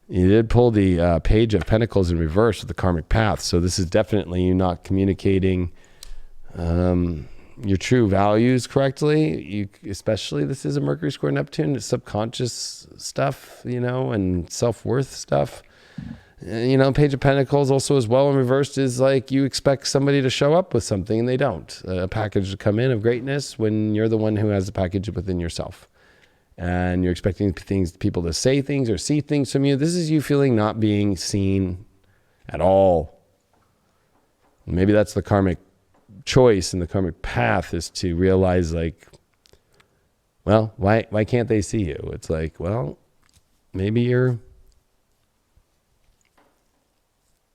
S1: You did pull the Page of Pentacles in reverse with the karmic path. So this is definitely you not communicating your true values correctly. Especially this is a Mercury square Neptune, it's subconscious stuff, and self-worth stuff. Page of Pentacles also as well in reversed is like you expect somebody to show up with something and they don't. A package to come in of greatness when you're the one who has the package within yourself. And you're expecting people to say things or see things from you. This is you feeling not being seen at all. Maybe that's the karmic choice and the karmic path, is to realize like, well, why can't they see you? It's like, well, maybe you're,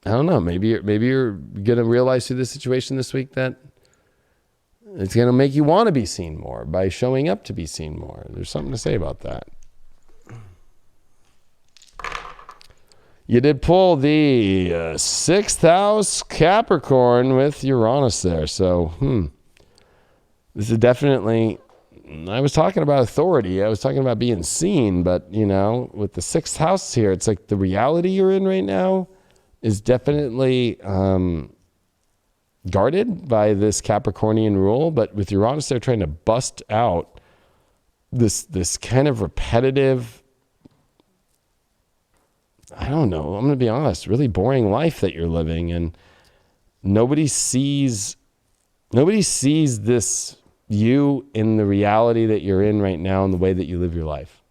S1: I don't know, maybe you're gonna realize through this situation this week that it's gonna make you want to be seen more by showing up to be seen more. There's something to say about that. You did pull the 6th house Capricorn with Uranus there. So, this is definitely, I was talking about authority. I was talking about being seen, but with the 6th house here, it's like the reality you're in right now is definitely guarded by this Capricornian rule. But with Uranus, they're trying to bust out this kind of repetitive, I don't know, I'm going to be honest, really boring life that you're living, and nobody sees this you in the reality that you're in right now and the way that you live your life.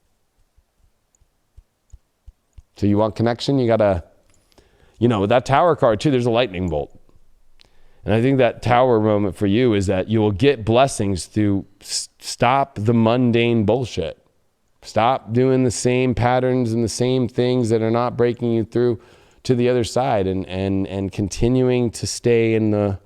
S1: So you want connection, you got to, with that Tower card too, there's a lightning bolt. And I think that Tower moment for you is that you will get blessings through stop the mundane bullshit. Stop doing the same patterns and the same things that are not breaking you through to the other side, and continuing to stay in the,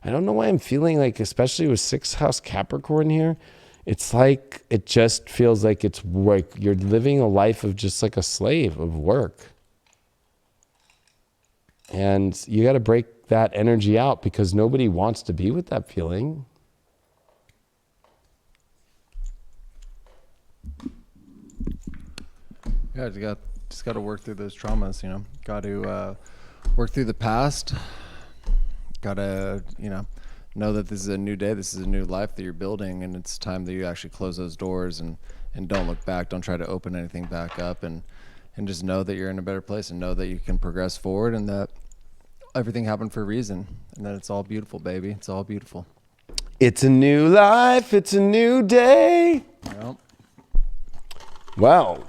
S1: I don't know why I'm feeling like, especially with 6th house Capricorn here, it's like, it just feels like it's like you're living a life of just like a slave of work. And you got to break that energy out because nobody wants to be with that feeling.
S2: Yeah, you just got to work through those traumas, you know. Got to work through the past. Got to, you know that this is a new day, this is a new life that you're building, and it's time that you actually close those doors and don't look back. Don't try to open anything back up, and just know that you're in a better place, and know that you can progress forward, and that everything happened for a reason, and that it's all beautiful, baby. It's all beautiful.
S1: It's a new life. It's a new day.
S2: Yep.
S1: Wow.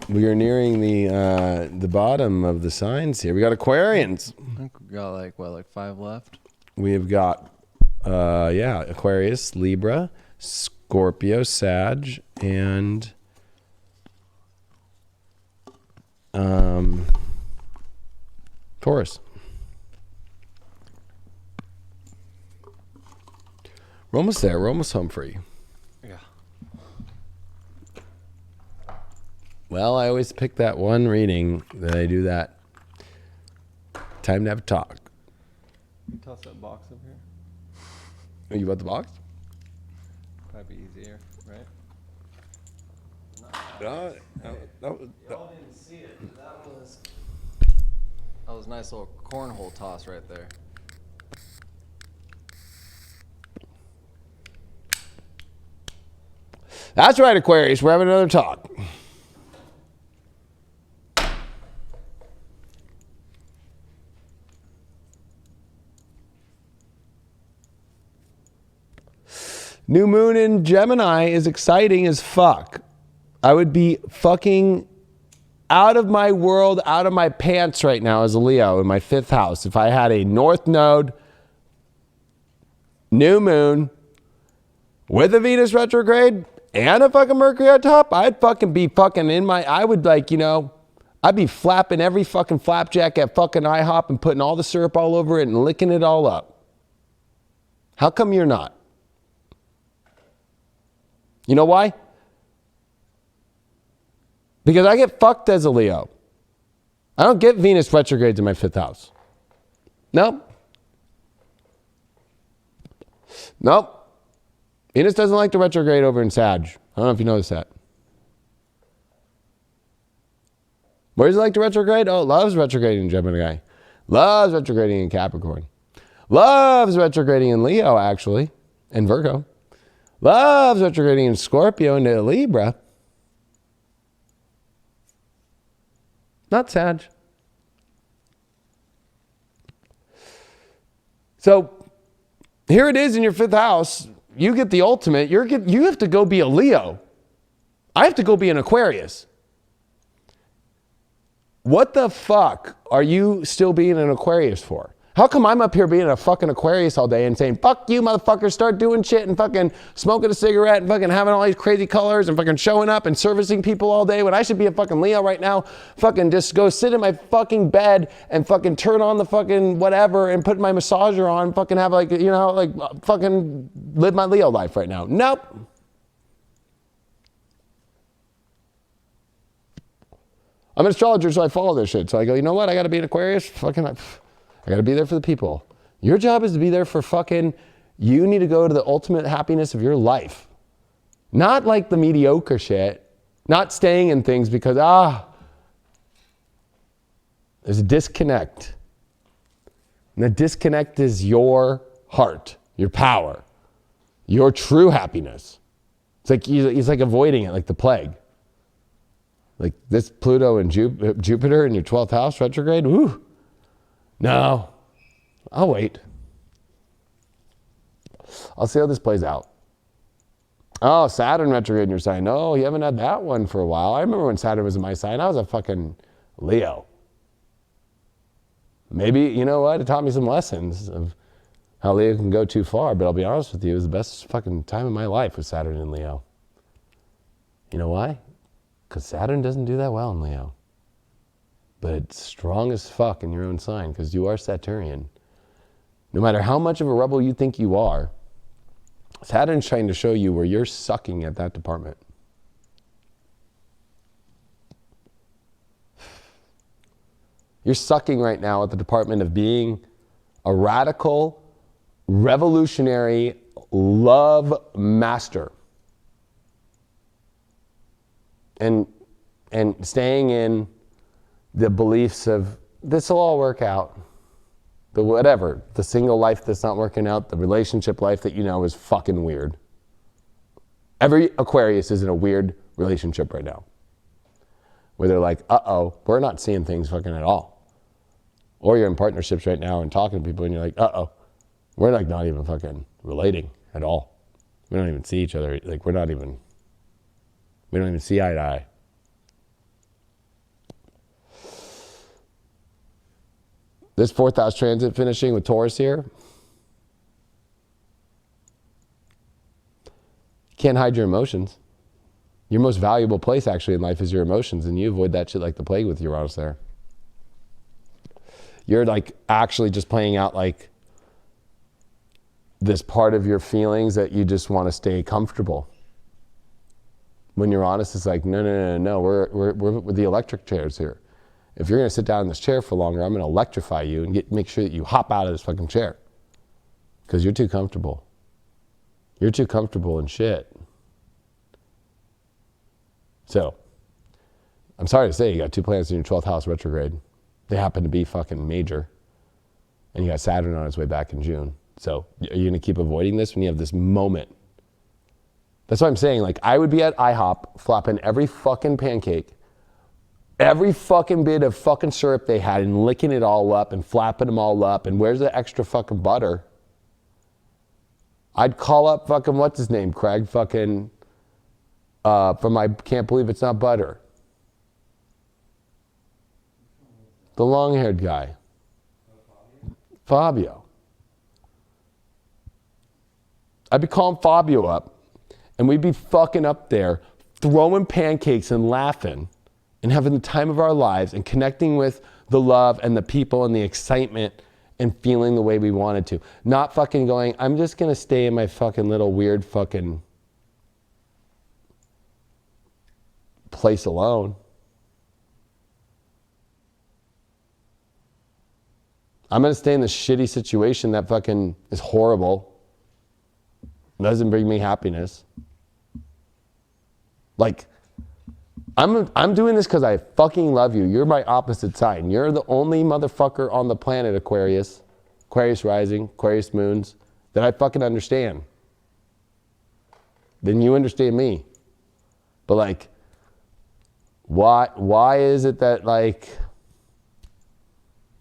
S1: We are nearing the bottom of the signs here. We got Aquarians.
S2: I think we got like 5 left.
S1: We have got, Aquarius, Libra, Scorpio, Sag, and Taurus. We're almost there. We're almost home free.
S2: Yeah.
S1: Well, I always pick that one reading that I do that. Time to have a talk.
S2: Toss that box up here.
S1: Are you about the box?
S2: Probably be easier, right?
S1: No.
S2: Y'all didn't see it. That was a nice little cornhole toss right there.
S1: That's right, Aquarius. We're having another talk. New moon in Gemini is exciting as fuck. I would be fucking out of my world, out of my pants right now as a Leo in my 5th house. If I had a North Node, new moon, with a Venus retrograde, and a fucking Mercury on top, I'd fucking be fucking I would I'd be flapping every fucking flapjack at fucking IHOP and putting all the syrup all over it and licking it all up. How come you're not? You know why? Because I get fucked as a Leo. I don't get Venus retrogrades in my 5th house. Nope. Venus doesn't like to retrograde over in Sag. I don't know if you noticed that. Where does it like to retrograde? Oh, it loves retrograding in Gemini. Loves retrograding in Capricorn. Loves retrograding in Leo, actually, and Virgo. Loves retrograding in Scorpio into Libra. Not Sag. So here it is in your 5th house. You get the ultimate. You have to go be a Leo. I have to go be an Aquarius. What the fuck are you still being an Aquarius for? How come I'm up here being a fucking Aquarius all day and saying, fuck you, motherfucker, start doing shit and fucking smoking a cigarette and fucking having all these crazy colors and fucking showing up and servicing people all day when I should be a fucking Leo right now, fucking just go sit in my fucking bed and fucking turn on the fucking whatever and put my massager on, fucking have fucking live my Leo life right now. Nope. I'm an astrologer, so I follow this shit. So I go, you know what? I got to be an Aquarius. I got to be there for the people. Your job is to be there for you need to go to the ultimate happiness of your life. Not like the mediocre shit. Not staying in things because, there's a disconnect. And the disconnect is your heart, your power, your true happiness. It's like avoiding it, like the plague. Like this Pluto and Jupiter in your 12th house retrograde, woo. No, I'll wait. I'll see how this plays out. Oh, Saturn retrograde in your sign. No, you haven't had that one for a while. I remember when Saturn was in my sign. I was a fucking Leo. Maybe, you know what? It taught me some lessons of how Leo can go too far. But I'll be honest with you, it was the best fucking time of my life with Saturn and Leo. You know why? Because Saturn doesn't do that well in Leo. But it's strong as fuck in your own sign because you are Saturnian. No matter how much of a rebel you think you are, Saturn's trying to show you where you're sucking at that department. You're sucking right now at the department of being a radical, revolutionary love master. And staying in the beliefs of this will all work out. The whatever, the single life that's not working out, the relationship life that you know is fucking weird. Every Aquarius is in a weird relationship right now. Where they're like, uh-oh, we're not seeing things fucking at all. Or you're in partnerships right now and talking to people and you're like, uh-oh, we're like not even fucking relating at all. We don't even see each other. Like we don't even see eye to eye. This fourth house transit finishing with Taurus here. You can't hide your emotions. Your most valuable place actually in life is your emotions, and you avoid that shit like the plague with Uranus there. You're like actually just playing out like this part of your feelings that you just want to stay comfortable. When Uranus is like, no, we're with the electric chairs here. If you're going to sit down in this chair for longer, I'm going to electrify you and make sure that you hop out of this fucking chair. Because you're too comfortable. You're too comfortable in shit. So, I'm sorry to say, you got 2 planets in your 12th house retrograde. They happen to be fucking major. And you got Saturn on its way back in June. So, are you going to keep avoiding this when you have this moment? That's what I'm saying. Like, I would be at IHOP flopping every fucking pancake, every fucking bit of fucking syrup they had, and licking it all up and flapping them all up. And where's the extra fucking butter? I'd call up fucking, what's his name, Craig? Fucking, from I Can't Believe It's Not Butter. The long-haired guy. Fabio. I'd be calling Fabio up, and we'd be fucking up there, throwing pancakes and laughing, and having the time of our lives, and connecting with the love and the people and the excitement and feeling the way we wanted to. Not fucking going, I'm just gonna stay in my fucking little weird fucking place alone. I'm gonna stay in this shitty situation that fucking is horrible, doesn't bring me happiness. Like, I'm doing this because I fucking love you. You're my opposite sign. You're the only motherfucker on the planet, Aquarius rising, Aquarius moons, that I fucking understand. Then you understand me. But like, why is it that like,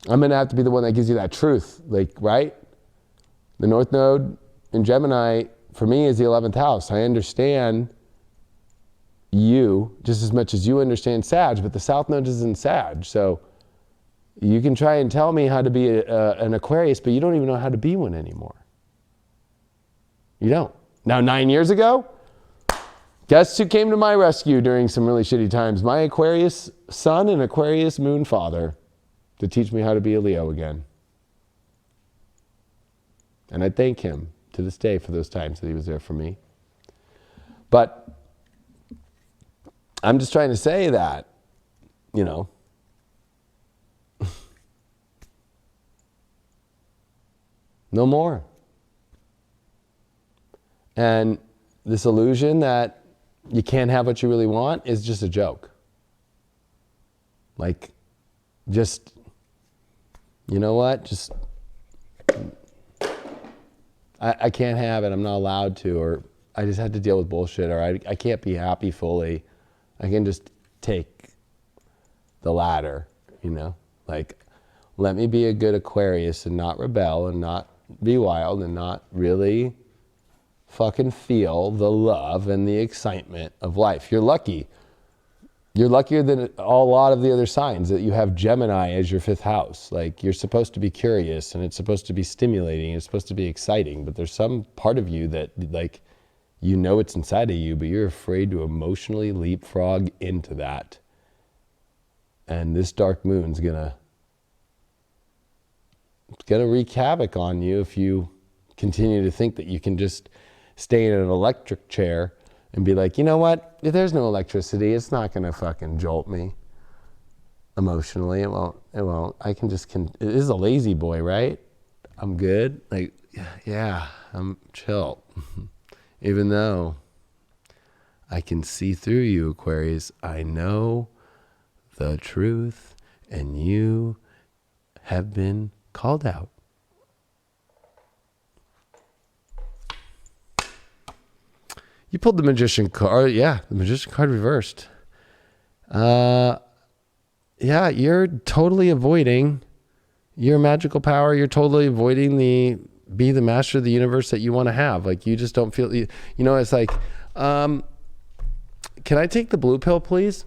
S1: I'm gonna have to be the one that gives you that truth, like, right? The North Node in Gemini, for me, is the 11th house. I understand you just as much as you understand Sag, but the South Node is in Sag. So you can try and tell me how to be an Aquarius, but you don't even know how to be one anymore. You don't. Now, 9 years ago, guess who came to my rescue during some really shitty times? My Aquarius sun and Aquarius moon father, to teach me how to be a Leo again. And I thank him to this day for those times that he was there for me. But I'm just trying to say that, you know, no more. And this illusion that you can't have what you really want is just a joke. Like, just, you know what? Just, I can't have it. I'm not allowed to, or I just had to deal with bullshit, or I can't be happy fully. I can just take the ladder, you know? Like, let me be a good Aquarius and not rebel and not be wild and not really fucking feel the love and the excitement of life. You're lucky. You're luckier than a lot of the other signs that you have Gemini as your 5th house. Like, you're supposed to be curious and it's supposed to be stimulating. It's supposed to be exciting, but there's some part of you that, like, you know it's inside of you, but you're afraid to emotionally leapfrog into that. And this dark moon's gonna wreak havoc on you if you continue to think that you can just stay in an electric chair and be like, you know what? If there's no electricity, it's not gonna fucking jolt me. emotionally. It won't. I can just, it is a lazy boy, right? I'm good. Like, yeah, I'm chill. Even though I can see through you, Aquarius, I know the truth, and you have been called out. You pulled the Magician card. Yeah, the Magician card reversed. Yeah, you're totally avoiding your magical power. You're totally avoiding be the master of the universe that you want to have. Like, you just don't feel, it's like, can I take the blue pill, please?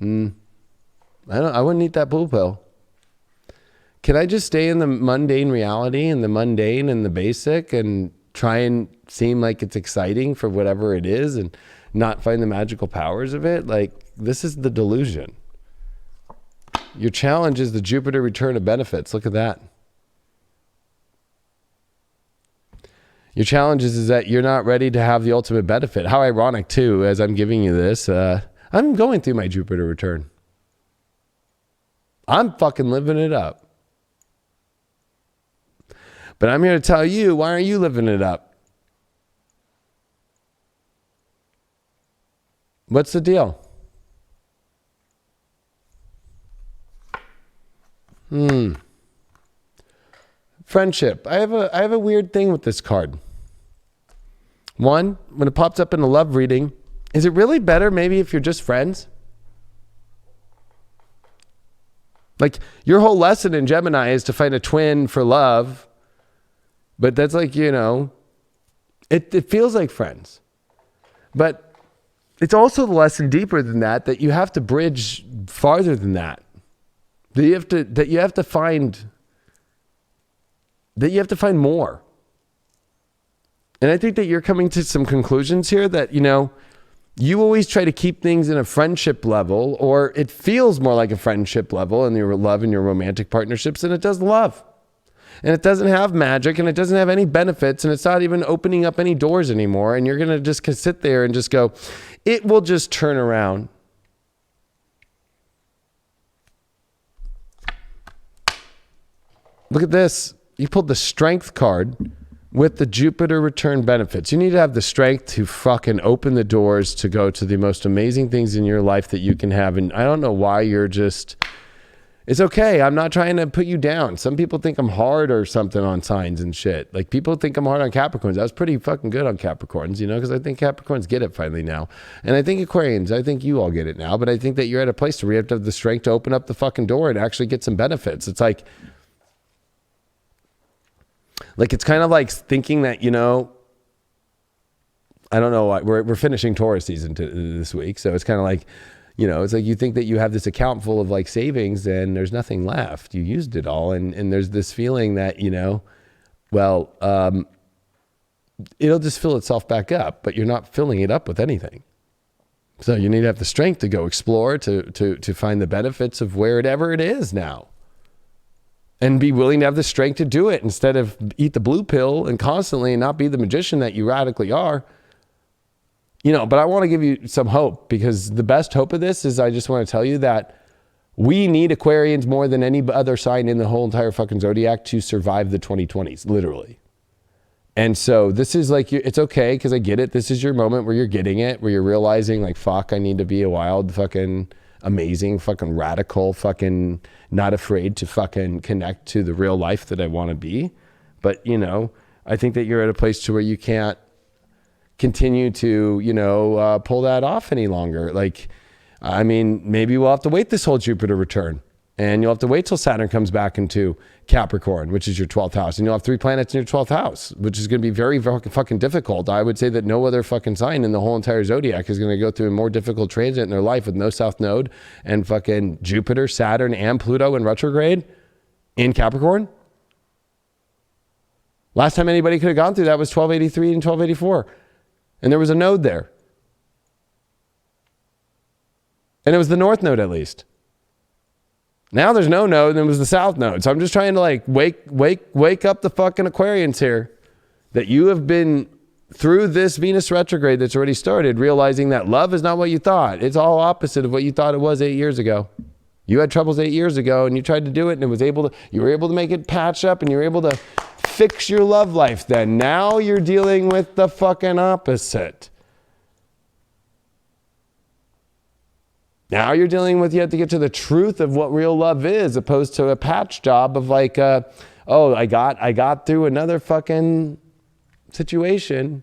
S1: I wouldn't eat that blue pill. Can I just stay in the mundane reality and the mundane and the basic and try and seem like it's exciting for whatever it is and not find the magical powers of it? Like, this is the delusion. Your challenge is the Jupiter return of benefits. Look at that. Your challenge is that you're not ready to have the ultimate benefit. How ironic, too, as I'm giving you this. I'm going through my Jupiter return. I'm fucking living it up. But I'm here to tell you, why aren't you living it up? What's the deal? Friendship. I have a weird thing with this card. One, when it pops up in a love reading, is it really better maybe if you're just friends? Like, your whole lesson in Gemini is to find a twin for love. But that's like, it feels like friends. But it's also the lesson deeper than that you have to bridge farther than that. That you have to find more. And I think that you're coming to some conclusions here that, you always try to keep things in a friendship level, or it feels more like a friendship level in your love and your romantic partnerships than it does love. And it doesn't have magic, and it doesn't have any benefits, and it's not even opening up any doors anymore. And you're going to just sit there and just go, it will just turn around. Look at this. You pulled the Strength card with the Jupiter return benefits. You need to have the strength to fucking open the doors to go to the most amazing things in your life that you can have. And I don't know why you're just... It's okay. I'm not trying to put you down. Some people think I'm hard or something on signs and shit. Like, people think I'm hard on Capricorns. I was pretty fucking good on Capricorns, because I think Capricorns get it finally now. And I think Aquarians, I think you all get it now. But I think that you're at a place where you have to have the strength to open up the fucking door and actually get some benefits. It's like it's kind of like thinking that, I don't know why. We're finishing Taurus season this week. So it's kind of like, it's like you think that you have this account full of like savings and there's nothing left. You used it all. And there's this feeling that, it'll just fill itself back up, but you're not filling it up with anything. So you need to have the strength to go explore, to find the benefits of wherever it is now. And be willing to have the strength to do it instead of eat the blue pill and constantly and not be the magician that you radically are. But I want to give you some hope, because the best hope of this is I just want to tell you that we need Aquarians more than any other sign in the whole entire fucking Zodiac to survive the 2020s, literally. And so this is like, it's okay, because I get it. This is your moment where you're getting it, where you're realizing like, fuck, I need to be a wild fucking amazing fucking radical fucking not afraid to fucking connect to the real life that I want to be. But, I think that you're at a place to where you can't continue to, pull that off any longer. Like, I mean, maybe we'll have to wait this whole Jupiter return, and you'll have to wait till Saturn comes back into Capricorn, which is your 12th house. And you'll have 3 planets in your 12th house, which is going to be very fucking difficult. I would say that no other fucking sign in the whole entire Zodiac is going to go through a more difficult transit in their life with no South Node and fucking Jupiter, Saturn, and Pluto in retrograde in Capricorn. Last time anybody could have gone through that was 1283 and 1284. And there was a node there. And it was the North Node, at least. Now there's no node, and it was the South Node. So I'm just trying to like wake up the fucking Aquarians here, that you have been through this Venus retrograde that's already started, realizing that love is not what you thought. It's all opposite of what you thought it was 8 years ago. You had troubles 8 years ago and you tried to do it and you were able to make it patch up and you were able to fix your love life then. Now you're dealing with the fucking opposite. Now you're dealing with, you have to get to the truth of what real love is, opposed to a patch job of like, oh, I got through another fucking situation.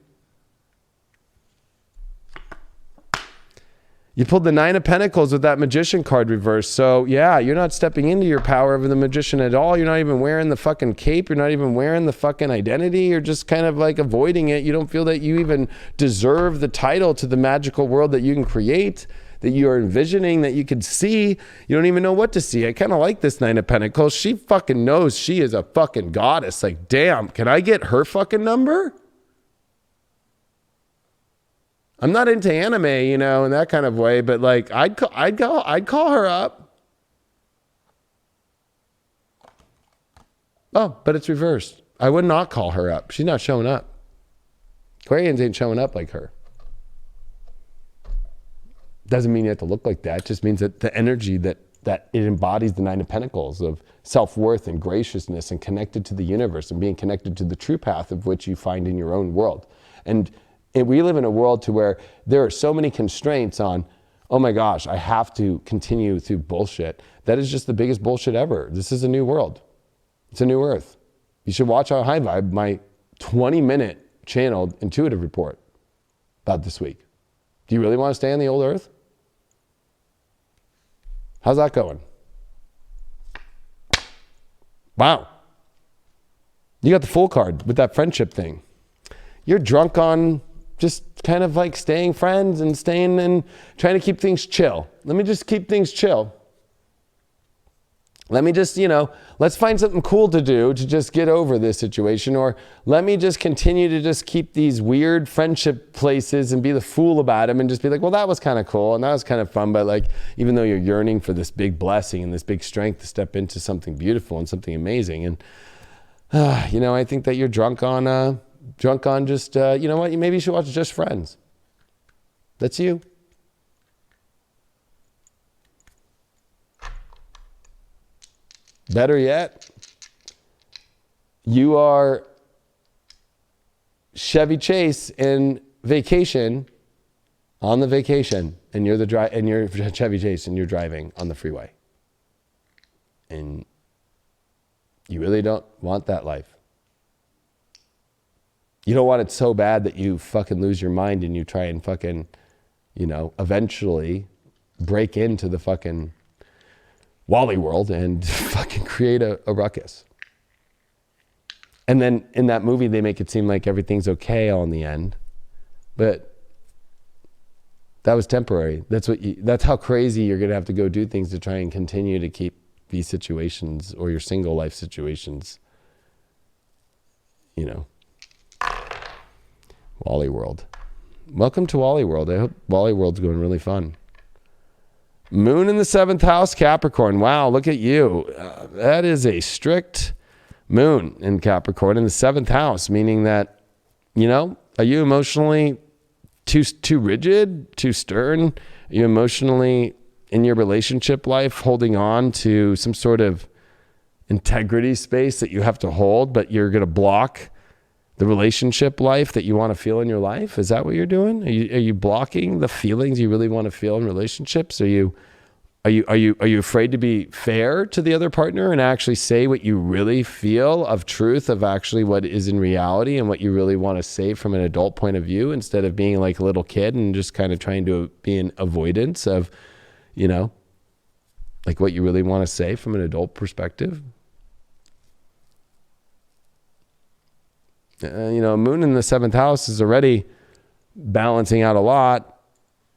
S1: You pulled the 9 of Pentacles with that Magician card reversed. So yeah, you're not stepping into your power of the Magician at all. You're not even wearing the fucking cape. You're not even wearing the fucking identity. You're just kind of like avoiding it. You don't feel that you even deserve the title to the magical world that you can create, that you're envisioning, that you could see. You don't even know what to see. I kind of like this 9 of Pentacles. She fucking knows she is a fucking goddess. Like, damn, can I get her fucking number? I'm not into anime, you know, in that kind of way, but like I'd call her up. Oh, but it's reversed. I would not call her up. She's not showing up. Aquarians ain't showing up like her. Doesn't mean you have to look like that. It just means that the energy that it embodies the 9 of Pentacles of self-worth and graciousness and connected to the universe and being connected to the true path of which you find in your own world. And we live in a world to where there are so many constraints on, oh my gosh, I have to continue through bullshit. That is just the biggest bullshit ever. This is a new world. It's a new earth. You should watch on High Vibe my 20-minute channeled intuitive report about this week. Do you really want to stay on the old earth? How's that going? Wow. You got the Fool card with that friendship thing. You're drunk on just kind of like staying friends and staying and trying to keep things chill. Let me just keep things chill. Let me just, let's find something cool to do to just get over this situation. Or let me just continue to just keep these weird friendship places and be the fool about them and just be like, well, that was kind of cool and that was kind of fun. But like, even though you're yearning for this big blessing and this big strength to step into something beautiful and something amazing. And, I think that you're drunk on just, you know what, maybe you should watch Just Friends. That's you. Better yet, you are Chevy Chase in vacation, on the vacation, and you're Chevy Chase and you're driving on the freeway. And you really don't want that life. You don't want it so bad that you fucking lose your mind and you try and fucking, eventually break into the fucking Wally world and fucking create a ruckus. And then in that movie, they make it seem like everything's okay all in the end. But that was temporary. That's how crazy you're going to have to go do things to try and continue to keep these situations or your single life situations, Wally World. Welcome to Wally World. I hope Wally World's going really fun. Moon in the 7th house, Capricorn. Wow, look at you. That is a strict moon in Capricorn in the 7th house, meaning that, are you emotionally too rigid, too stern? Are you emotionally in your relationship life holding on to some sort of integrity space that you have to hold, but you're going to block the relationship life that you want to feel in your life? Is that what you're doing? Are you blocking the feelings you really want to feel in relationships? Are you afraid to be fair to the other partner and actually say what you really feel of truth of actually what is in reality and what you really want to say from an adult point of view, instead of being like a little kid and just kind of trying to be in avoidance of, like what you really want to say from an adult perspective? Moon in the 7th house is already balancing out a lot,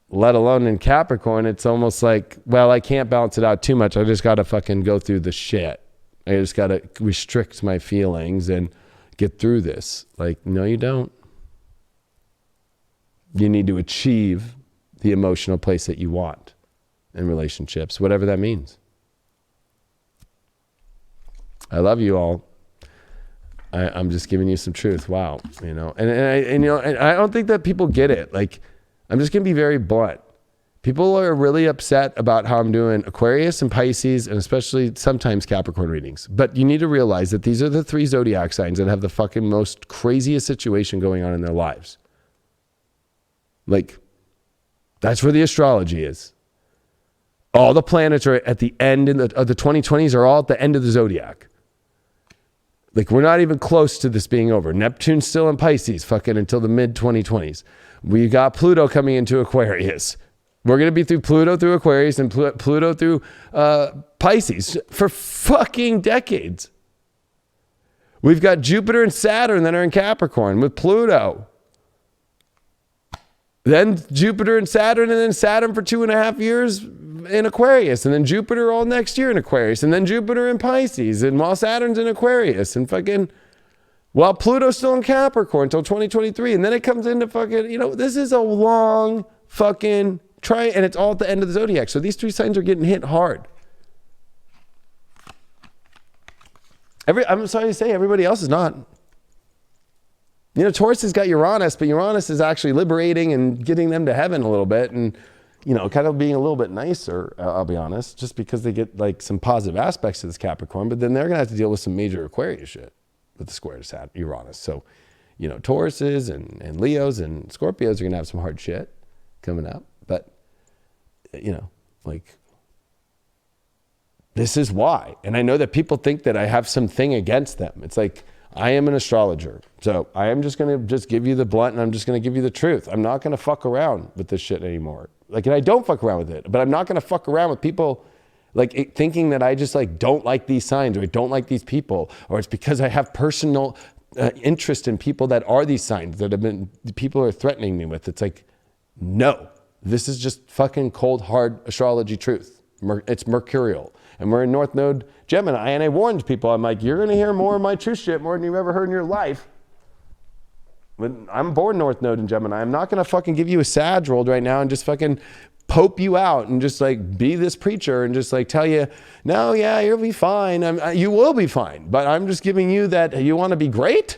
S1: let alone in Capricorn. It's almost like, well, I can't balance it out too much. I just got to fucking go through the shit. I just got to restrict my feelings and get through this. Like, no, you don't. You need to achieve the emotional place that you want in relationships, whatever that means. I love you all. I'm just giving you some truth. Wow. You know, and I don't think that people get it. Like, I'm just going to be very blunt. People are really upset about how I'm doing Aquarius and Pisces, and especially sometimes Capricorn readings. But you need to realize that these are the 3 zodiac signs that have the fucking most craziest situation going on in their lives. Like, that's where the astrology is. All the planets are at the end of the 2020s are all at the end of the zodiac. Like, we're not even close to this being over. Neptune's still in Pisces fucking until the mid 2020s. We got Pluto coming into Aquarius. We're going to be through Pluto through Aquarius and Pluto through Pisces for fucking decades. We've got Jupiter and Saturn that are in Capricorn with Pluto. Then Jupiter and Saturn, and then Saturn for 2.5 years in Aquarius, and then Jupiter all next year in Aquarius, and then Jupiter in Pisces, and while Saturn's in Aquarius, and fucking, while Pluto's still in Capricorn until 2023, and then it comes into fucking, you know, this is a long fucking and it's all at the end of the zodiac. So these 3 signs are getting hit hard. I'm sorry to say, everybody else is not. You know, Taurus has got Uranus, but Uranus is actually liberating and getting them to heaven a little bit, and, you know, kind of being a little bit nicer, I'll be honest, just because they get like some positive aspects to this Capricorn, but then they're gonna have to deal with some major Aquarius shit with the square to Saturn, Uranus. So, you know, Tauruses and Leos and Scorpios are gonna have some hard shit coming up. But, you know, like, this is why. And I know that people think that I have something against them. It's like, I am an astrologer. So I am just going to give you the blunt, and I'm just going to give you the truth. I'm not going to fuck around with this shit anymore. Like, and I don't fuck around with it, but I'm not going to fuck around with people like thinking that I just like don't like these signs, or I don't like these people, or it's because I have personal interest in people that are these signs that have been, people are threatening me with. It's like, no. This is just fucking cold, hard astrology truth. It's mercurial. And we're in North Node Gemini. And I warned people, I'm like, you're going to hear more of my truth shit more than you've ever heard in your life. When I'm born North Node in Gemini, I'm not going to fucking give you a Sag rolled right now and just fucking pope you out and just like be this preacher and just like tell you, no, yeah, you'll be fine. You will be fine. But I'm just giving you that, you want to be great?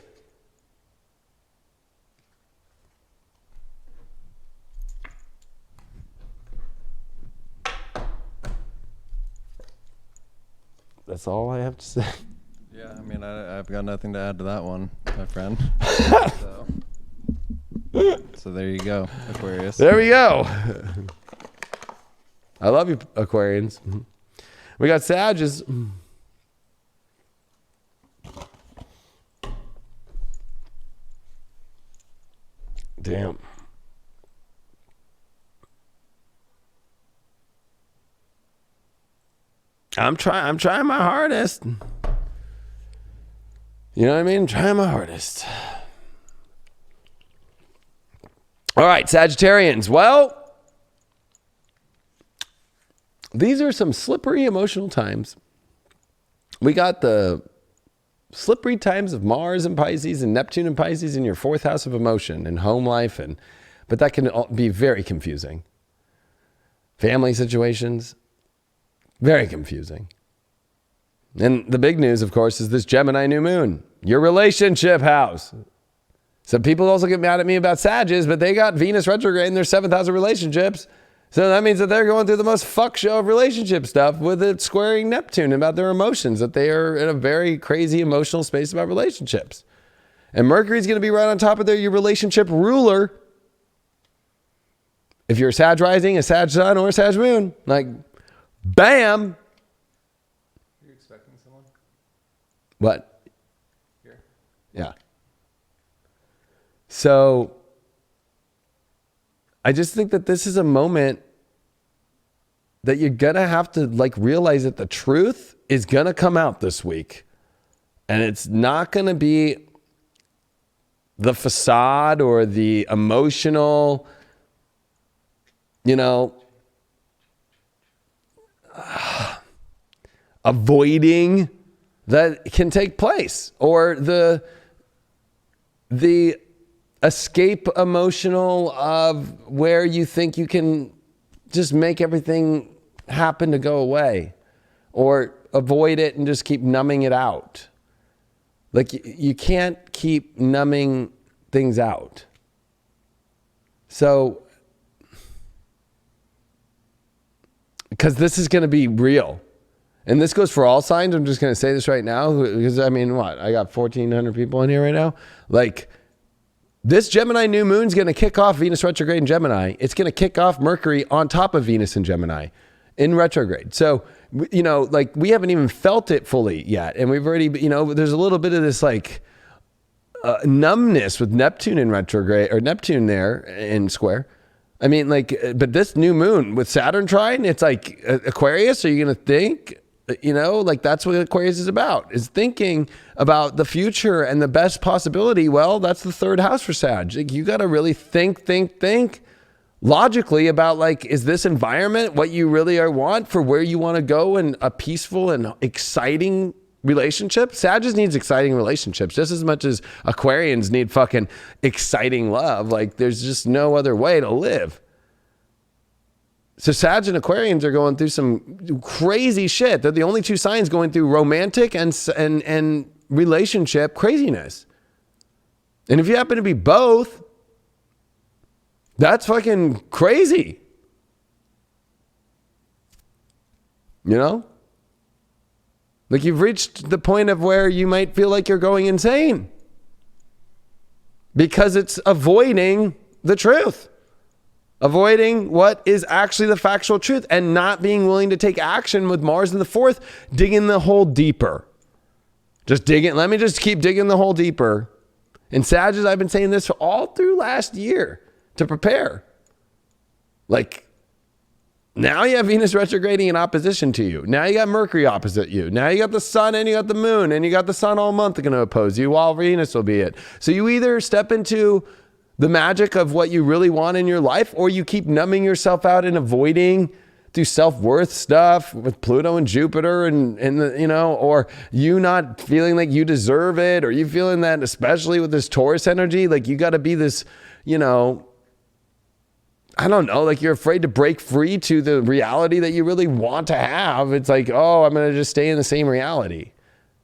S1: That's all I have to say.
S2: Yeah, I mean, I've got nothing to add to that one, my friend. So there you go, Aquarius.
S1: There we go. I love you, Aquarians. We got Sages. Damn. I'm trying my hardest. You know what I mean? Trying my hardest. All right, Sagittarians. Well, these are some slippery emotional times. We got the slippery times of Mars and Pisces and Neptune and Pisces in your 4th house of emotion and home life, but that can be very confusing. Family situations, very confusing. And the big news, of course, is this Gemini new moon, your relationship house. Some people also get mad at me about Sages, but they got Venus retrograde in their 7th house of relationships. So that means that they're going through the most fuck show of relationship stuff with it squaring Neptune about their emotions, that they are in a very crazy emotional space about relationships. And Mercury's going to be right on top of your relationship ruler. If you're a Sag rising, a Sag sun, or a Sag moon, like, bam.
S2: Are you expecting someone?
S1: What?
S2: Here.
S1: Yeah. So I just think that this is a moment that you're going to have to like realize that the truth is going to come out this week. And it's not going to be the facade or the emotional, you know, avoiding that can take place, or the escape emotional of where you think you can just make everything happen to go away, or avoid it and just keep numbing it out. Like you can't keep numbing things out. So, because this is going to be real. And this goes for all signs. I'm just going to say this right now because I mean, what? I got 1,400 people in here right now. Like this Gemini new moon is going to kick off Venus retrograde in Gemini. It's going to kick off Mercury on top of Venus in Gemini in retrograde. So, you know, like we haven't even felt it fully yet. And we've already, you know, there's a little bit of this like numbness with Neptune in retrograde or Neptune there in square. I mean, like, but this new moon with Saturn trine, it's like Aquarius. Are you going to think? You know, like that's what Aquarius is about, is thinking about the future and the best possibility. Well, that's the third house for Sag. Like you got to really think logically about like, is this environment what you really want for where you want to go in a peaceful and exciting relationship? Sagittarius needs exciting relationships just as much as Aquarians need fucking exciting love. Like there's just no other way to live. So Sag and Aquarians are going through some crazy shit. They're the only two signs going through romantic and relationship craziness. And if you happen to be both, that's fucking crazy. You know? Like you've reached the point of where you might feel like you're going insane because it's avoiding the truth. Avoiding what is actually the factual truth and not being willing to take action with Mars in the fourth, digging the hole deeper. Just digging. Let me just keep digging the hole deeper. And Sagittarius, I've been saying this all through last year to prepare. Like now you have Venus retrograding in opposition to you. Now you got Mercury opposite you. Now you got the sun and you got the moon and you got the sun all month going to oppose you while Venus will be it. So you either step into the magic of what you really want in your life, or you keep numbing yourself out and avoiding through self-worth stuff with Pluto and Jupiter and the, you know, or you not feeling like you deserve it, or you feeling that, especially with this Taurus energy, like you got to be this, you know, I don't know, like you're afraid to break free to the reality that you really want to have. It's like, oh, I'm going to just stay in the same reality.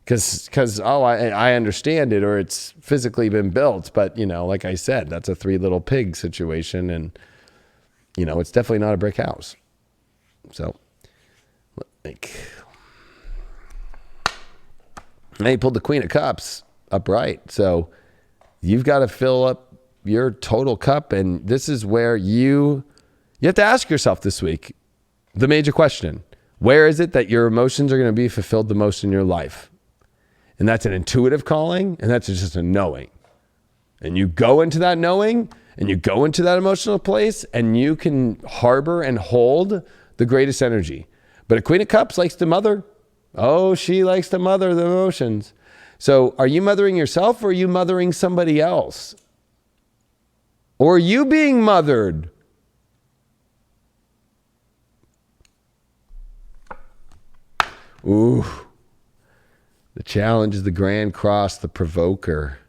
S1: Because I understand it, or it's physically been built. But, you know, like I said, that's a three little pig situation. And, you know, it's definitely not a brick house. So, like, now you pulled the Queen of Cups upright. So you've got to fill up your total cup. And this is where you have to ask yourself this week, the major question: where is it that your emotions are going to be fulfilled the most in your life? And that's an intuitive calling, and that's just a knowing. And you go into that knowing, and you go into that emotional place, and you can harbor and hold the greatest energy. But a Queen of Cups likes to mother. Oh, she likes to mother the emotions. So are you mothering yourself, or are you mothering somebody else? Or are you being mothered? Ooh. The challenge is the Grand Cross, the provoker.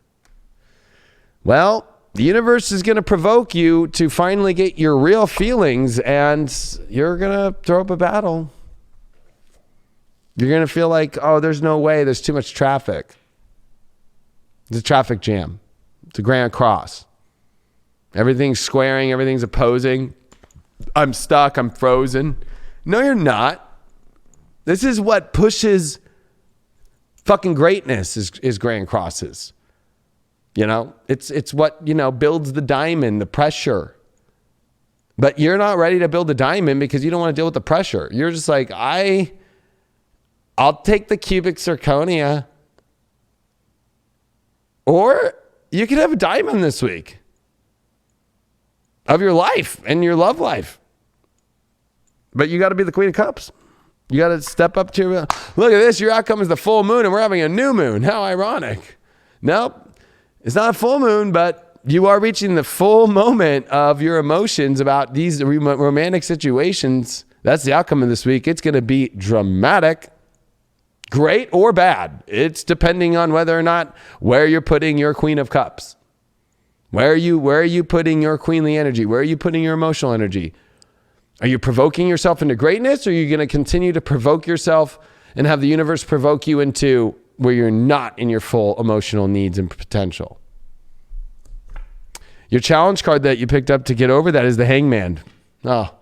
S1: Well, the universe is going to provoke you to finally get your real feelings, and you're going to throw up a battle. You're going to feel like, oh, there's no way. There's too much traffic. It's a traffic jam. It's a Grand Cross. Everything's squaring. Everything's opposing. I'm stuck. I'm frozen. No, you're not. This is what pushes fucking greatness is Grand Crosses. You know, it's what, you know, builds the diamond, the pressure. But you're not ready to build the diamond because you don't want to deal with the pressure. You're just like, I'll take the cubic zirconia. Or you could have a diamond this week of your life and your love life. But you got to be the Queen of Cups. You got to step up to, look at this, your outcome is the full moon and we're having a new moon. How ironic. Nope, it's not a full moon, but you are reaching the full moment of your emotions about these romantic situations. That's the outcome of this week. It's going to be dramatic, great or bad. It's depending on whether or not where you're putting your Queen of Cups. Where are you putting your queenly energy? Where are you putting your emotional energy? Are you provoking yourself into greatness, or are you going to continue to provoke yourself and have the universe provoke you into where you're not in your full emotional needs and potential. Your challenge card that you picked up to get over that is the Hangman. Oh,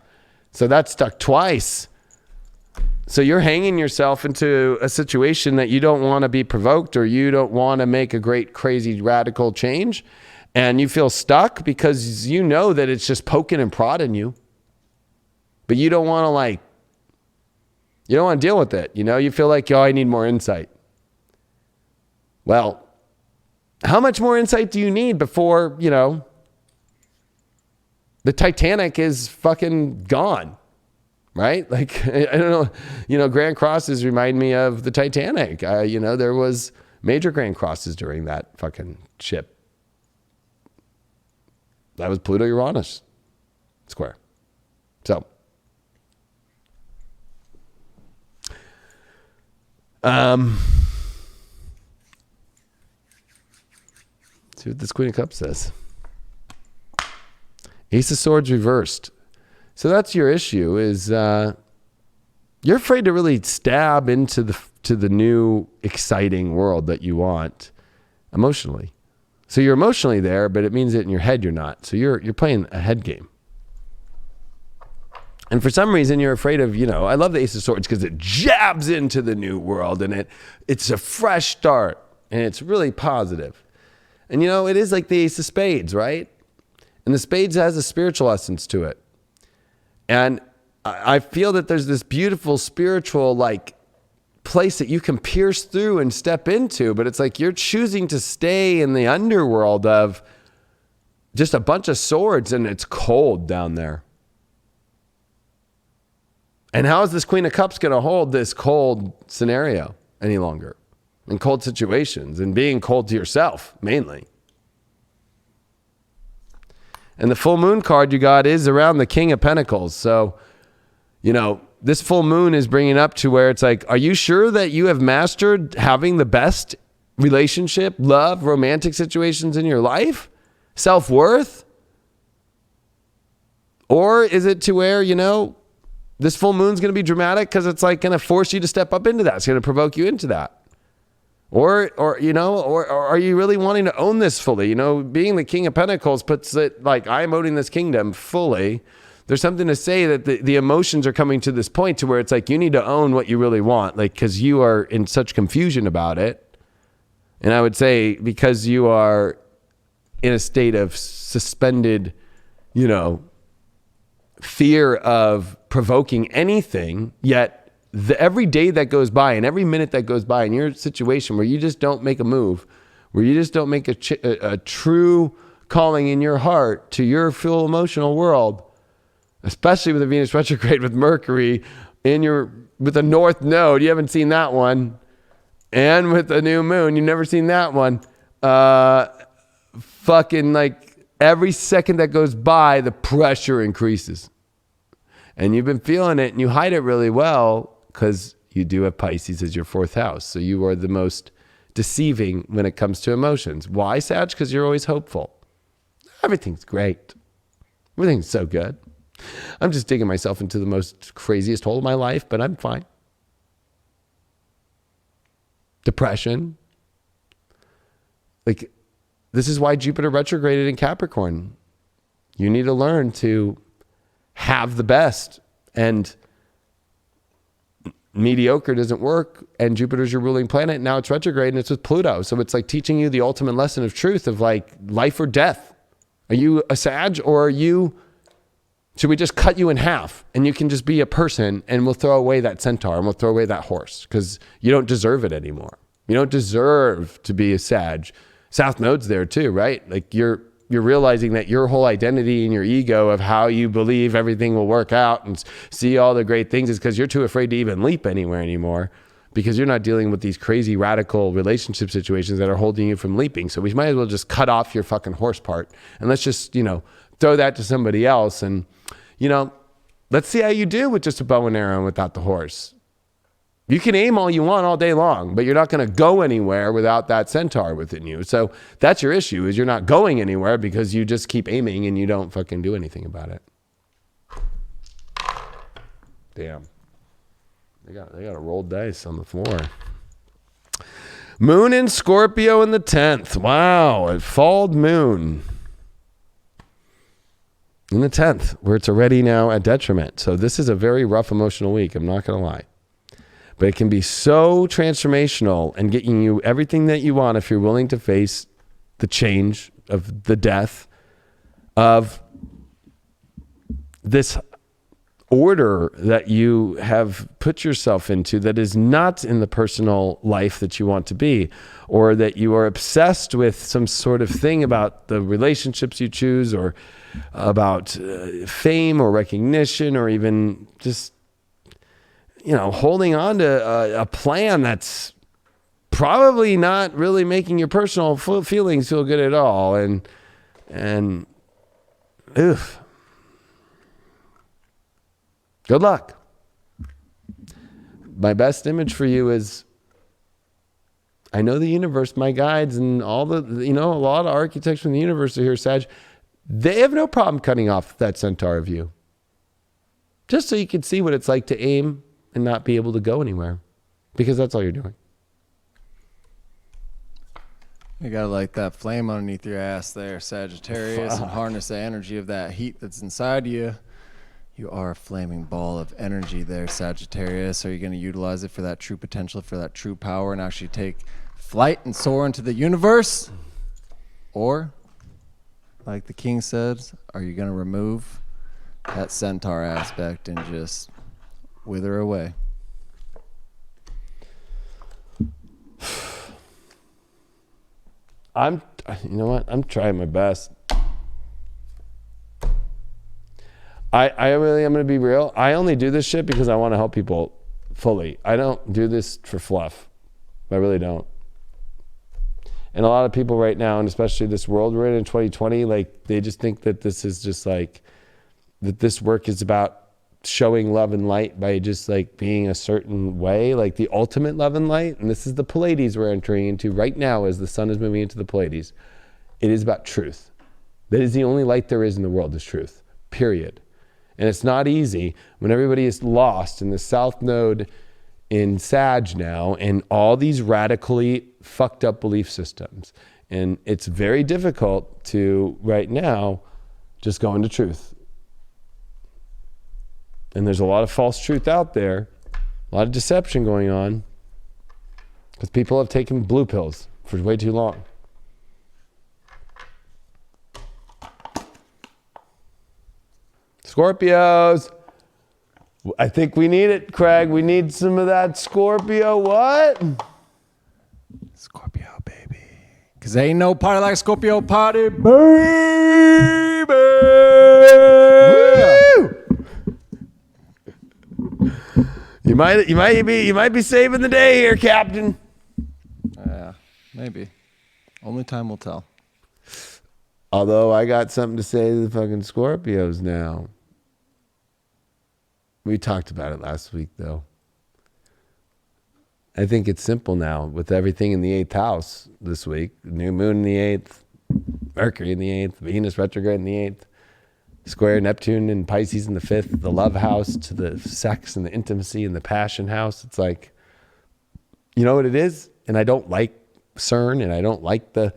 S1: so that's stuck twice. So you're hanging yourself into a situation that you don't want to be provoked, or you don't want to make a great, crazy, radical change. And you feel stuck because you know that it's just poking and prodding you. But you don't want to you don't want to deal with it. You feel like, I need more insight. Well, how much more insight do you need before, the Titanic is fucking gone? Right? I don't know, Grand Crosses remind me of the Titanic. There was major Grand Crosses during that fucking ship. That was Pluto-Uranus square. So, see what this Queen of Cups says. Ace of Swords reversed. So that's your issue, is you're afraid to really stab into the new exciting world that you want emotionally. So you're emotionally there, but it means that in your head you're not. So you're playing a head game. And for some reason you're afraid of, I love the Ace of Swords because it jabs into the new world, and it's a fresh start, and it's really positive. And it is like the Ace of Spades, right? And the Spades has a spiritual essence to it. And I feel that there's this beautiful spiritual place that you can pierce through and step into, but it's like you're choosing to stay in the underworld of just a bunch of swords, and it's cold down there. And how is this Queen of Cups going to hold this cold scenario any longer? And cold situations, and being cold to yourself, mainly. And the full moon card you got is around the King of Pentacles. So, this full moon is bringing up to where it's like, are you sure that you have mastered having the best relationship, love, romantic situations in your life? Self-worth? Or is it to where, this full moon's going to be dramatic because it's going to force you to step up into that. It's going to provoke you into that. Or are you really wanting to own this fully? Being the King of Pentacles puts it I'm owning this kingdom fully. There's something to say that the emotions are coming to this point to where it's you need to own what you really want, because you are in such confusion about it. And I would say because you are in a state of suspended, fear of provoking anything, yet every day that goes by and every minute that goes by in your situation where you just don't make a move, where you just don't make a true calling in your heart to your full emotional world, especially with the Venus retrograde with Mercury with a North Node, you haven't seen that one, and with the new moon, you've never seen that one. Every second that goes by, the pressure increases. And you've been feeling it, and you hide it really well because you do have Pisces as your fourth house. So you are the most deceiving when it comes to emotions. Why, Sag? Because you're always hopeful. Everything's great. Everything's so good. I'm just digging myself into the most craziest hole of my life, but I'm fine. Depression. This is why Jupiter retrograded in Capricorn. You need to learn to have the best, and mediocre doesn't work, and Jupiter's your ruling planet. Now it's retrograde and it's with Pluto. So it's teaching you the ultimate lesson of truth of life or death. Are you a Sag, or should we just cut you in half and you can just be a person, and we'll throw away that centaur and we'll throw away that horse because you don't deserve it anymore. You don't deserve to be a Sag. South Node's there too, right? You're realizing that your whole identity and your ego of how you believe everything will work out and see all the great things is because you're too afraid to even leap anywhere anymore, because you're not dealing with these crazy radical relationship situations that are holding you from leaping. So we might as well just cut off your fucking horse part, and let's just, throw that to somebody else. And, let's see how you do with just a bow and arrow and without the horse. You can aim all you want all day long, but you're not going to go anywhere without that centaur within you. So that's your issue, is you're not going anywhere because you just keep aiming and you don't fucking do anything about it. Damn. They got a rolled dice on the floor. Moon in Scorpio in the 10th. Wow, a full moon in the 10th, where it's already now at detriment. So this is a very rough emotional week, I'm not going to lie. But it can be so transformational and getting you everything that you want if you're willing to face the change of the death of this order that you have put yourself into that is not in the personal life that you want to be, or that you are obsessed with some sort of thing about the relationships you choose, or about fame or recognition, or even just, holding on to a plan that's probably not really making your personal feelings feel good at all. And oof. Good luck. My best image for you is, I know the universe, my guides, and all the, a lot of architects from the universe are here, Sag. They have no problem cutting off that centaur of you. Just so you can see what it's like to aim and not be able to go anywhere. Because that's all you're doing.
S2: You gotta light that flame underneath your ass there, Sagittarius, and harness the energy of that heat that's inside you. You are a flaming ball of energy there, Sagittarius. Are you going to utilize it for that true potential, for that true power, and actually take flight and soar into the universe? Or, like the king says, are you going to remove that centaur aspect and just wither away?
S1: You know what? I'm trying my best. I'm going to be real. I only do this shit because I want to help people fully. I don't do this for fluff. I really don't. And a lot of people right now, and especially this world we're in 2020, like, they just think that this is just like, that this work is about showing love and light by just like being a certain way, like the ultimate love and light. And this is the Pleiades we're entering into right now as the sun is moving into the Pleiades. It is about truth. That is the only light there is in the world, is truth, period. And it's not easy when everybody is lost in the South Node in Sag now and all these radically fucked up belief systems. And it's very difficult to, right now, just go into truth. And there's a lot of false truth out there, a lot of deception going on, because people have taken blue pills for way too long. Scorpios, I think we need it, Craig. We need some of that Scorpio what?
S2: Scorpio, baby. Because ain't no party like Scorpio party, baby.
S1: Woo! You might be saving the day here, Captain.
S2: Yeah, maybe. Only time will tell.
S1: Although I got something to say to the fucking Scorpios now. We talked about it last week, though. I think it's simple now with everything in the 8th house this week. New moon in the 8th, Mercury in the 8th, Venus retrograde in the 8th, square Neptune and Pisces in the 5th, the love house to the sex and the intimacy and the passion house. It's like, you know what it is? And I don't like CERN, and I don't like the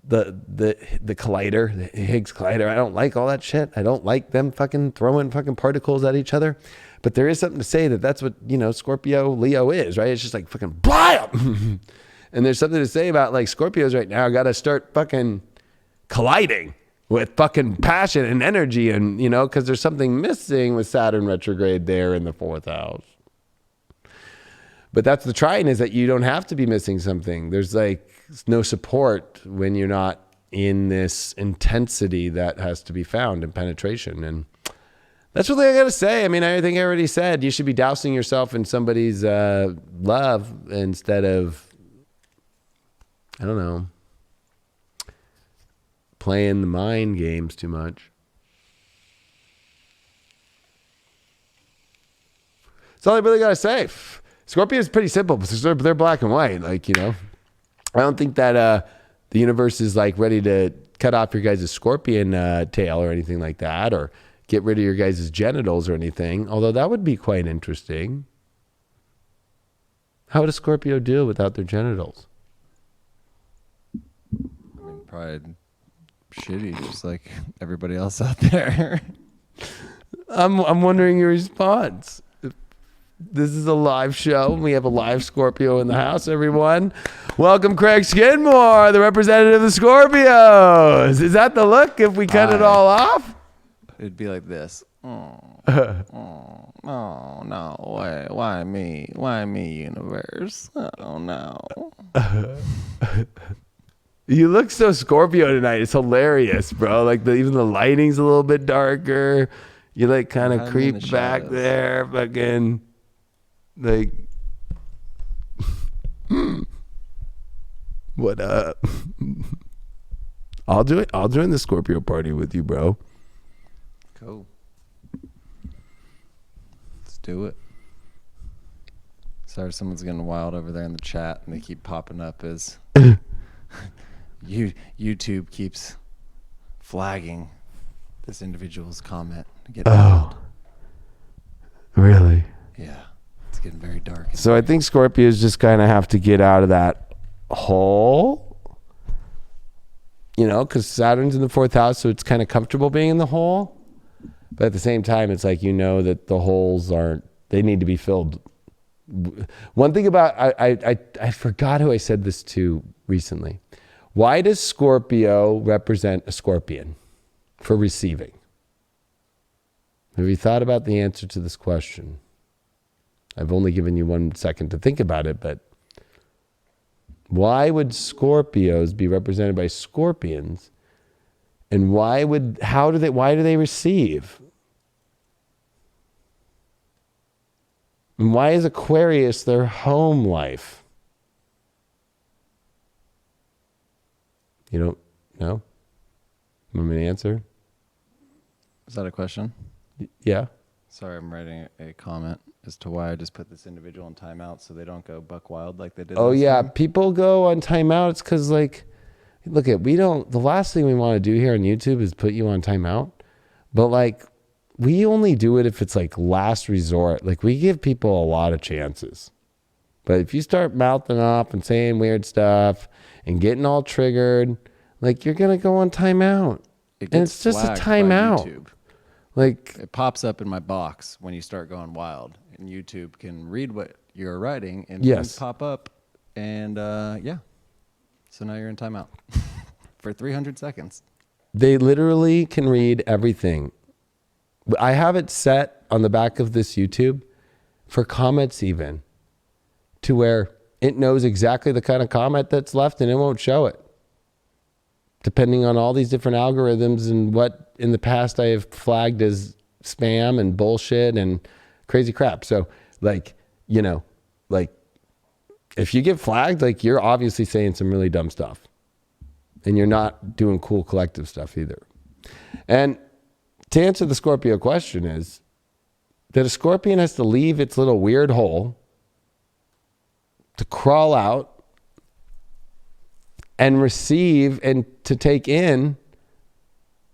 S1: collider, the Higgs collider. I don't like all that shit. I don't like them fucking throwing fucking particles at each other. But there is something to say that that's what, Scorpio, Leo is, right? It's just like fucking blam. And there's something to say about like Scorpios right now got to start fucking colliding with fucking passion and energy, and because there's something missing with Saturn retrograde there in the 4th house. But that's the trying, is that you don't have to be missing something. There's like no support when you're not in this intensity that has to be found in penetration. And that's what I got to say. I mean, I think I already said you should be dousing yourself in somebody's love instead of, I don't know, playing the mind games too much. That's all I really got to say. Scorpio is pretty simple, but they're black and white. Like, I don't think that the universe is like ready to cut off your guys' scorpion tail or anything like that, or get rid of your guys' genitals or anything. Although that would be quite interesting. How would a Scorpio do without their genitals?
S2: I mean, probably shitty, just like everybody else out there.
S1: I'm wondering your response. This is a live show. We have a live Scorpio in the house, everyone. Welcome Craig Skidmore, the representative of the Scorpios. Is that the look if we cut it all off?
S2: It'd be like this. Oh, no, why me? Why me, universe? Oh, no.
S1: You look so Scorpio tonight. It's hilarious, bro. Like even the lighting's a little bit darker. You like kind of creep back there, fucking like what up? I'll do it. I'll join the Scorpio party with you, bro.
S2: Cool. Let's do it. Sorry, someone's getting wild over there in the chat, and they keep popping up as YouTube keeps flagging this individual's comment. Wild.
S1: Really?
S2: Yeah, it's getting very dark.
S1: So I think Scorpios just kind of have to get out of that hole, you know, because Saturn's in the 4th house, so it's kind of comfortable being in the hole. But at the same time, it's like, you know, that the holes they need to be filled. One thing about, I forgot who I said this to recently. Why does Scorpio represent a scorpion for receiving? Have you thought about the answer to this question? I've only given you 1 second to think about it, but why would Scorpios be represented by scorpions? And why do they receive? And why is Aquarius their home life? You don't know? Want me to answer?
S2: Is that a question?
S1: Yeah.
S2: Sorry, I'm writing a comment as to why I just put this individual in timeout so they don't go buck wild like they did.
S1: Oh yeah,
S2: time.
S1: people go on timeout. It's because like, look at the last thing we want to do here on YouTube is put you on timeout, but like we only do it if it's like last resort. Like we give people a lot of chances, but if you start mouthing off and saying weird stuff and getting all triggered, like you're gonna go on timeout, and it's just a timeout. Like
S2: it pops up in my box when you start going wild, and YouTube can read what you're writing and things pop up, and yeah. So now you're in timeout for 300 seconds.
S1: They literally can read everything. I have it set on the back of this YouTube for comments even, to where it knows exactly the kind of comment that's left and it won't show it. Depending on all these different algorithms and what in the past I have flagged as spam and bullshit and crazy crap. So like, you know, like if you get flagged, like you're obviously saying some really dumb stuff and you're not doing cool collective stuff either. And to answer the Scorpio question is that a scorpion has to leave its little weird hole to crawl out and receive and to take in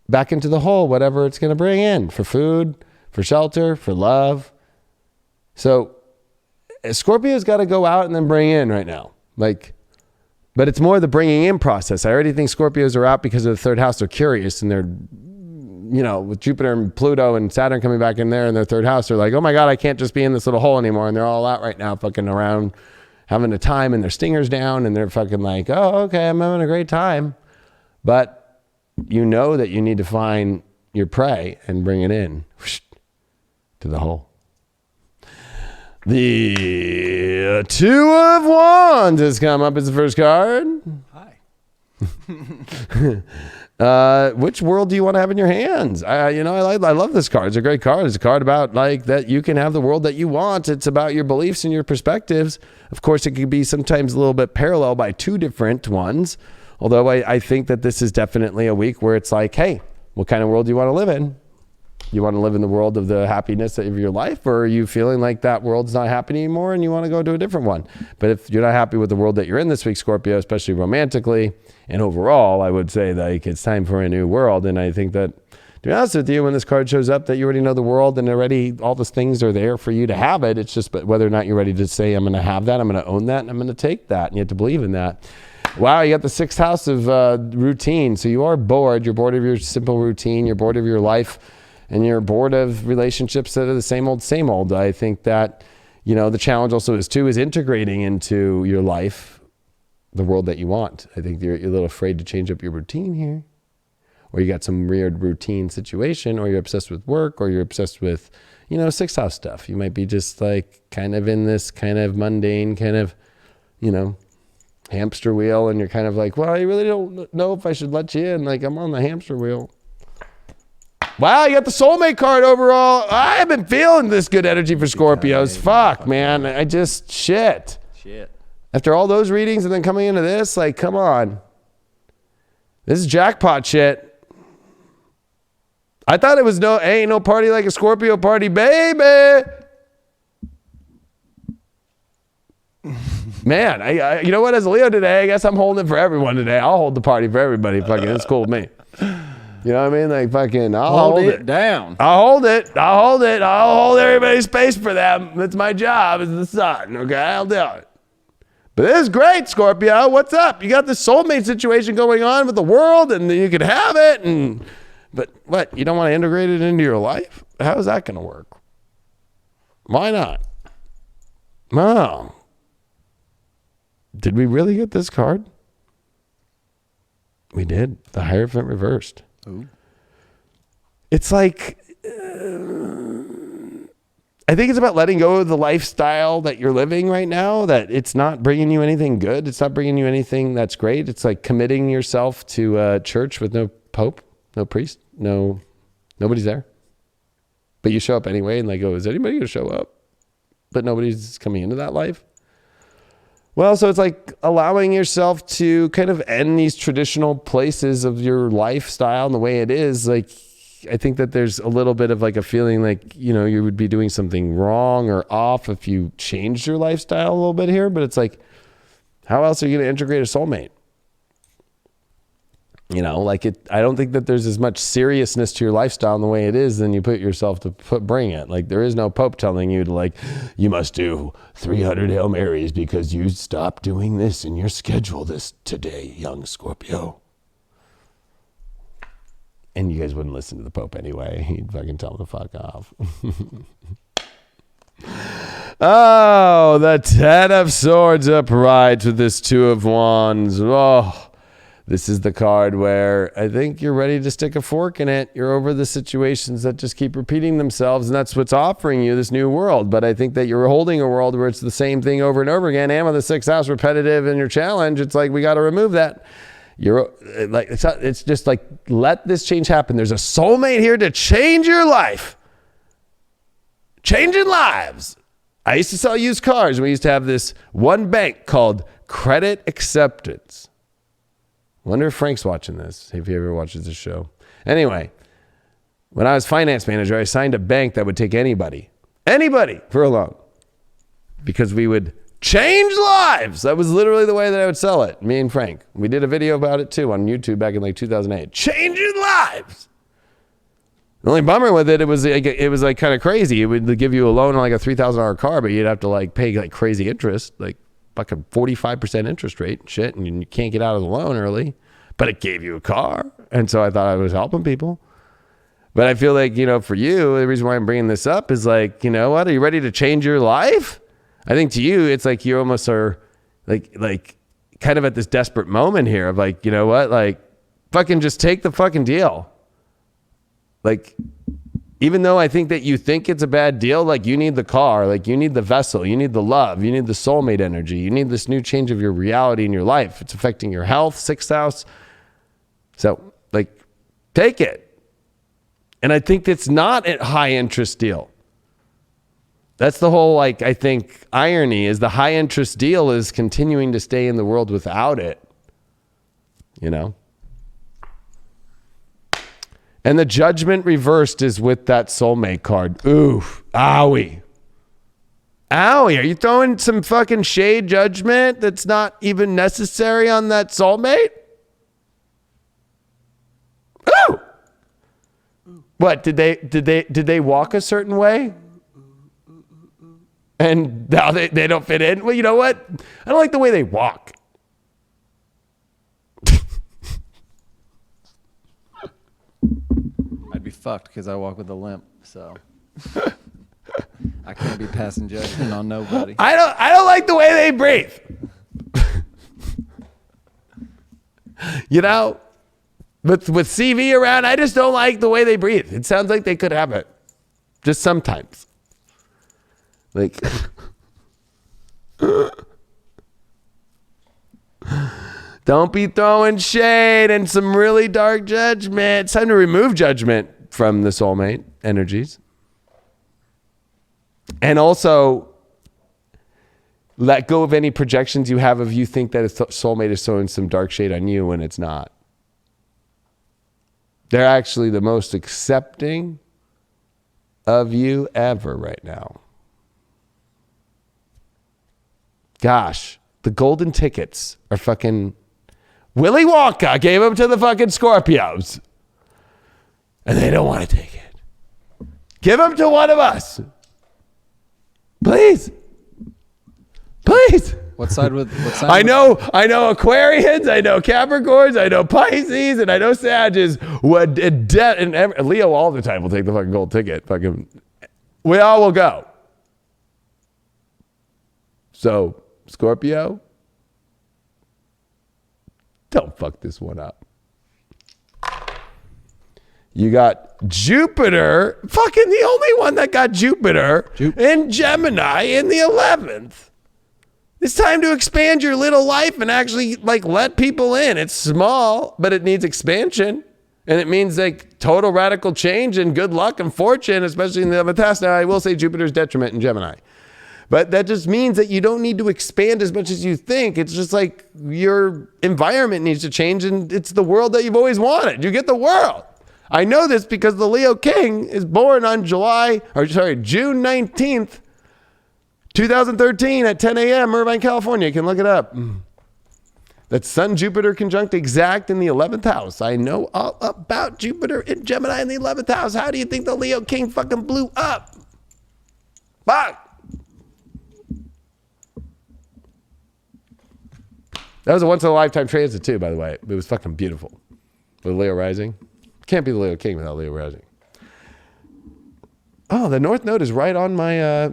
S1: back into the hole whatever it's going to bring in for food, for shelter, for love. So Scorpio's got to go out and then bring in right now. Like, but it's more the bringing in process. I already think Scorpios are out because of the 3rd house. They're curious and they're, you know, with Jupiter and Pluto and Saturn coming back in there in their 3rd house, they're like, oh my God, I can't just be in this little hole anymore. And they're all out right now fucking around having a time and their stingers down and they're fucking like, oh, okay, I'm having a great time. But you know that you need to find your prey and bring it in to the hole. The 2 of Wands has come up as the first card.
S2: Hi.
S1: Which world do you want to have in your hands? I love this card. It's a great card. It's a card about like that you can have the world that you want. It's about your beliefs and your perspectives. Of course, it could be sometimes a little bit parallel by 2 different ones. Although I think that this is definitely a week where it's like, hey, what kind of world do you want to live in? You want to live in the world of the happiness of your life, or are you feeling like that world's not happening anymore and you want to go to a different one? But if you're not happy with the world that you're in this week, Scorpio, especially romantically and overall, I would say like it's time for a new world. And I think that to be honest with you, when this card shows up, that you already know the world and already all those things are there for you to have it. It's just whether or not you're ready to say, I'm going to have that, I'm going to own that, and I'm going to take that. And you have to believe in that. Wow, you got the 6th house of routine. So you are bored. You're bored of your simple routine. You're bored of your life. And you're bored of relationships that are the same old, same old. I think that, you know, the challenge also is integrating into your life the world that you want. I think you're a little afraid to change up your routine here. Or you got some weird routine situation, or you're obsessed with work, or you're obsessed with, you know, 6th house stuff. You might be just like kind of in this kind of mundane kind of, you know, hamster wheel, and you're kind of like, well, I really don't know if I should let you in. Like, I'm on the hamster wheel. Wow, you got the soulmate card overall. I've been feeling this good energy for Scorpios. Fuck, man. I just, shit. After all those readings and then coming into this, like, come on. This is jackpot shit. I thought it was ain't no party like a Scorpio party, baby. Man, I you know what? As a Leo today, I guess I'm holding it for everyone today. I'll hold the party for everybody. Fucking, it's cool with me. You know what I mean? Like, fucking, I'll hold it
S2: down.
S1: I'll hold it. I'll hold everybody's space for them. That's my job as the sun. Okay, I'll do it. But this is great, Scorpio. What's up? You got this soulmate situation going on with the world, and you can have it. But what? You don't want to integrate it into your life? How is that going to work? Why not? Oh. Did we really get this card? We did. The Hierophant reversed. Ooh. It's like, I think it's about letting go of the lifestyle that you're living right now, that it's not bringing you anything good. It's not bringing you anything that's great. It's like committing yourself to a church with no pope, no priest, nobody's there. But you show up anyway and like, oh, is anybody going to show up? But nobody's coming into that life. Well, so it's like allowing yourself to kind of end these traditional places of your lifestyle and the way it is. Like, I think that there's a little bit of like a feeling like, you know, you would be doing something wrong or off if you changed your lifestyle a little bit here. But it's like, how else are you going to integrate a soulmate? You know, like I don't think that there's as much seriousness to your lifestyle in the way it is than you put yourself to bring it. Like, there is no Pope telling you to, like, you must do 300 Hail Marys because you stopped doing this in your schedule today, young Scorpio. And you guys wouldn't listen to the Pope anyway. He'd fucking tell them to fuck off. Oh, the 10 of Swords upright with this 2 of Wands. Oh. This is the card where I think you're ready to stick a fork in it. You're over the situations that just keep repeating themselves, and that's what's offering you this new world. But I think that you're holding a world where it's the same thing over and over again. And with the 6th house repetitive in your challenge, it's like, we got to remove that. You're like, it's just like, let this change happen. There's a soulmate here to change your life. Changing lives. I used to sell used cars. We used to have this one bank called Credit Acceptance. Wonder if Frank's watching this, if he ever watches this show. Anyway, when I was finance manager, I signed a bank that would take anybody for a loan, because we would change lives. That was literally the way that I would sell it. Me and Frank. We did a video about it too on YouTube back in like 2008. Changing lives. The only bummer with it, it was like kind of crazy. It would give you a loan on like a $3,000 car, but you'd have to like pay like crazy interest, like a 45% interest rate and shit, and you can't get out of the loan early, but it gave you a car. And so I thought I was helping people. But I feel like, you know, for you, the reason why I'm bringing this up is like, you know what, are you ready to change your life? I think to you, it's like you almost are like kind of at this desperate moment here of like, you know what, like fucking just take the fucking deal. Like, even though I think that you think it's a bad deal, like you need the car, like you need the vessel, you need the love, you need the soulmate energy, you need this new change of your reality in your life. It's affecting your health, 6th house. So like, take it. And I think it's not a high interest deal. That's the whole, like, I think irony is the high interest deal is continuing to stay in the world without it, you know? And the Judgment reversed is with that soulmate card. Oof. Owie. Owie. Are you throwing some fucking shade, Judgment, that's not even necessary on that soulmate? Ooh. What did they walk a certain way? And now they don't fit in? Well, you know what? I don't like the way they walk.
S2: I'd be fucked because I walk with a limp, so I can't be passing judgment on nobody.
S1: I don't like the way they breathe. You know, with CV around, I just don't like the way they breathe. It sounds like they could have it, just sometimes. Like, don't be throwing shade and some really dark judgment. It's time to remove judgment from the soulmate energies. And also, let go of any projections you have of you think that a soulmate is throwing some dark shade on you when it's not. They're actually the most accepting of you ever right now. Gosh, the golden tickets are fucking... Willy Wonka gave them to the fucking Scorpios. And they don't want to take it. Give them to one of us. Please. Please.
S2: What side?
S1: I know Aquarians, I know Capricorns, I know Pisces, and I know Sagittarius. And Leo all the time will take the fucking gold ticket. Fucking, we all will go. So, Scorpio, don't fuck this one up. You got Jupiter, fucking the only one that got Jupiter in Gemini in the 11th. It's time to expand your little life and actually like let people in. It's small, but it needs expansion. And it means like total radical change and good luck and fortune, especially in the 11th house. Now, I will say Jupiter's detriment in Gemini. But that just means that you don't need to expand as much as you think. It's just like your environment needs to change, and it's the world that you've always wanted. You get the world. I know this because the Leo King is born on June 19th, 2013 at 10 a.m. Irvine, California. You can look it up. That's Sun Jupiter conjunct exact in the 11th house. I know all about Jupiter in Gemini in the 11th house. How do you think the Leo King fucking blew up? Fuck. That was a once-in-a-lifetime transit, too, by the way. It was fucking beautiful. The Leo rising. Can't be the Leo King without Leo rising. Oh, the North Node is right on my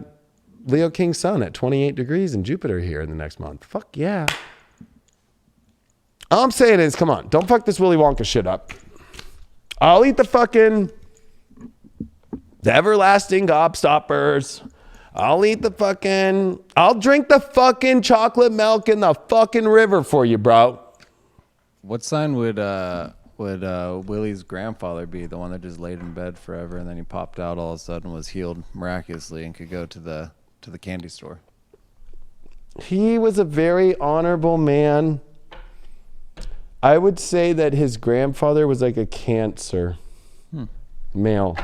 S1: Leo King sun at 28 degrees in Jupiter here in the next month. Fuck yeah. All I'm saying is, come on, don't fuck this Willy Wonka shit up. I'll eat the everlasting gobstoppers. I'll drink the fucking chocolate milk in the fucking river for you, bro.
S2: What sign would Willie's grandfather be? The one that just laid in bed forever and then he popped out all of a sudden, was healed miraculously and could go to the candy store.
S1: He was a very honorable man. I would say that his grandfather was like a Cancer male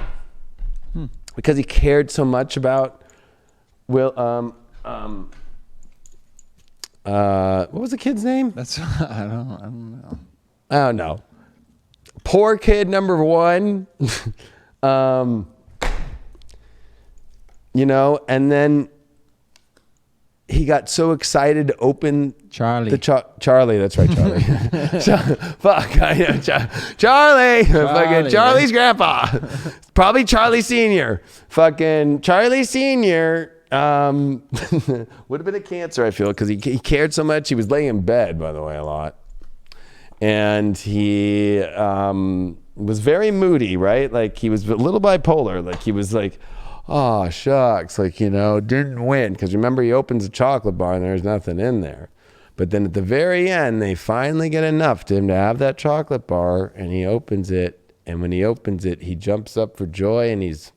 S1: because he cared so much about what was the kid's name?
S2: That's I don't know.
S1: I don't know. Poor kid number one. And then he got so excited to open
S2: Charlie.
S1: Charlie, that's right, Charlie. Fuck, I know, Charlie. Fucking Charlie's grandpa. Probably Charlie Sr. Fucking Charlie Sr. Would have been a Cancer, I feel, because he cared so much. He was laying in bed, by the way, a lot. And he was very moody, right? Like he was a little bipolar. Like he was like, oh, shucks. Like, didn't win. Because remember, he opens a chocolate bar and there's nothing in there. But then at the very end, they finally get enough to him to have that chocolate bar, and he opens it. And when he opens it, he jumps up for joy and he's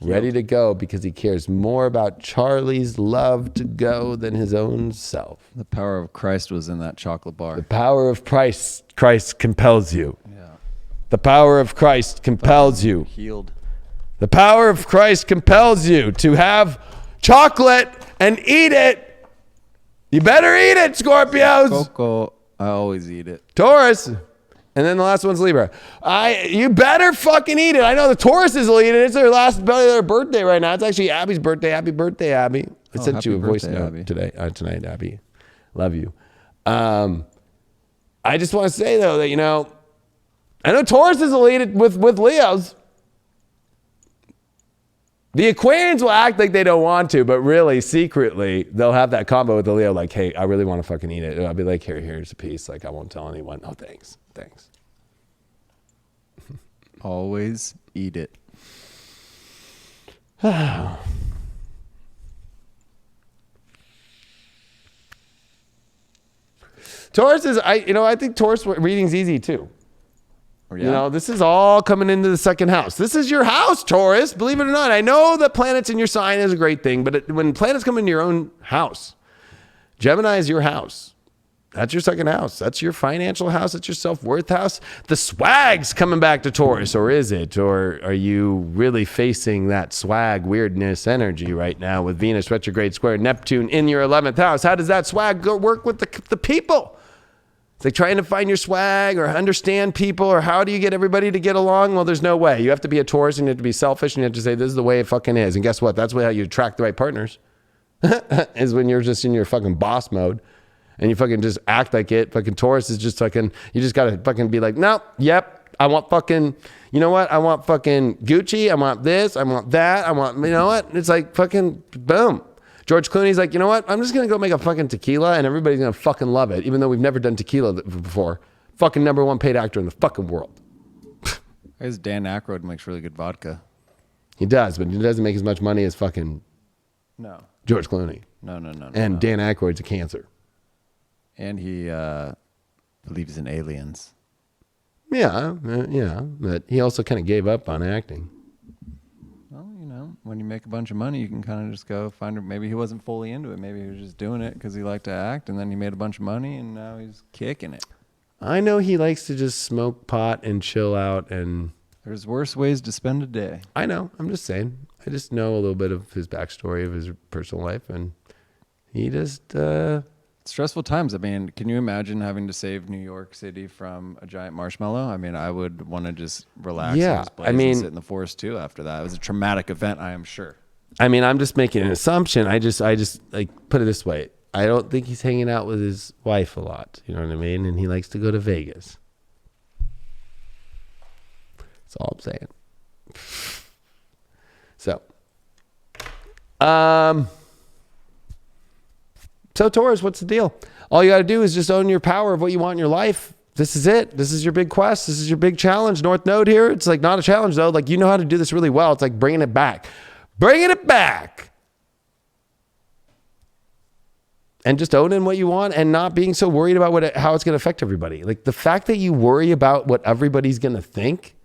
S1: ready to go because he cares more about Charlie's love to go than his own self.
S2: The power of Christ was in that chocolate bar.
S1: The power of Christ compels you.
S2: Yeah.
S1: The power of Christ compels you.
S2: Healed.
S1: The power of Christ compels you to have chocolate and eat it. You better eat it, Scorpios.
S2: Coco, I always eat it.
S1: Taurus, And then the last one's Libra. You better fucking eat it. I know the Tauruses will eat it. It's their birthday right now. It's actually Abby's birthday. Happy birthday, Abby. I sent you a voice note tonight, Abby. Love you. I just want to say, though, that, I know Tauruses will eat it with Leos. The Aquarians will act like they don't want to, but really, secretly, they'll have that combo with the Leo, like, hey, I really want to fucking eat it. And I'll be like, here's a piece. Like, I won't tell anyone. Oh, thanks.
S2: Always eat it.
S1: Taurus is, I think Taurus reading's easy too.
S2: Yeah.
S1: This is all coming into the second house. This is your house, Taurus, believe it or not. I know that planets in your sign is a great thing, but when planets come into your own house, Gemini is your house. That's your second house. That's your financial house. That's your self-worth house. The swag's coming back to Taurus, or is it? Or are you really facing that swag weirdness energy right now with Venus retrograde square Neptune in your 11th house? How does that swag work with the people? It's like trying to find your swag or understand people, or how do you get everybody to get along? Well, there's no way. You have to be a Taurus and you have to be selfish and you have to say, this is the way it fucking is. And guess what? That's how you attract the right partners is when you're just in your fucking boss mode and you fucking just act like it. Fucking Taurus is just fucking, you just got to fucking be like, no, yep, I want fucking, you know what? I want fucking Gucci. I want this. I want that. I want, you know what? It's like fucking boom. George Clooney's like, you know what? I'm just going to go make a fucking tequila and everybody's going to fucking love it, even though we've never done tequila before. Fucking #1 paid actor in the fucking world.
S2: I guess Dan Aykroyd makes really good vodka.
S1: He does, but he doesn't make as much money as fucking George Clooney.
S2: No.
S1: And Dan Aykroyd's a cancer.
S2: And he believes in aliens.
S1: Yeah, but he also kind of gave up on acting.
S2: Well, when you make a bunch of money, you can kind of just go find. Maybe he wasn't fully into it. Maybe he was just doing it because he liked to act, and then he made a bunch of money, and now he's kicking it.
S1: I know he likes to just smoke pot and chill out, and
S2: there's worse ways to spend a day.
S1: I know. I'm just saying. I just know a little bit of his backstory of his personal life, and he just.
S2: Stressful times. I mean, can you imagine having to save New York City from a giant marshmallow? I mean, I would want to just relax and and sit in the forest too after that. It was a traumatic event, I am sure.
S1: I mean, I'm just making an assumption. I just like put it this way. I don't think he's hanging out with his wife a lot. You know what I mean? And he likes to go to Vegas. That's all I'm saying. So, So Taurus, what's the deal? All you got to do is just own your power of what you want in your life. This is it. This is your big quest. This is your big challenge. North Node here. It's like not a challenge though. Like you know how to do this really well. It's like bringing it back. Bringing it back. And just owning what you want and not being so worried about how it's going to affect everybody. Like the fact that you worry about what everybody's going to think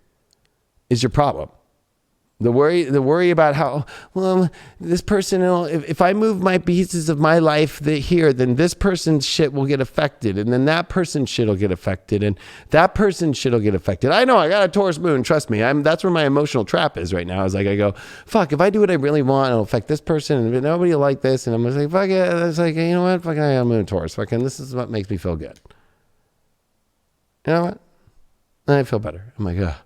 S1: is your problem. The worry about how, well, this person, if I move my pieces of my life here, then this person's shit will get affected. And then that person's shit will get affected. And that person's shit will get affected. I know, I got a Taurus moon. Trust me. That's where my emotional trap is right now. Is like, I go, fuck, if I do what I really want, it'll affect this person. And nobody will like this. And I'm just like, fuck it. It's like, you know what? Fucking I'm moon Taurus. Fucking this is what makes me feel good. You know what? And I feel better. I'm like, ugh.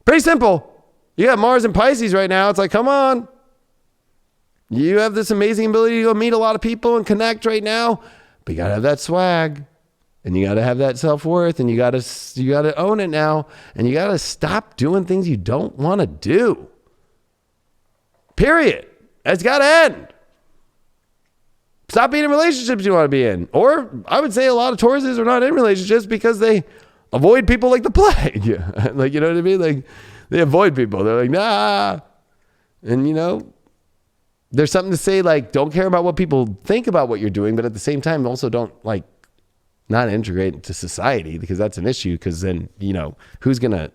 S1: Pretty simple. You got Mars and Pisces right now. It's like, come on. You have this amazing ability to go meet a lot of people and connect right now. But you got to have that swag. And you got to have that self-worth. And you got to own it now. And you got to stop doing things you don't want to do. Period. It's got to end. Stop being in relationships you want to be in. Or I would say a lot of Tauruses are not in relationships because they avoid people like the plague. Like, you know what I mean? Like, they avoid people. They're like, nah. And, there's something to say, like, don't care about what people think about what you're doing, but at the same time, also don't, like, not integrate into society because that's an issue because then, who's going to,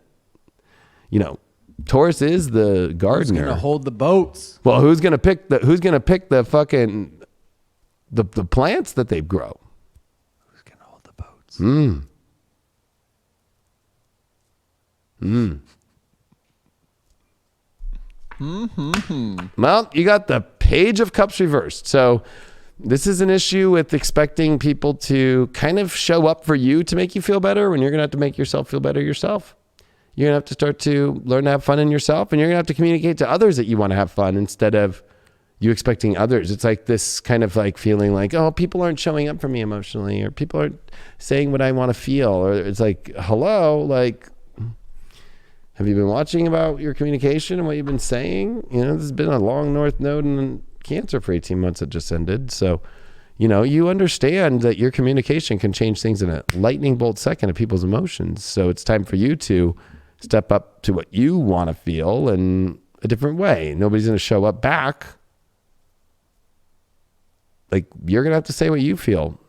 S1: Taurus is the gardener.
S2: Who's going to hold the boats?
S1: Well, who's going to pick the fucking, the plants that they grow?
S2: Who's going to hold the boats? Well,
S1: you got the Page of Cups reversed. So This is an issue with expecting people to kind of show up for you to make you feel better when you're going to have to make yourself feel better yourself. You're going to have to start to learn to have fun in yourself, and you're going to have to communicate to others that you want to have fun instead of you expecting others. It's like this kind of like feeling like, oh, people aren't showing up for me emotionally, or people aren't saying what I want to feel. Or it's like, hello, like, have you been watching about your communication and what you've been saying? You know, this has been a long North Node in Cancer for 18 months that just ended. So, you know, you understand that your communication can change things in a lightning bolt second of people's emotions. So it's time for you to step up to what you want to feel in a different way. Nobody's going to show up back. Like, you're going to have to say what you feel.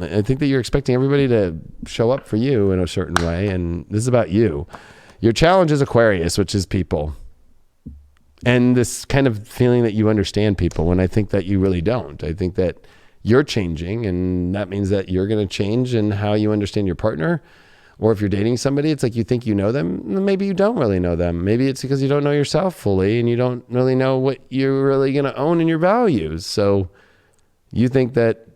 S1: I think that you're expecting everybody to show up for you in a certain way, and this is about you. Your challenge is Aquarius, which is people. And this kind of feeling that you understand people, when I think that you really don't. I think that you're changing, and that means that you're going to change in how you understand your partner. Or if you're dating somebody, it's like you think you know them. Maybe you don't really know them. Maybe it's because you don't know yourself fully, and you don't really know what you're really going to own in your values. So you think that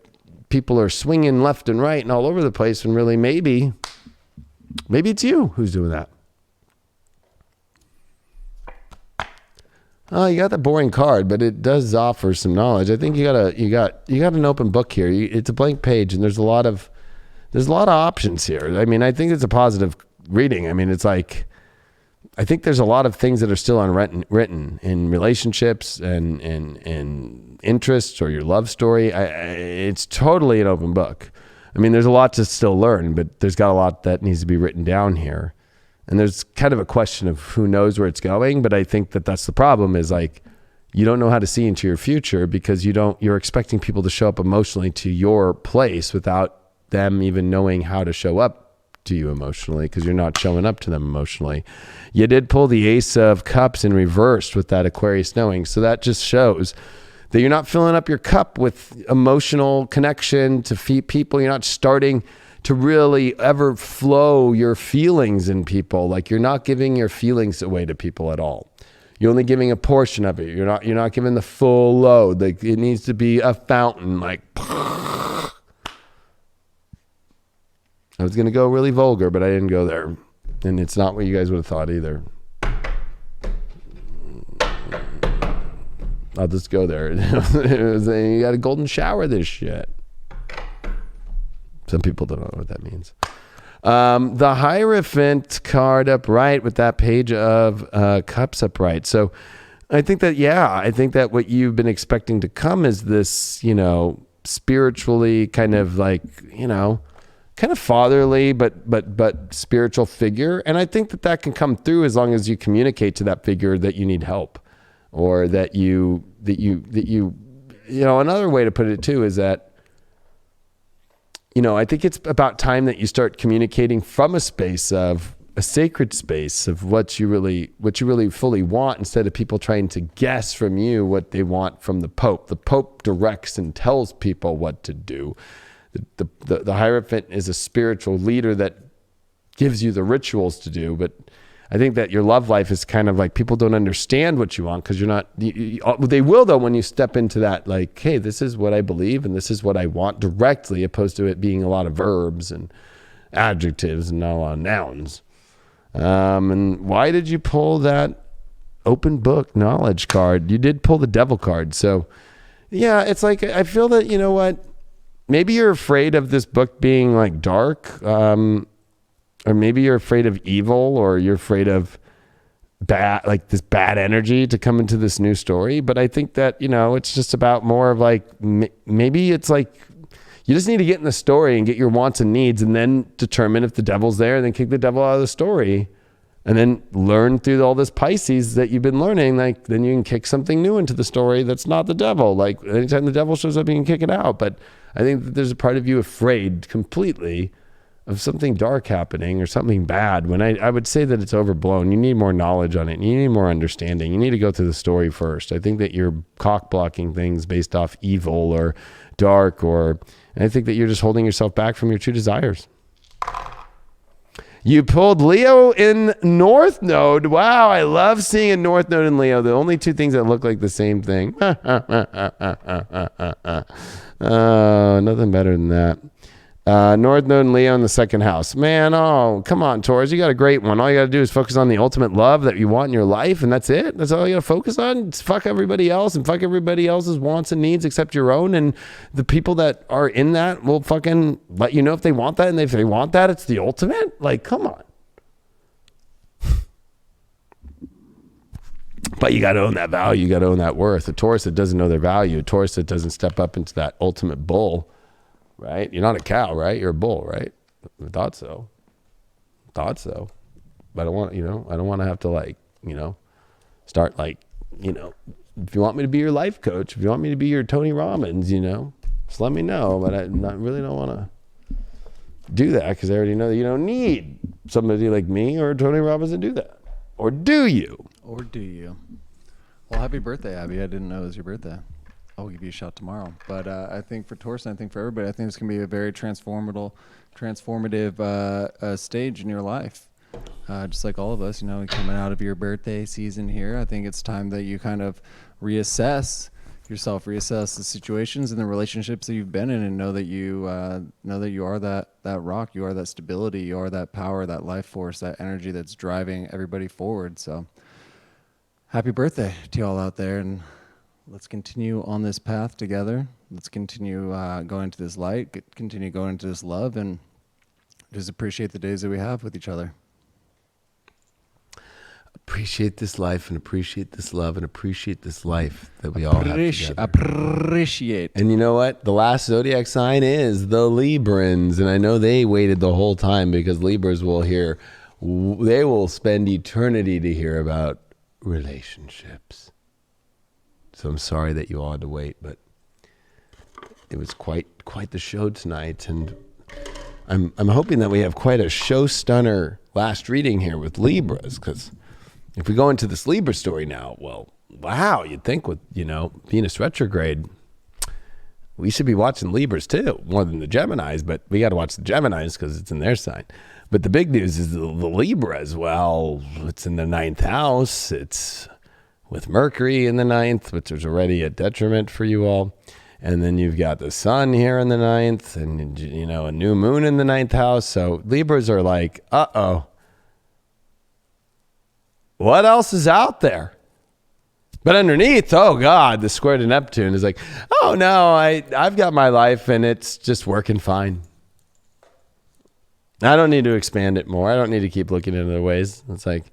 S1: people are swinging left and right and all over the place, and really maybe it's you who's doing that. Oh, you got that boring card, but it does offer some knowledge. I think you got an open book here. It's a blank page, and there's a lot of options here. I mean, I think it's a positive reading. I mean, it's like, I think there's a lot of things that are still unwritten in relationships and interests or your love story. It's totally an open book. I mean, there's a lot to still learn, but there's got a lot that needs to be written down here. And there's kind of a question of who knows where it's going. But I think that that's the problem, is like, you don't know how to see into your future because you're expecting people to show up emotionally to your place without them even knowing how to show up to you emotionally, because you're not showing up to them emotionally. You did pull the Ace of Cups in reverse with that Aquarius knowing. So that just shows that you're not filling up your cup with emotional connection to people. You're not starting to really ever flow your feelings in people. Like, you're not giving your feelings away to people at all. You're only giving a portion of it. You're not giving the full load. Like, it needs to be a fountain, like, I was going to go really vulgar, but I didn't go there. And it's not what you guys would have thought either. I'll just go there. You got a golden shower this shit. Some people don't know what that means. The Hierophant card upright with that page of cups upright. So I think that what you've been expecting to come is this, you know, spiritually kind of like, you know, kind of fatherly, but spiritual figure. And I think that can come through as long as you communicate to that figure that you need help, or that you know, another way to put it too is that, you know, I think it's about time that you start communicating from a space of a sacred space of what you really fully want, instead of people trying to guess from you what they want from the Pope. The Pope directs and tells people what to do. The Hierophant is a spiritual leader that gives you the rituals to do, but I think that your love life is kind of like, people don't understand what you want because you're not, they will though when you step into that, like, hey, this is what I believe and this is what I want directly, opposed to it being a lot of verbs and adjectives and not a lot of nouns. And why did you pull that open book knowledge card? You did pull the Devil card. So yeah, it's like, I feel that, you know what, maybe you're afraid of this book being like dark, or maybe you're afraid of evil, or you're afraid of bad, like this bad energy to come into this new story. But I think that, you know, it's just about more of like, maybe it's like, you just need to get in the story and get your wants and needs, and then determine if the devil's there, and then kick the devil out of the story, and then learn through all this Pisces that you've been learning. Like, then you can kick something new into the story that's not the devil. Like, anytime the devil shows up, you can kick it out. But I think that there's a part of you afraid completely of something dark happening or something bad, when I would say that it's overblown. You need more knowledge on it. You need more understanding. You need to go through the story first. I think that you're cock blocking things based off evil or dark, and I think that you're just holding yourself back from your true desires. You pulled Leo in North Node. Wow, I love seeing a North Node in Leo. The only two things that look like the same thing. Nothing better than that. North Node and Leo in the second house. Man, oh, come on, Taurus. You got a great one. All you got to do is focus on the ultimate love that you want in your life, and that's it. That's all you got to focus on. Just fuck everybody else and fuck everybody else's wants and needs except your own, and the people that are in that will fucking let you know if they want that, and if they want that, it's the ultimate. Like, come on. But you got to own that value. You got to own that worth. A Taurus that doesn't know their value, a Taurus that doesn't step up into that ultimate bull, right? You're not a cow, right? You're a bull, right? I thought so. But I don't want, I don't want to have to start if you want me to be your life coach, if you want me to be your Tony Robbins, just let me know. But I really don't want to do that because I already know that you don't need somebody like me or Tony Robbins to do that. Or do you?
S2: Well, happy birthday, Abby. I didn't know it was your birthday. I'll give you a shout tomorrow. But I think for Taurus, and I think for everybody, I think it's going to be a very transformative stage in your life. Just like all of us, coming out of your birthday season here, I think it's time that you kind of reassess yourself, reassess the situations and the relationships that you've been in, and know that you are that rock, you are that stability, you are that power, that life force, that energy that's driving everybody forward. So happy birthday to y'all out there, and let's continue on this path together. Let's continue going into this light, continue going into this love, and just appreciate the days that we have with each other.
S1: Appreciate this life and appreciate this love and appreciate this life that we all have together.
S2: Appreciate.
S1: And you know what? The last zodiac sign is the Librans. And I know they waited the whole time because Libras they will spend eternity to hear about relationships. So I'm sorry that you all had to wait, but it was quite the show tonight. And I'm hoping that we have quite a show stunner last reading here with Libras, because if we go into this Libra story now, well, wow, you'd think with, Venus retrograde, we should be watching Libras too, more than the Geminis, but we got to watch the Geminis because it's in their sign. But the big news is the Libra as well. It's in the 9th house. It's with Mercury in the 9th, which is already a detriment for you all. And then you've got the sun here in the 9th and, a new moon in the 9th house. So Libras are like, uh-oh. What else is out there? But underneath, oh God, the square to Neptune is like, oh no, I've got my life and it's just working fine. I don't need to expand it more. I don't need to keep looking at other ways. It's like,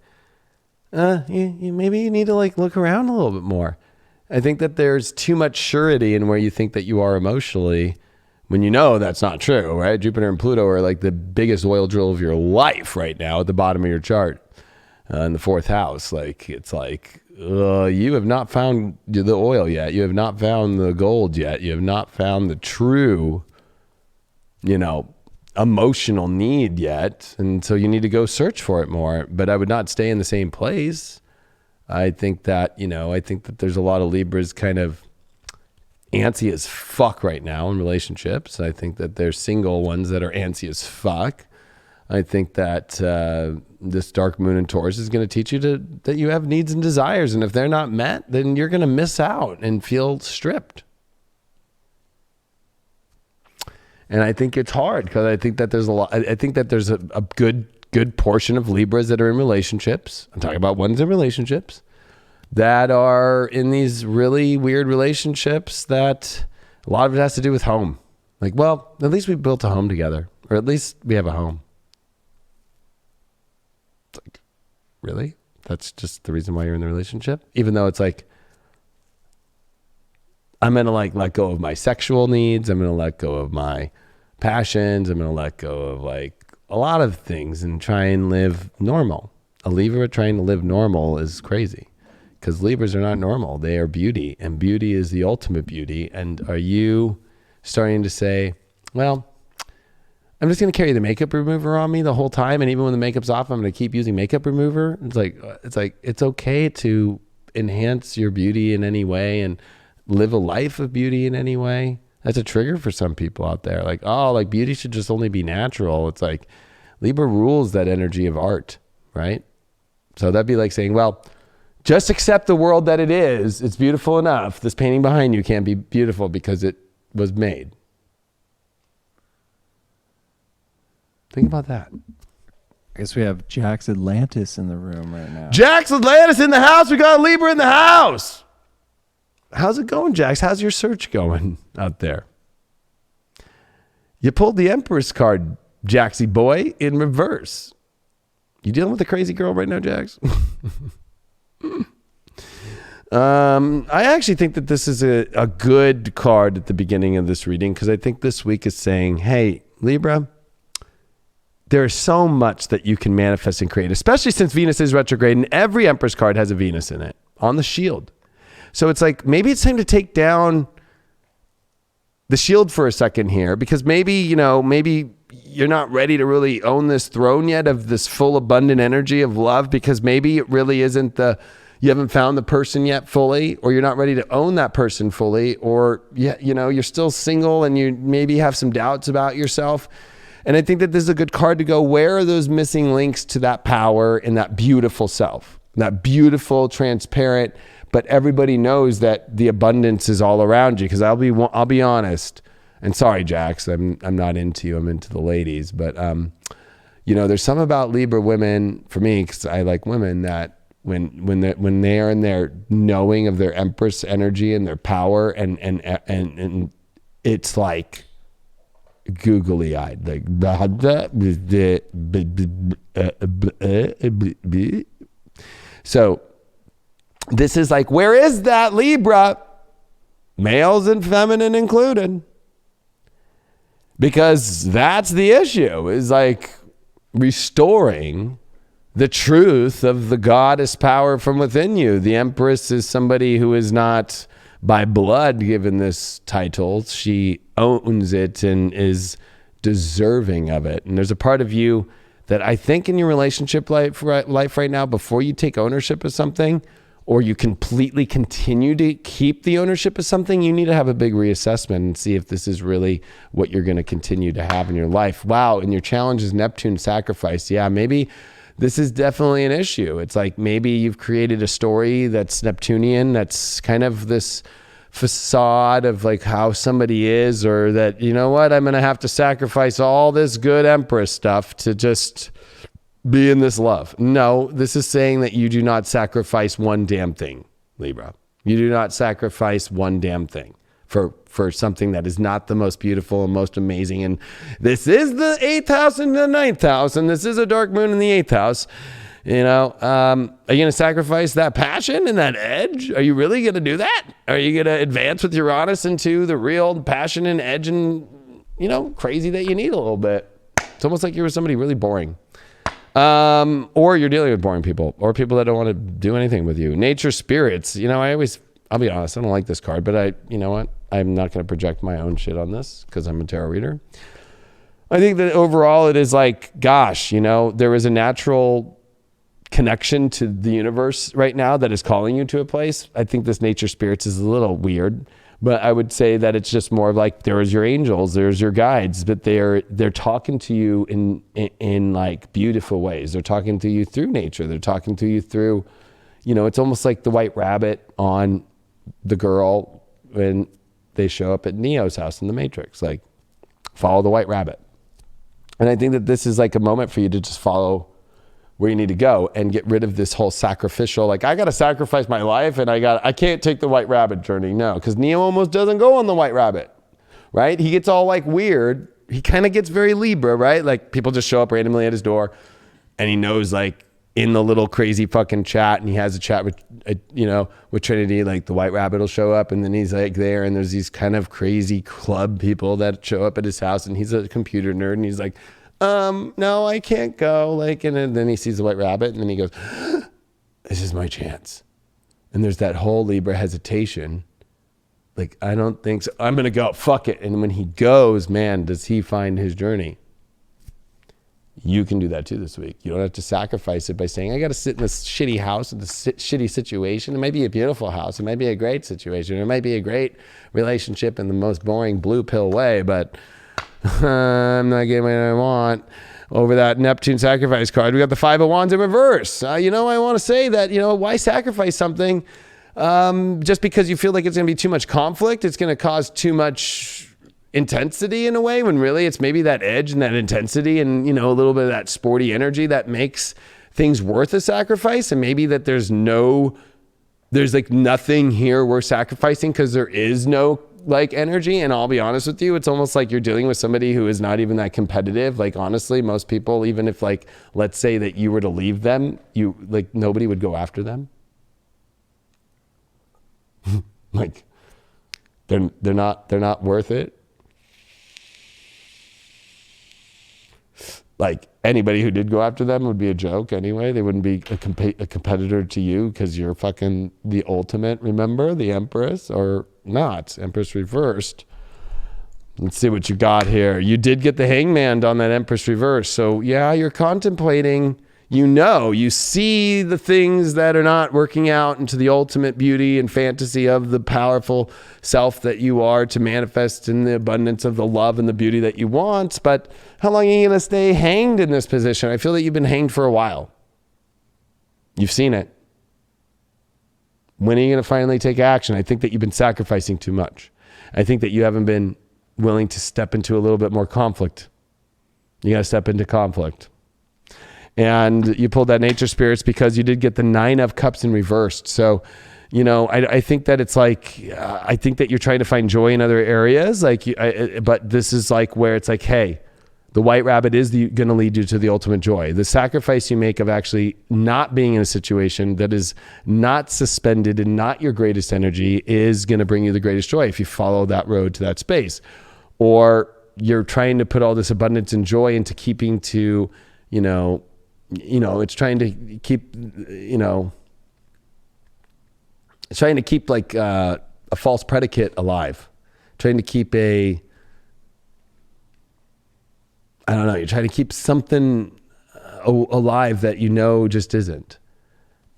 S1: maybe you need to look around a little bit more. I think that there's too much surety in where you think that you are emotionally when that's not true, right? Jupiter and Pluto are like the biggest oil drill of your life right now at the bottom of your chart. In the 4th house, you have not found the oil yet. You have not found the gold yet. You have not found the true, emotional need yet. And so you need to go search for it more. But I would not stay in the same place. I think that, there's a lot of Libras kind of antsy as fuck right now in relationships. I think that there's single ones that are antsy as fuck. I think that this dark moon in Taurus is going to teach you that you have needs and desires. And if they're not met, then you're going to miss out and feel stripped. And I think it's hard because I think that there's a good portion of Libras that are in relationships. I'm talking about ones in relationships that are in these really weird relationships that a lot of it has to do with home. At least we built a home together, or at least we have a home. Really? That's just the reason why you're in the relationship? Even though it's I'm going to let go of my sexual needs. I'm going to let go of my passions. I'm going to let go of a lot of things and try and live normal. A Libra trying to live normal is crazy because Libras are not normal. They are beauty, and beauty is the ultimate beauty. And are you starting to say, well, I'm just going to carry the makeup remover on me the whole time. And even when the makeup's off, I'm going to keep using makeup remover. It's okay to enhance your beauty in any way and live a life of beauty in any way. That's a trigger for some people out there. Beauty should just only be natural. It's Libra rules that energy of art, right? So that'd be like saying, well, just accept the world that it is. It's beautiful enough. This painting behind you can't be beautiful because it was made. Think about that.
S2: I guess we have Jax Atlantis in the room right now.
S1: Jax Atlantis in the house. We got a Libra in the house. How's it going, Jax? How's your search going out there? You pulled the Empress card, Jaxie boy, in reverse. You dealing with a crazy girl right now, Jax? I actually think that this is a good card at the beginning of this reading, because I think this week is saying, hey, Libra, there's so much that you can manifest and create, especially since Venus is retrograde and every Empress card has a Venus in it on the shield. So it's like, maybe it's time to take down the shield for a second here, because maybe you're not ready to really own this throne yet of this full abundant energy of love, because maybe it really isn't you haven't found the person yet fully, or you're not ready to own that person fully, or you're still single and you maybe have some doubts about yourself. And I think that this is a good card to go, where are those missing links to that power and that beautiful self, that beautiful, transparent, but everybody knows that the abundance is all around you. Because I'll be honest, and sorry, Jax, I'm not into you. I'm into the ladies, but there's some about Libra women for me, because I like women, that when they are in their knowing of their Empress energy and their power, and it's like googly eyed, like so this is like, where is that Libra, males and feminine included? Because that's the issue, is like restoring the truth of the goddess power from within you. The Empress is somebody who is not by blood given this title. She owns it and is deserving of it. And there's a part of you that I think in your relationship life right now, before you take ownership of something, or you completely continue to keep the ownership of something, you need to have a big reassessment and see if this is really what you're going to continue to have in your life. Wow. And your challenge is Neptune sacrifice. Yeah, maybe this is definitely an issue. It's like, maybe you've created a story that's Neptunian, that's kind of this facade of like how somebody is, or that, I'm going to have to sacrifice all this good Empress stuff to just be in this love. No, this is saying that you do not sacrifice one damn thing, Libra. You do not sacrifice one damn thing for something that is not the most beautiful and most amazing. And this is the 8th house and the 9th house, and this is a dark moon in the 8th house. Are you going to sacrifice that passion and that edge? Are you really going to do that? Are you going to advance with Uranus into the real passion and edge and, crazy that you need a little bit? It's almost like you're somebody really boring. Or you're dealing with boring people, or people that don't want to do anything with you. Nature spirits. I'll be honest, I don't like this card, but I'm not going to project my own shit on this because I'm a tarot reader. I think that overall it is like, gosh, there is a natural connection to the universe right now that is calling you to a place. I think this nature spirits is a little weird, but I would say that it's just more of like, there's your angels, there's your guides, but they're talking to you in like beautiful ways. They're talking to you through nature. They're talking to you through, it's almost like the white rabbit on the girl when they show up at Neo's house in the Matrix, like follow the white rabbit. And I think that this is like a moment for you to just follow where you need to go and get rid of this whole sacrificial, like, I got to sacrifice my life and I can't take the white rabbit journey. No, because Neo almost doesn't go on the white rabbit, right? He gets all like weird. He kind of gets very Libra, right? Like people just show up randomly at his door and he knows like in the little crazy fucking chat, and he has a chat with, with Trinity, like the white rabbit will show up and then he's like there, and there's these kind of crazy club people that show up at his house, and he's a computer nerd and he's like, no, I can't go. Like, and then he sees the white rabbit and then he goes, this is my chance. And there's that whole Libra hesitation. Like, I don't think so. I'm going to go, fuck it. And when he goes, man, does he find his journey? You can do that too this week. You don't have to sacrifice it by saying, I got to sit in this shitty house in this shitty situation. It might be a beautiful house. It might be a great situation. It might be a great relationship in the most boring blue pill way, but I'm not getting what I want. over that Neptune sacrifice card. We got the Five of Wands in reverse. I want to say that, why sacrifice something just because you feel like it's going to be too much conflict? It's going to cause too much intensity in a way, when really it's maybe that edge and that intensity and, a little bit of that sporty energy that makes things worth a sacrifice. And maybe that there's like nothing here worth sacrificing because there is no like energy. And I'll be honest with you, it's almost like you're dealing with somebody who is not even that competitive. Like, honestly, most people, even if like, let's say that you were to leave them, nobody would go after them. Like, they're not worth it. Like, anybody who did go after them would be a joke anyway. They wouldn't be a competitor to you because you're fucking the ultimate, remember? The Empress, or not. Empress reversed. Let's see what you got here. You did get the Hangman on that Empress reverse. So, yeah, you're contemplating, you see the things that are not working out into the ultimate beauty and fantasy of the powerful self that you are to manifest in the abundance of the love and the beauty that you want. But how long are you going to stay hanged in this position? I feel that you've been hanged for a while. You've seen it. When are you going to finally take action? I think that you've been sacrificing too much. I think that you haven't been willing to step into a little bit more conflict. You got to step into conflict. And you pulled that nature spirits because you did get the 9 of Cups in reversed. So, I think that it's like, I think that you're trying to find joy in other areas. But this is like where it's like, hey, the white rabbit is going to lead you to the ultimate joy. The sacrifice you make of actually not being in a situation that is not suspended and not your greatest energy is going to bring you the greatest joy if you follow that road to that space. Or you're trying to put all this abundance and joy into keeping to, it's trying to keep, it's trying to keep like a false predicate alive, trying to keep you're trying to keep something alive that just isn't.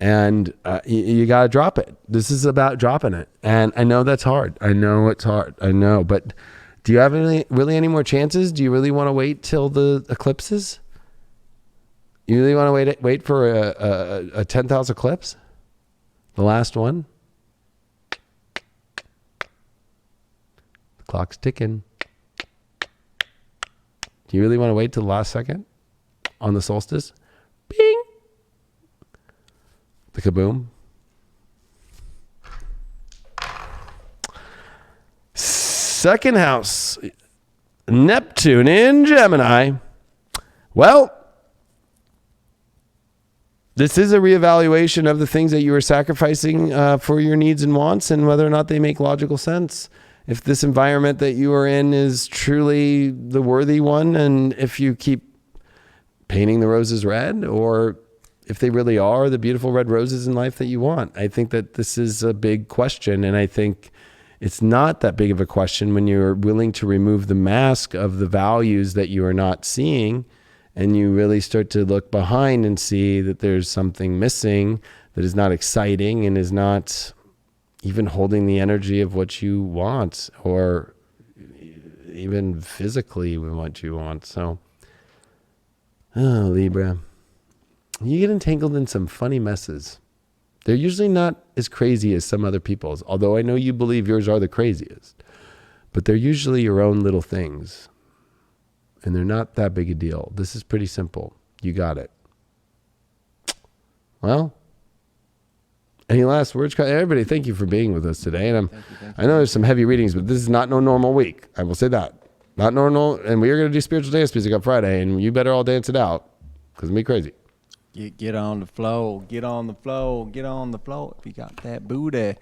S1: And you got to drop it. This is about dropping it. And I know that's hard. I know it's hard. I know. But do you have really any more chances? Do you really want to wait till the eclipses? You really want to wait for a 10th house eclipse? The last one? The clock's ticking. Do you really want to wait till the last second on the solstice? Bing! The kaboom. Second house, Neptune in Gemini. Well, this is a reevaluation of the things that you are sacrificing for your needs and wants and whether or not they make logical sense. If this environment that you are in is truly the worthy one, and if you keep painting the roses red, or if they really are the beautiful red roses in life that you want. I think that this is a big question, and I think it's not that big of a question when you're willing to remove the mask of the values that you are not seeing, and you really start to look behind and see that there's something missing that is not exciting and is not even holding the energy of what you want, or even physically what you want. So, Libra, you get entangled in some funny messes. They're usually not as crazy as some other people's, although I know you believe yours are the craziest, but they're usually your own little things. And they're not that big a deal. This is pretty simple. You got it. Well, any last words? Everybody, thank you for being with us today. And
S2: Thank you.
S1: I know there's some heavy readings, but this is not no normal week. I will say that. Not normal. And we are going to do spiritual dance music on Friday, and you better all dance it out because it'll be crazy.
S2: Get on the flow. Get on the flow. Get on the flow if you got that booty.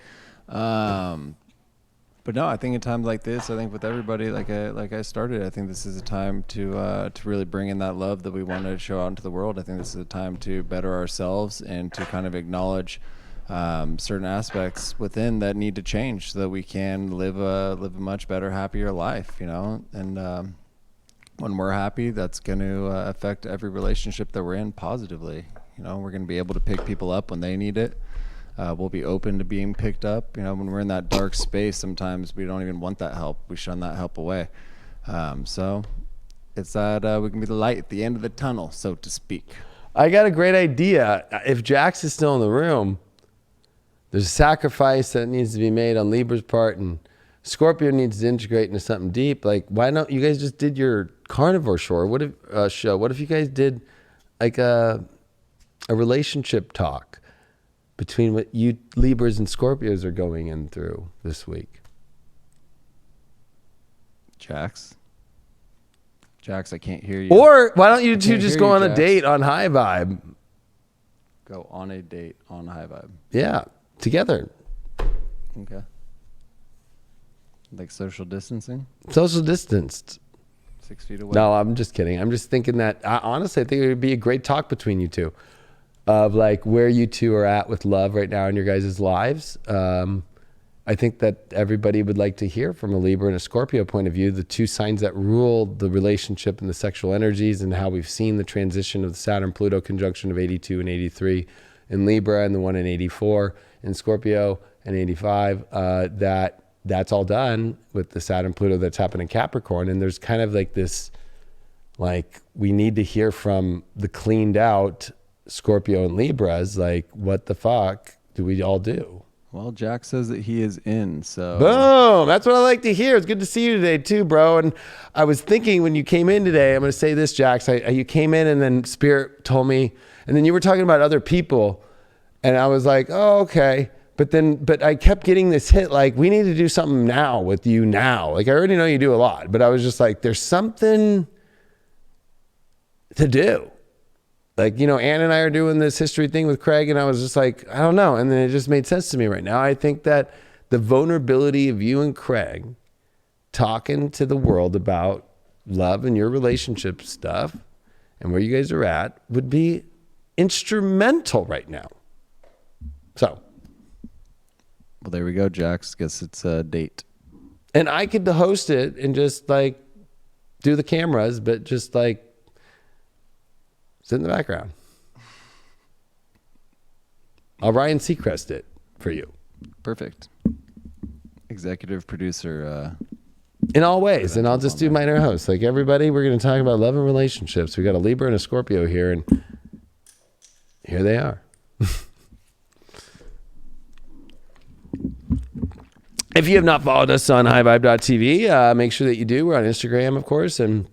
S2: But no, I think in times like this, I think with everybody, like I started, I think this is a time to really bring in that love that we want to show out into the world. I think this is a time to better ourselves and to kind of acknowledge certain aspects within that need to change so that we can live a much better, happier life, and when we're happy, that's going to affect every relationship that we're in positively. We're going to be able to pick people up when they need it. We'll be open to being picked up. When we're in that dark space, sometimes we don't even want that help. We shun that help away. So It's that we can be the light at the end of the tunnel, so to speak.
S1: I got a great idea. If Jax is still in the room, there's a sacrifice that needs to be made on Libra's part, and Scorpio needs to integrate into something deep. Like, why don't you guys just did your carnivore show? What if you guys did like a relationship talk between what you Libras and Scorpios are going in through this week?
S2: Jax, I can't hear you.
S1: Or why don't you two just go on a date on High Vibe?
S2: Go on a date on High Vibe.
S1: Yeah, together.
S2: Okay. Like social distancing?
S1: Social distanced.
S2: 6 feet away?
S1: No, I'm just kidding. I'm just thinking that, honestly, I think it would be a great talk between you two of like where you two are at with love right now in your guys' lives. I think that everybody would like to hear from a Libra and a Scorpio point of view, the two signs that rule the relationship and the sexual energies, and how we've seen the transition of the Saturn-Pluto conjunction of 82 and 83 in Libra, and the one in 84 in Scorpio and 85, that's all done with the Saturn-Pluto that's happened in Capricorn. And there's kind of like this, like, we need to hear from the cleaned out Scorpio and Libras, like, what the fuck do we all do?
S2: Well, Jack says that he is in, so...
S1: Boom! That's what I like to hear. It's good to see you today too, bro. And I was thinking when you came in today, I'm going to say this, Jax, you came in and then Spirit told me, and then you were talking about other people, and I was like, oh, okay. But I kept getting this hit, like, we need to do something now with you now. Like, I already know you do a lot, but I was just like, there's something to do. Like, you know, Ann and I are doing this history thing with Craig, and I was just like, I don't know. And then it just made sense to me right now. I think that the vulnerability of you and Craig talking to the world about love and your relationship stuff and where you guys are at would be instrumental right now. So.
S2: Well, there we go, Jax. Guess it's a date.
S1: And I could host it and just like do the cameras, but just like sit in the background. I'll Ryan Seacrest it for you.
S2: Perfect. Executive producer.
S1: In all ways. And I'll just do minor host. Like, everybody, we're going to talk about love and relationships. We got a Libra and a Scorpio here, and here they are. If you have not followed us on highvibe.tv, make sure that you do. We're on Instagram, of course, and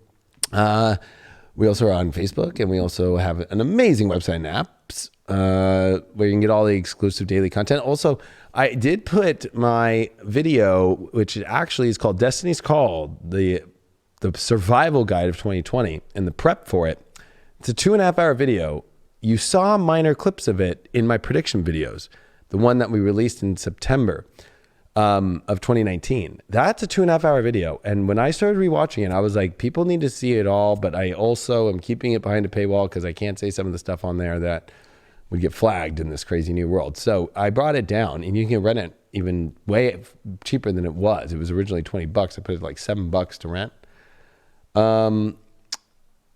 S1: we also are on Facebook, and we also have an amazing website and apps where you can get all the exclusive daily content. Also, I did put my video, which actually is called Destiny's Call, the survival guide of 2020, and the prep for it. It's a 2.5-hour video. You saw minor clips of it in my prediction videos, the one that we released in September of 2019. That's a 2.5-hour video. And when I started rewatching it, I was like, people need to see it all, but I also am keeping it behind a paywall because I can't say some of the stuff on there that would get flagged in this crazy new world. So I brought it down, and you can rent it even way cheaper than it was. It was originally $20. I put it like $7 to rent.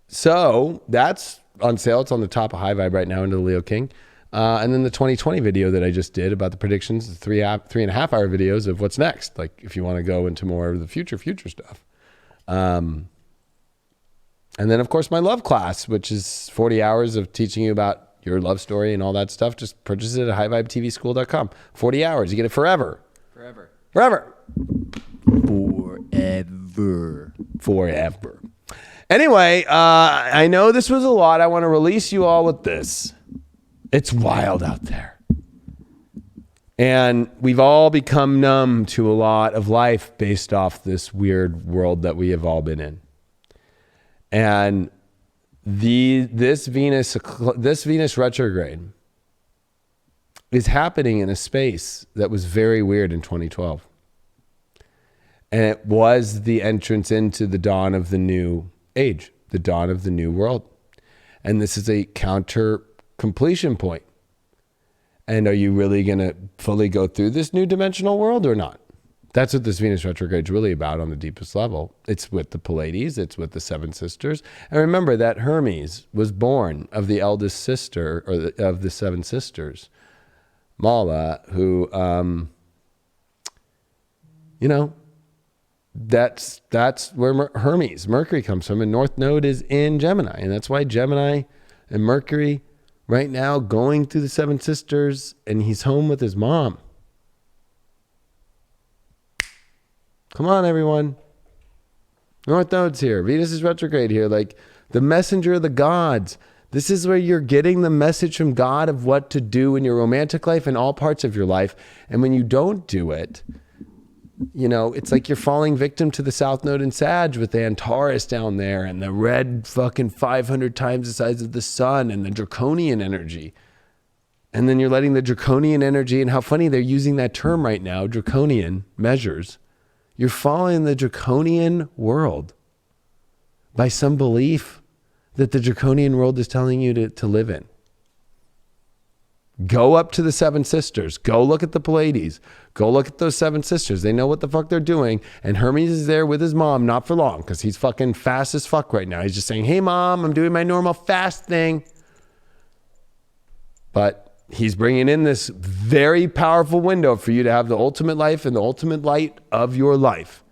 S1: So that's on sale. It's on the top of High Vibe right now into the Leo King. And then the 2020 video that I just did about the predictions, the 3.5-hour videos of what's next. Like, if you want to go into more of the future stuff. And then, of course, my love class, which is 40 hours of teaching you about your love story and all that stuff. Just purchase it at highvibetvschool.com. 40 hours. You get it forever. Forever. Anyway, I know this was a lot. I want to release you all with this. It's wild out there. And we've all become numb to a lot of life based off this weird world that we have all been in. And this Venus retrograde is happening in a space that was very weird in 2012. And it was the entrance into the dawn of the new age, the dawn of the new world. And this is a counter completion point. And are you really going to fully go through this new dimensional world or not? That's what this Venus retrograde is really about on the deepest level. It's with the Pleiades. It's with the seven sisters. And remember that Hermes was born of the eldest sister, or of the seven sisters, Mala, who, that's where Hermes, Mercury comes from, and North Node is in Gemini, and that's why Gemini and Mercury right now going through the Seven Sisters, and he's home with his mom. Come on, everyone. North Node's here. Venus is retrograde here. Like the messenger of the gods. This is where you're getting the message from God of what to do in your romantic life and all parts of your life. And when you don't do it, you know, it's like you're falling victim to the South Node in Sag with the Taurus down there and the red fucking 500 times the size of the sun and the draconian energy. And then you're letting the draconian energy, and how funny they're using that term right now, draconian measures. You're falling in the draconian world by some belief that the draconian world is telling you to live in. Go up to the Seven Sisters. Go look at the Pleiades. Go look at those Seven Sisters. They know what the fuck they're doing. And Hermes is there with his mom, not for long, because he's fucking fast as fuck right now. He's just saying, hey, mom, I'm doing my normal fast thing. But he's bringing in this very powerful window for you to have the ultimate life and the ultimate light of your life.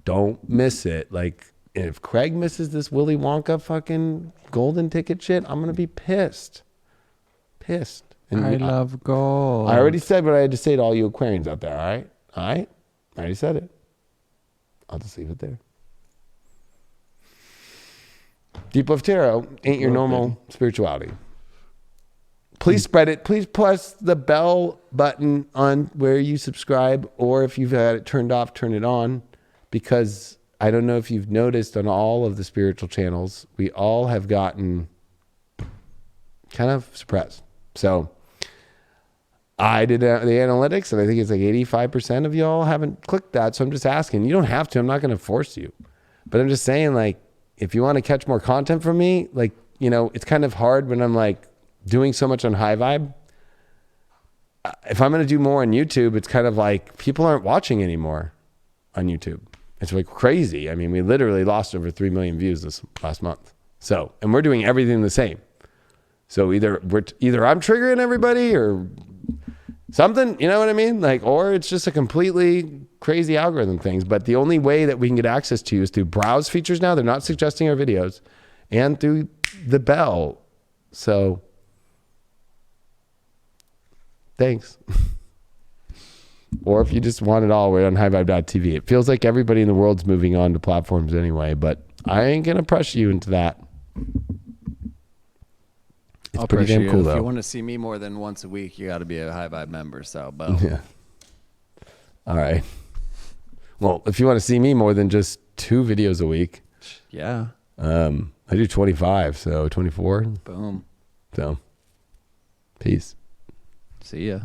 S1: Don't miss it. Like, if Craig misses this Willy Wonka fucking golden ticket shit, I'm going to be pissed. Pissed. And
S2: I love gold.
S1: I already said what I had to say to all you Aquarians out there, all right? All right? I already said it. I'll just leave it there. Deep Love Tarot ain't your normal spirituality. Please spread it. Please press the bell button on where you subscribe, or if you've had it turned off, turn it on, because I don't know if you've noticed on all of the spiritual channels, we all have gotten kind of suppressed. So I did the analytics, and I think it's like 85% of y'all haven't clicked that. So I'm just asking. You don't have to. I'm not going to force you. But I'm just saying, like, if you want to catch more content from me, like, you know, it's kind of hard when I'm like doing so much on High Vibe. If I'm going to do more on YouTube, it's kind of like people aren't watching anymore on YouTube. It's like crazy. I mean, we literally lost over 3 million views this last month. So, and we're doing everything the same. So either I'm triggering everybody or something, you know what I mean? Like, or it's just a completely crazy algorithm things. But the only way that we can get access to you is through browse features now. They're not suggesting our videos, and through the bell. So thanks. Or if you just want it all, we're on highvibe.tv. It feels like everybody in the world's moving on to platforms anyway, but I ain't going to pressure you into that. It's
S2: I'll
S1: pretty damn
S2: you.
S1: cool,
S2: If
S1: though.
S2: you want to see me more than once a week, you got to be a High Vibe member. So, boom.
S1: Yeah. All right. Well, if you want to see me more than just 2 videos a week,
S2: Yeah.
S1: I do 25, so 24.
S2: Boom.
S1: So, peace.
S2: See ya.